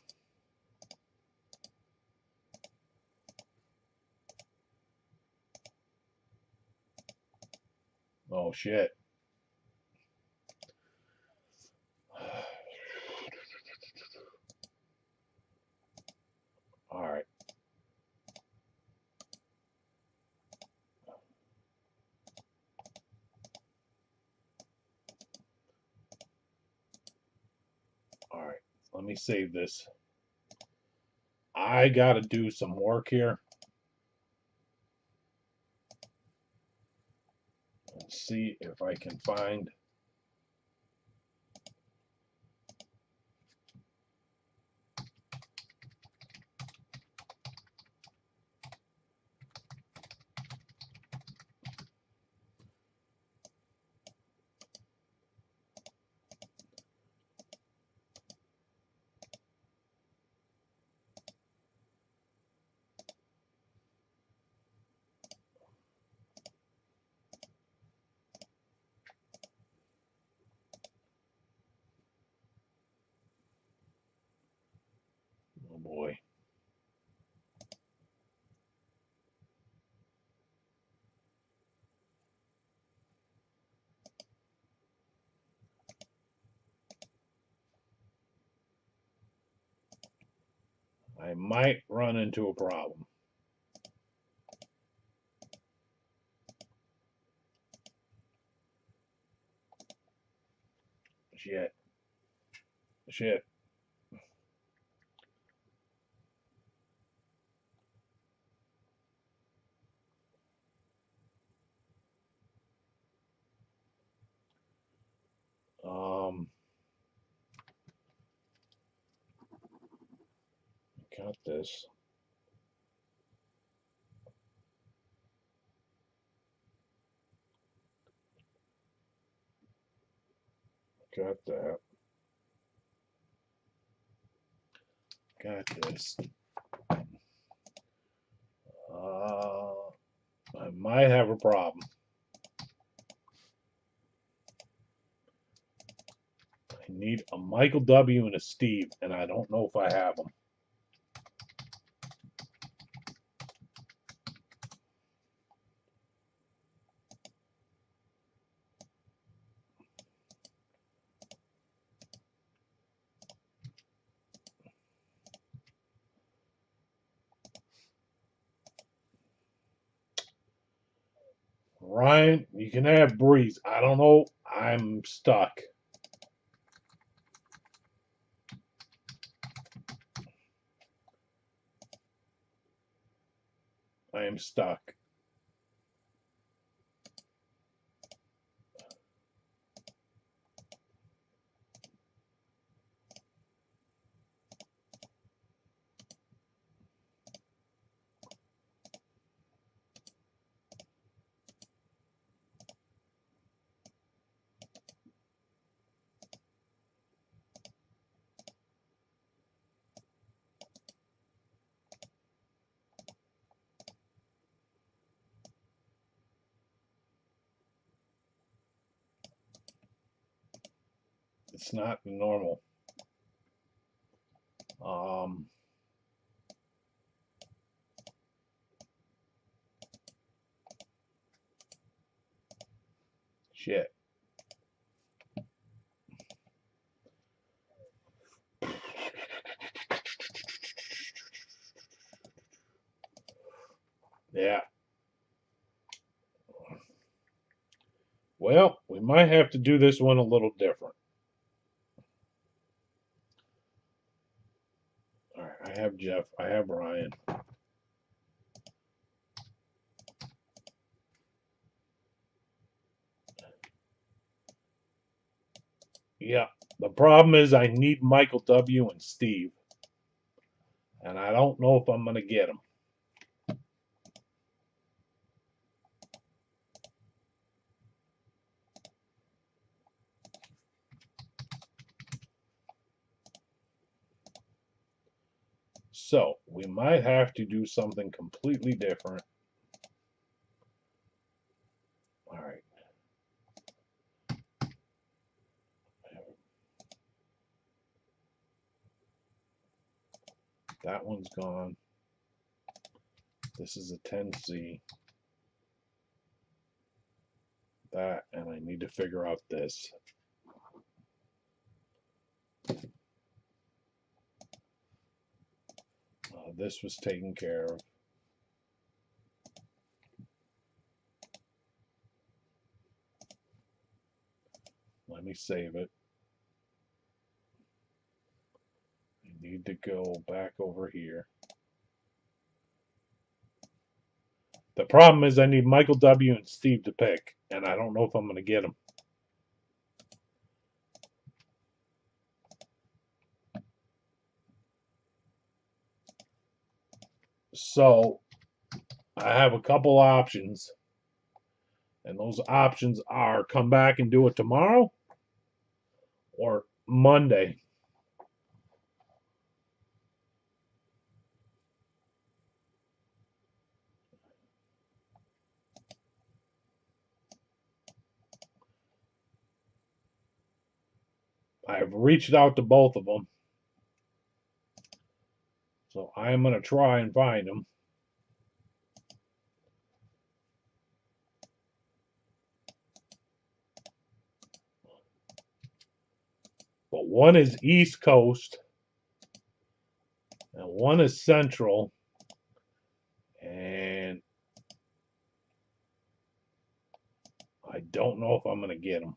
Oh, shit. All right. All right. Let me save this. I got to do some work here and see if I can find. Oh, boy. I might run into a problem. Shit. Shit. Got this. Got that. Got this. I might have a problem. I need a Michael W. and a Steve, and I don't know if I have them. Ryan, you can have Breeze. I don't know. I'm stuck. I am stuck. It's not normal. Shit. Yeah. Well, we might have to do this one a little different. All right, I have Jeff. I have Ryan. Yeah. The problem is I need Michael W. and Steve. And I don't know if I'm going to get them. So we might have to do something completely different. All right. That one's gone. This is a 10C. That, and I need to figure out this. This was taken care of. Let me save it. I need to go back over here. The problem is I need Michael W. and Steve to pick, and I don't know if I'm going to get them. So I have a couple options, and those options are come back and do it tomorrow or Monday. I've reached out to both of them, so I am going to try and find them. But one is East Coast, and one is Central, and I don't know if I'm going to get them.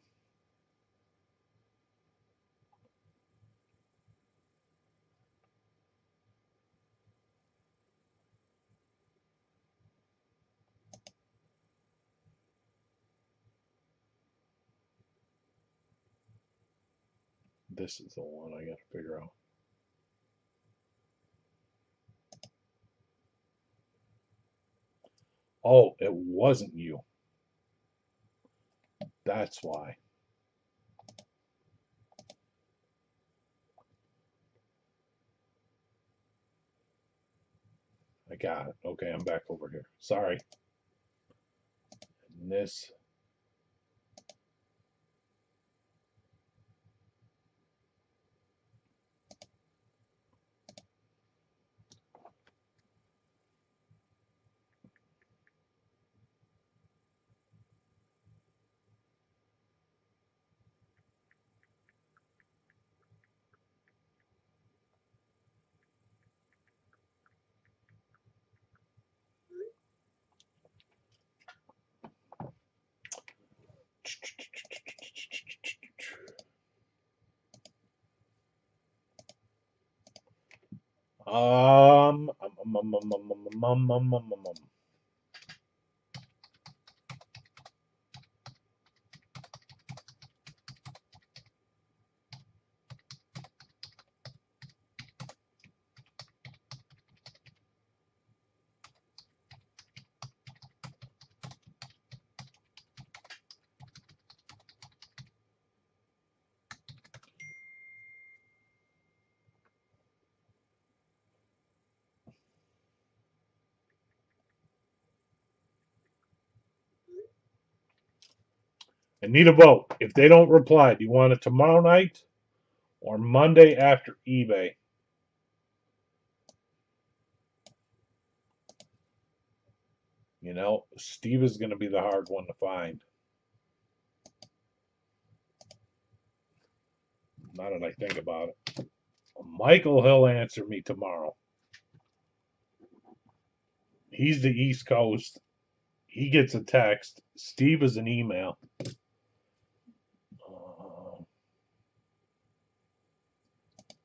This is the one I got to figure out. Oh, it wasn't you. That's why. I got it. Okay, I'm back over here. Sorry. And this. Um, um, um, um, um, um, um, um, um, um. I need a vote. If they don't reply, do you want it tomorrow night or Monday after eBay. You know, Steve is going to be the hard one to find. Now that I think about it. Michael, he'll answer me tomorrow. He's the East Coast. He gets a text. Steve is an email.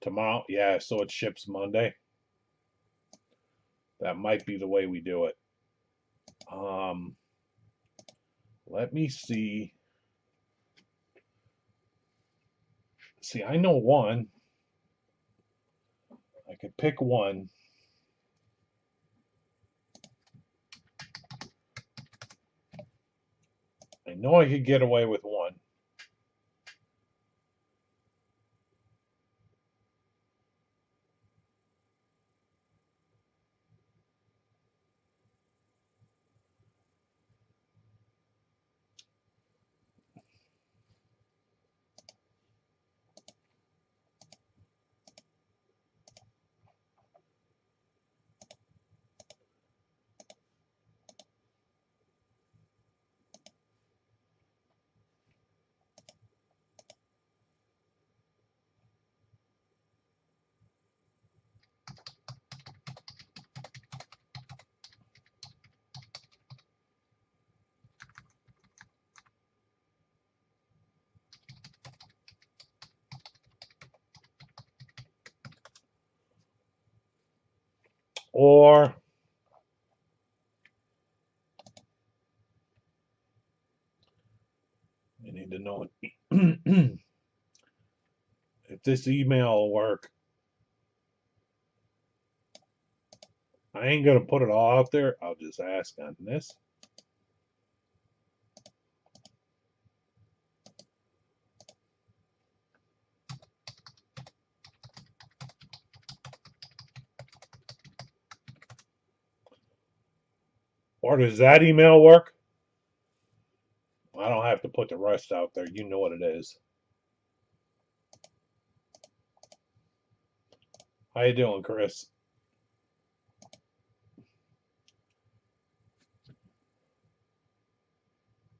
Tomorrow, yeah, so it ships Monday. That might be the way we do it. Let me see. See, I know one. I could pick one. I know I could get away with one. Or I need to know if this email will work. I ain't gonna put it all out there. I'll just ask on this. Or does that email work? I don't have to put the rest out there. You know what it is. How you doing, Chris?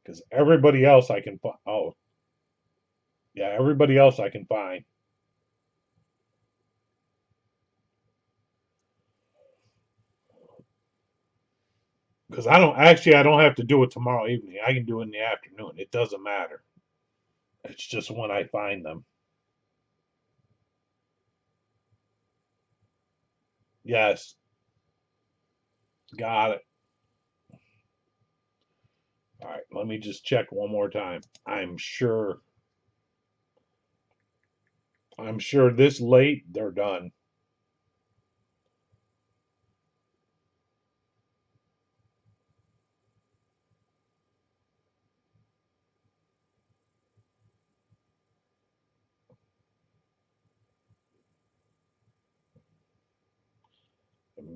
Because everybody else I can find. Oh, yeah, everybody else I can find. Because I don't have to do it tomorrow evening. I can do it in the afternoon. It doesn't matter. It's just when I find them. Yes, got it. All right, let me just check one more time. I'm sure this late they're done.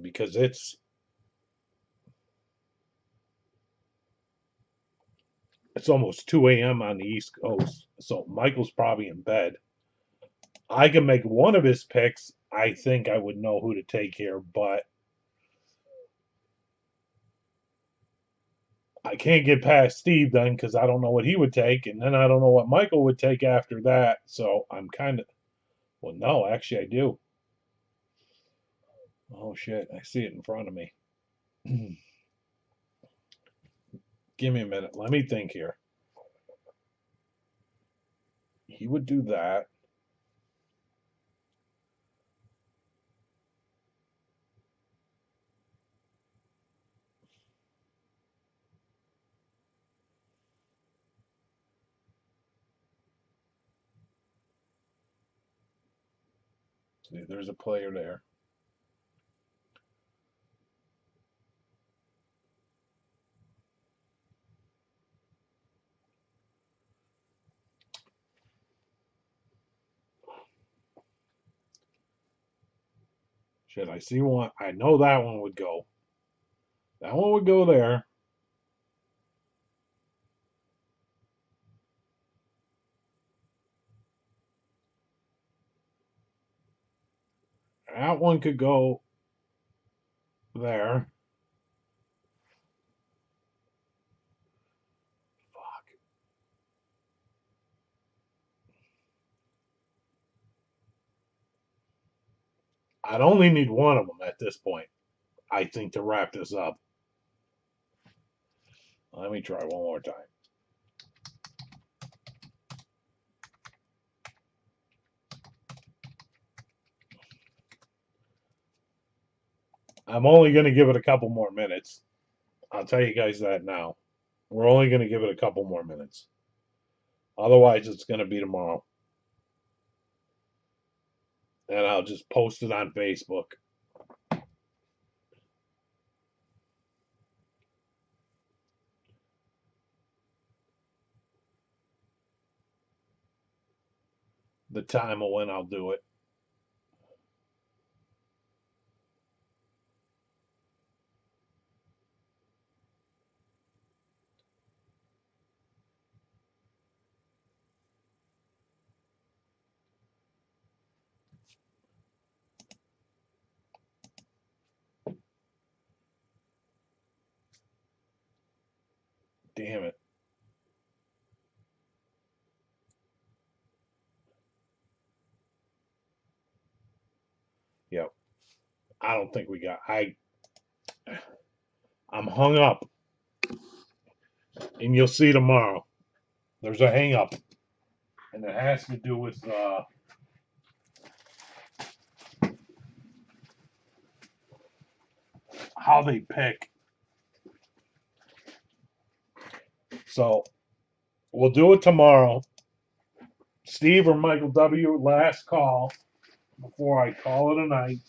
Because it's almost 2 a.m. on the East Coast. So Michael's probably in bed. I can make one of his picks. I think I would know who to take here, but I can't get past Steve then because I don't know what he would take, and then I don't know what Michael would take after that. So I'm kind of, well, no, actually I do. Oh shit, I see it in front of me. Give me a minute. Let me think here. He would do that. See, there's a player there. Shit, I see one. I know that one would go. That one would go there. That one could go there. Fuck. I'd only need one of them at this point, I think, to wrap this up. Let me try one more time. I'm only going to give it a couple more minutes. I'll tell you guys that now. We're only going to give it a couple more minutes. Otherwise, it's going to be tomorrow. And I'll just post it on Facebook. The time of when I'll do it. Damn it. Yep. I don't think we got. I'm hung up. And you'll see tomorrow. There's a hang up. And it has to do with how they pick. So we'll do it tomorrow. Steve or Michael W., last call before I call it a night.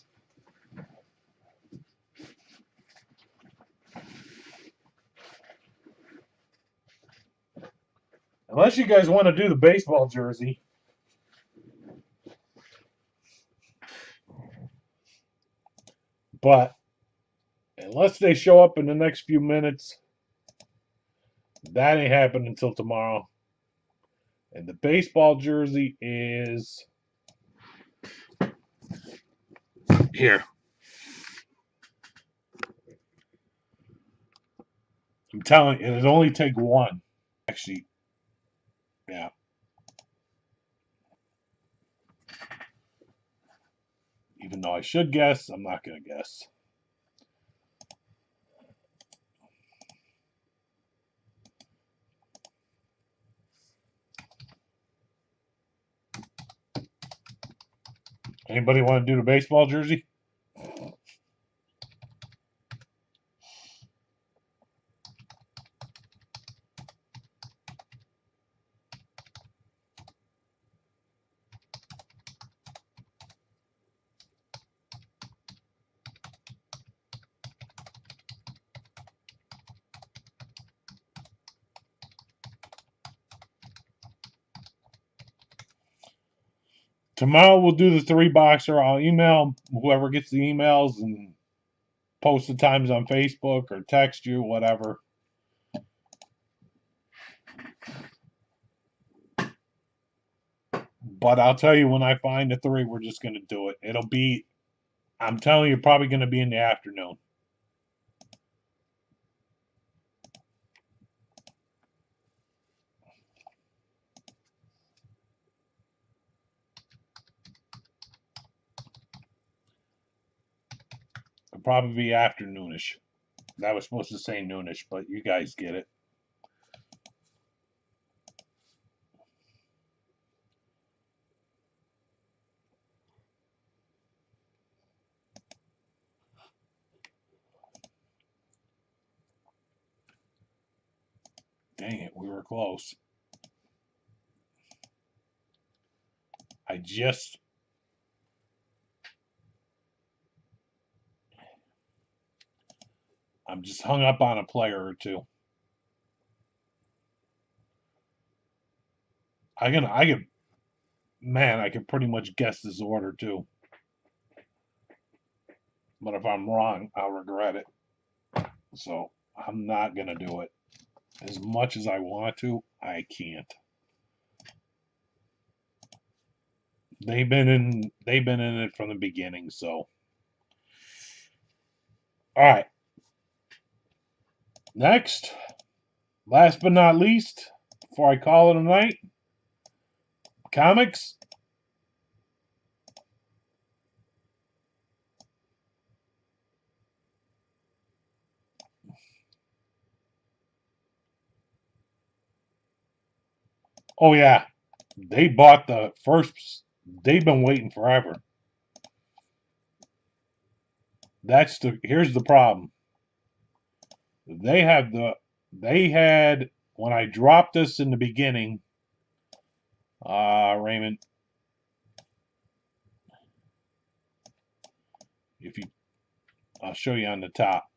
Unless you guys want to do the baseball jersey. But unless they show up in the next few minutes, that ain't happening until tomorrow. And the baseball jersey is here. I'm telling you, it'd only take one. Actually, yeah. Even though I should guess, I'm not going to guess. Anybody want to do the baseball jersey? Tomorrow we'll do the 3-boxer. I'll email whoever gets the emails and post the times on Facebook or text you, whatever. But I'll tell you, when I find the 3, we're just going to do it. It'll be, I'm telling you, probably going to be in the afternoon. It'll probably be afternoonish. That was supposed to say noonish, but you guys get it. Dang it, we were close. I'm just hung up on a player or two. I could pretty much guess this order too. But if I'm wrong, I'll regret it. So I'm not gonna do it. As much as I want to, I can't. They've been in it from the beginning. So, all right. Next, last but not least, before I call it a night, comics. Oh yeah, they bought the first. They've been waiting forever. Here's the problem. They have the they had when I dropped this in the beginning, Raymond, if you I'll show you on the top.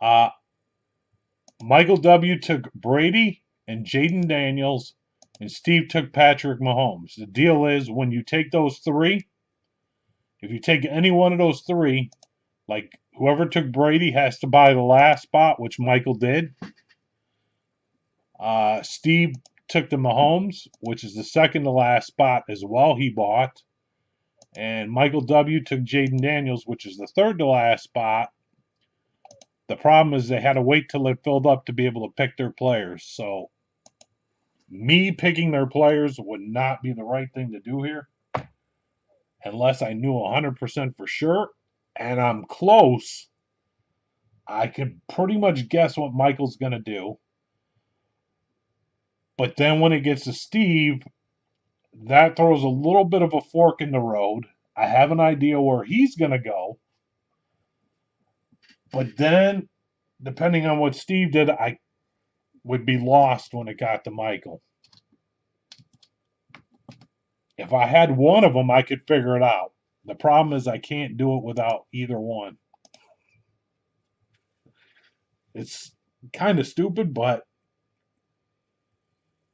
Uh Michael W took Brady and Jaden Daniels, and Steve took Patrick Mahomes. The deal is when you take those three, if you take any one of those three, like whoever took Brady has to buy the last spot, which Michael did. Steve took the Mahomes, which is the second to last spot as well. He bought. And Michael W took Jaden Daniels, which is the third to last spot. The problem is they had to wait till it filled up to be able to pick their players. So me picking their players would not be the right thing to do here unless I knew 100% for sure. And I'm close. I could pretty much guess what Michael's going to do. But then when it gets to Steve, that throws a little bit of a fork in the road. I have an idea where he's going to go. But then, depending on what Steve did, I would be lost when it got to Michael. If I had one of them, I could figure it out. The problem is I can't do it without either one. It's kind of stupid, but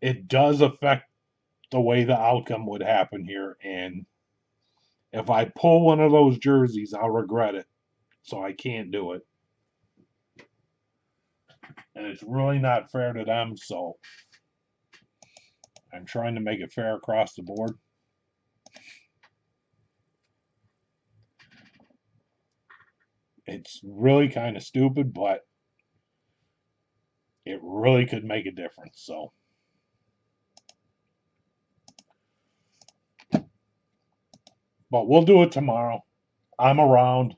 it does affect the way the outcome would happen here. And if I pull one of those jerseys, I'll regret it. So I can't do it. And it's really not fair to them. So I'm trying to make it fair across the board. It's really kind of stupid, but it really could make a difference. So, but we'll do it tomorrow. I'm around.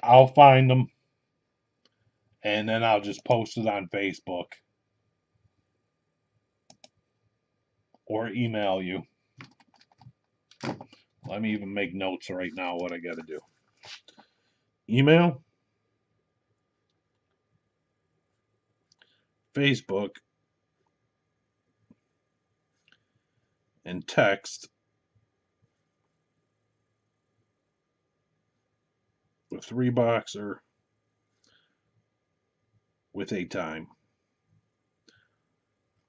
I'll find them, and then I'll just post it on Facebook or email you. Let me even make notes right now what I got to do. Email, Facebook, and text a 3-boxer with a time.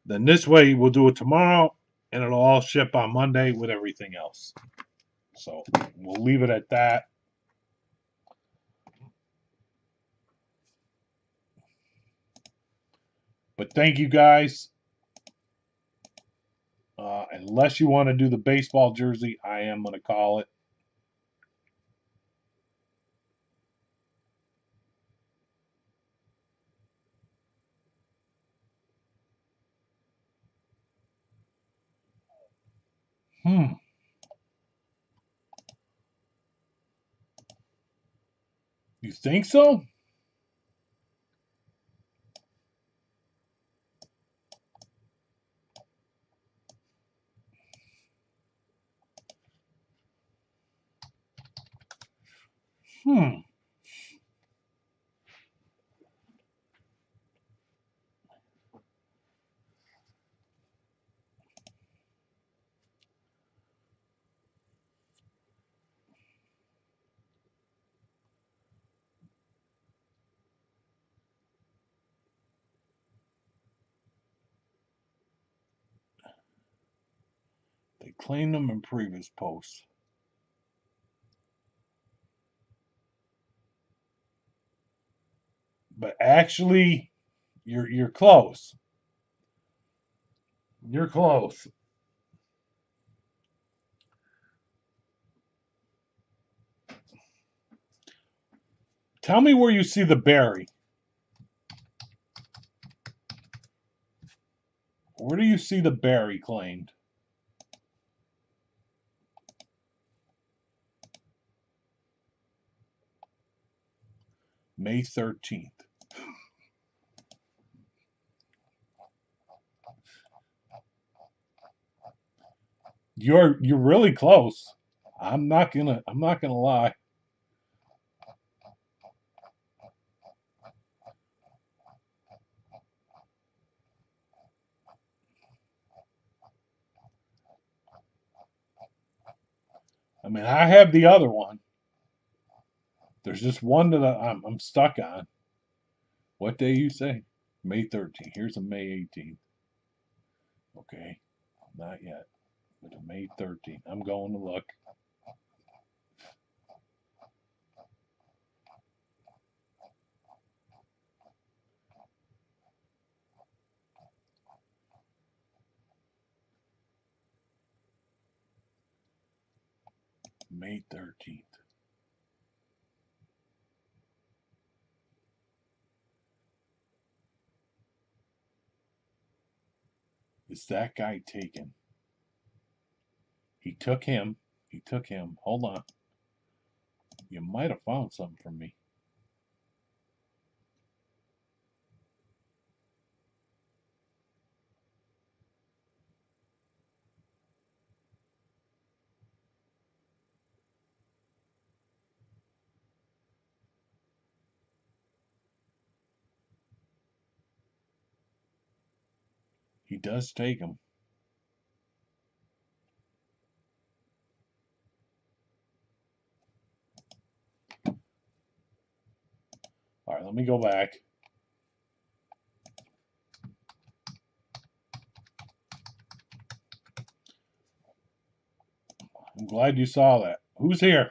Then this way we'll do it tomorrow, and it'll all ship on Monday with everything else. So we'll leave it at that. But thank you guys. Unless you want to do the baseball jersey, I am going to call it. You think so? Hmm. They claimed them in previous posts. But actually, you're close. You're close. Tell me where you see the berry. Where do you see the berry claimed? May 13th. You're really close. I'm not gonna lie. I mean, I have the other one. There's just one that I'm stuck on. What day you say? May 13th. Here's a May 18th. Okay, not yet. But a May 13th. I'm going to look. May 13th. Is that guy taken? He took him. He took him. Hold on. You might have found something for me. He does take him. All right, let me go back. I'm glad you saw that. Who's here?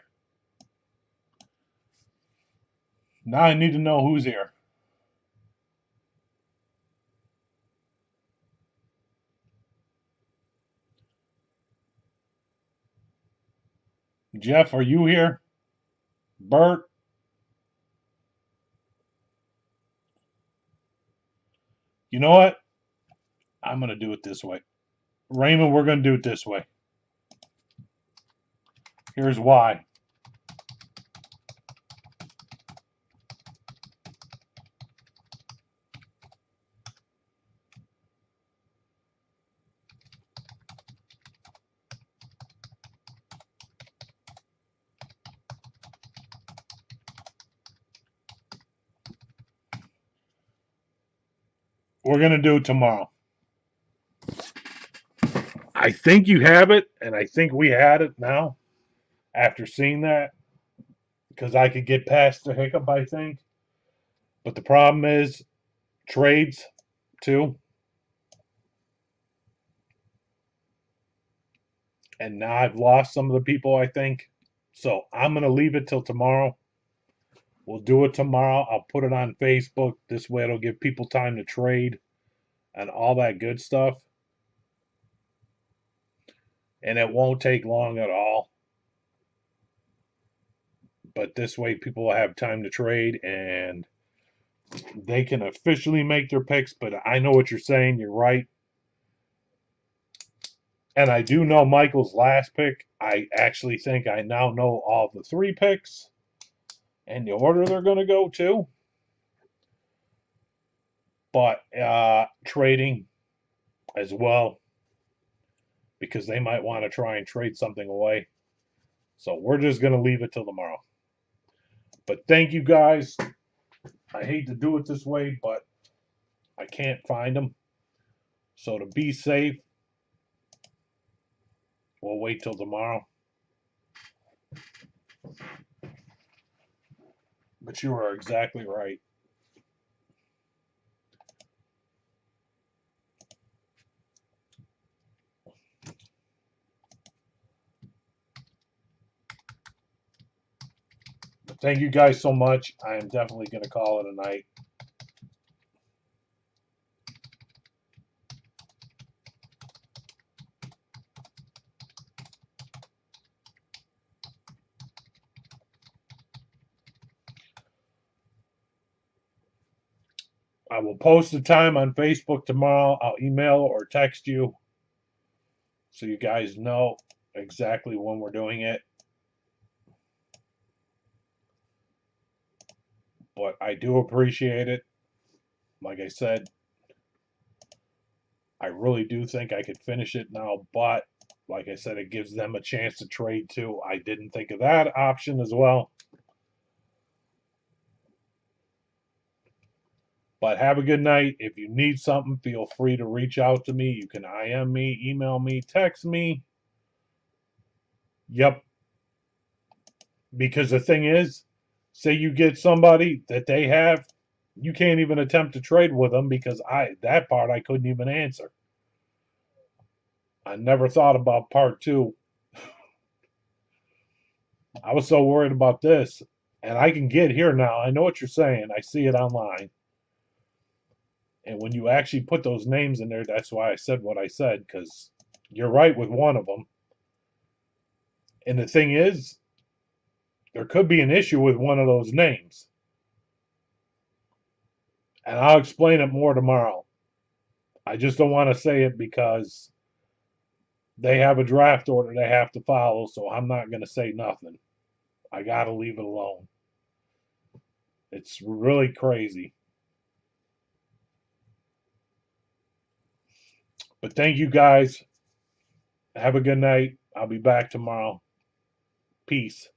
Now I need to know who's here. Jeff, are you here? Bert? You know what? I'm going to do it this way. Raymond, we're going to do it this way. Here's why. We're going to do it tomorrow. I think you have it, and I think we had it now after seeing that because I could get past the hiccup, I think. But the problem is trades, too. And now I've lost some of the people, I think. So I'm going to leave it till tomorrow. We'll do it tomorrow. I'll put it on Facebook. This way it'll give people time to trade and all that good stuff. And it won't take long at all. But this way people will have time to trade and they can officially make their picks. But I know what you're saying. You're right. And I do know Michael's last pick. I actually think I now know all the 3 picks and the order they're going to go to. But trading as well, because they might want to try and trade something away. So we're just going to leave it till tomorrow. But thank you guys. I hate to do it this way, but I can't find them. So to be safe, we'll wait till tomorrow. But you are exactly right. But thank you guys so much. I am definitely going to call it a night. I will post the time on Facebook tomorrow. I'll email or text you so you guys know exactly when we're doing it. But I do appreciate it. Like I said, I really do think I could finish it now, but like I said, it gives them a chance to trade too. I didn't think of that option as well. But have a good night. If you need something, feel free to reach out to me. You can IM me, email me, text me. Yep. Because the thing is, say you get somebody that they have, you can't even attempt to trade with them because that part I couldn't even answer. I never thought about part two. I was so worried about this. And I can get here now. I know what you're saying. I see it online. And when you actually put those names in there, that's why I said what I said, because you're right with one of them. And the thing is, there could be an issue with one of those names. And I'll explain it more tomorrow. I just don't want to say it because they have a draft order they have to follow, so I'm not going to say nothing. I got to leave it alone. It's really crazy. But thank you guys. Have a good night. I'll be back tomorrow. Peace.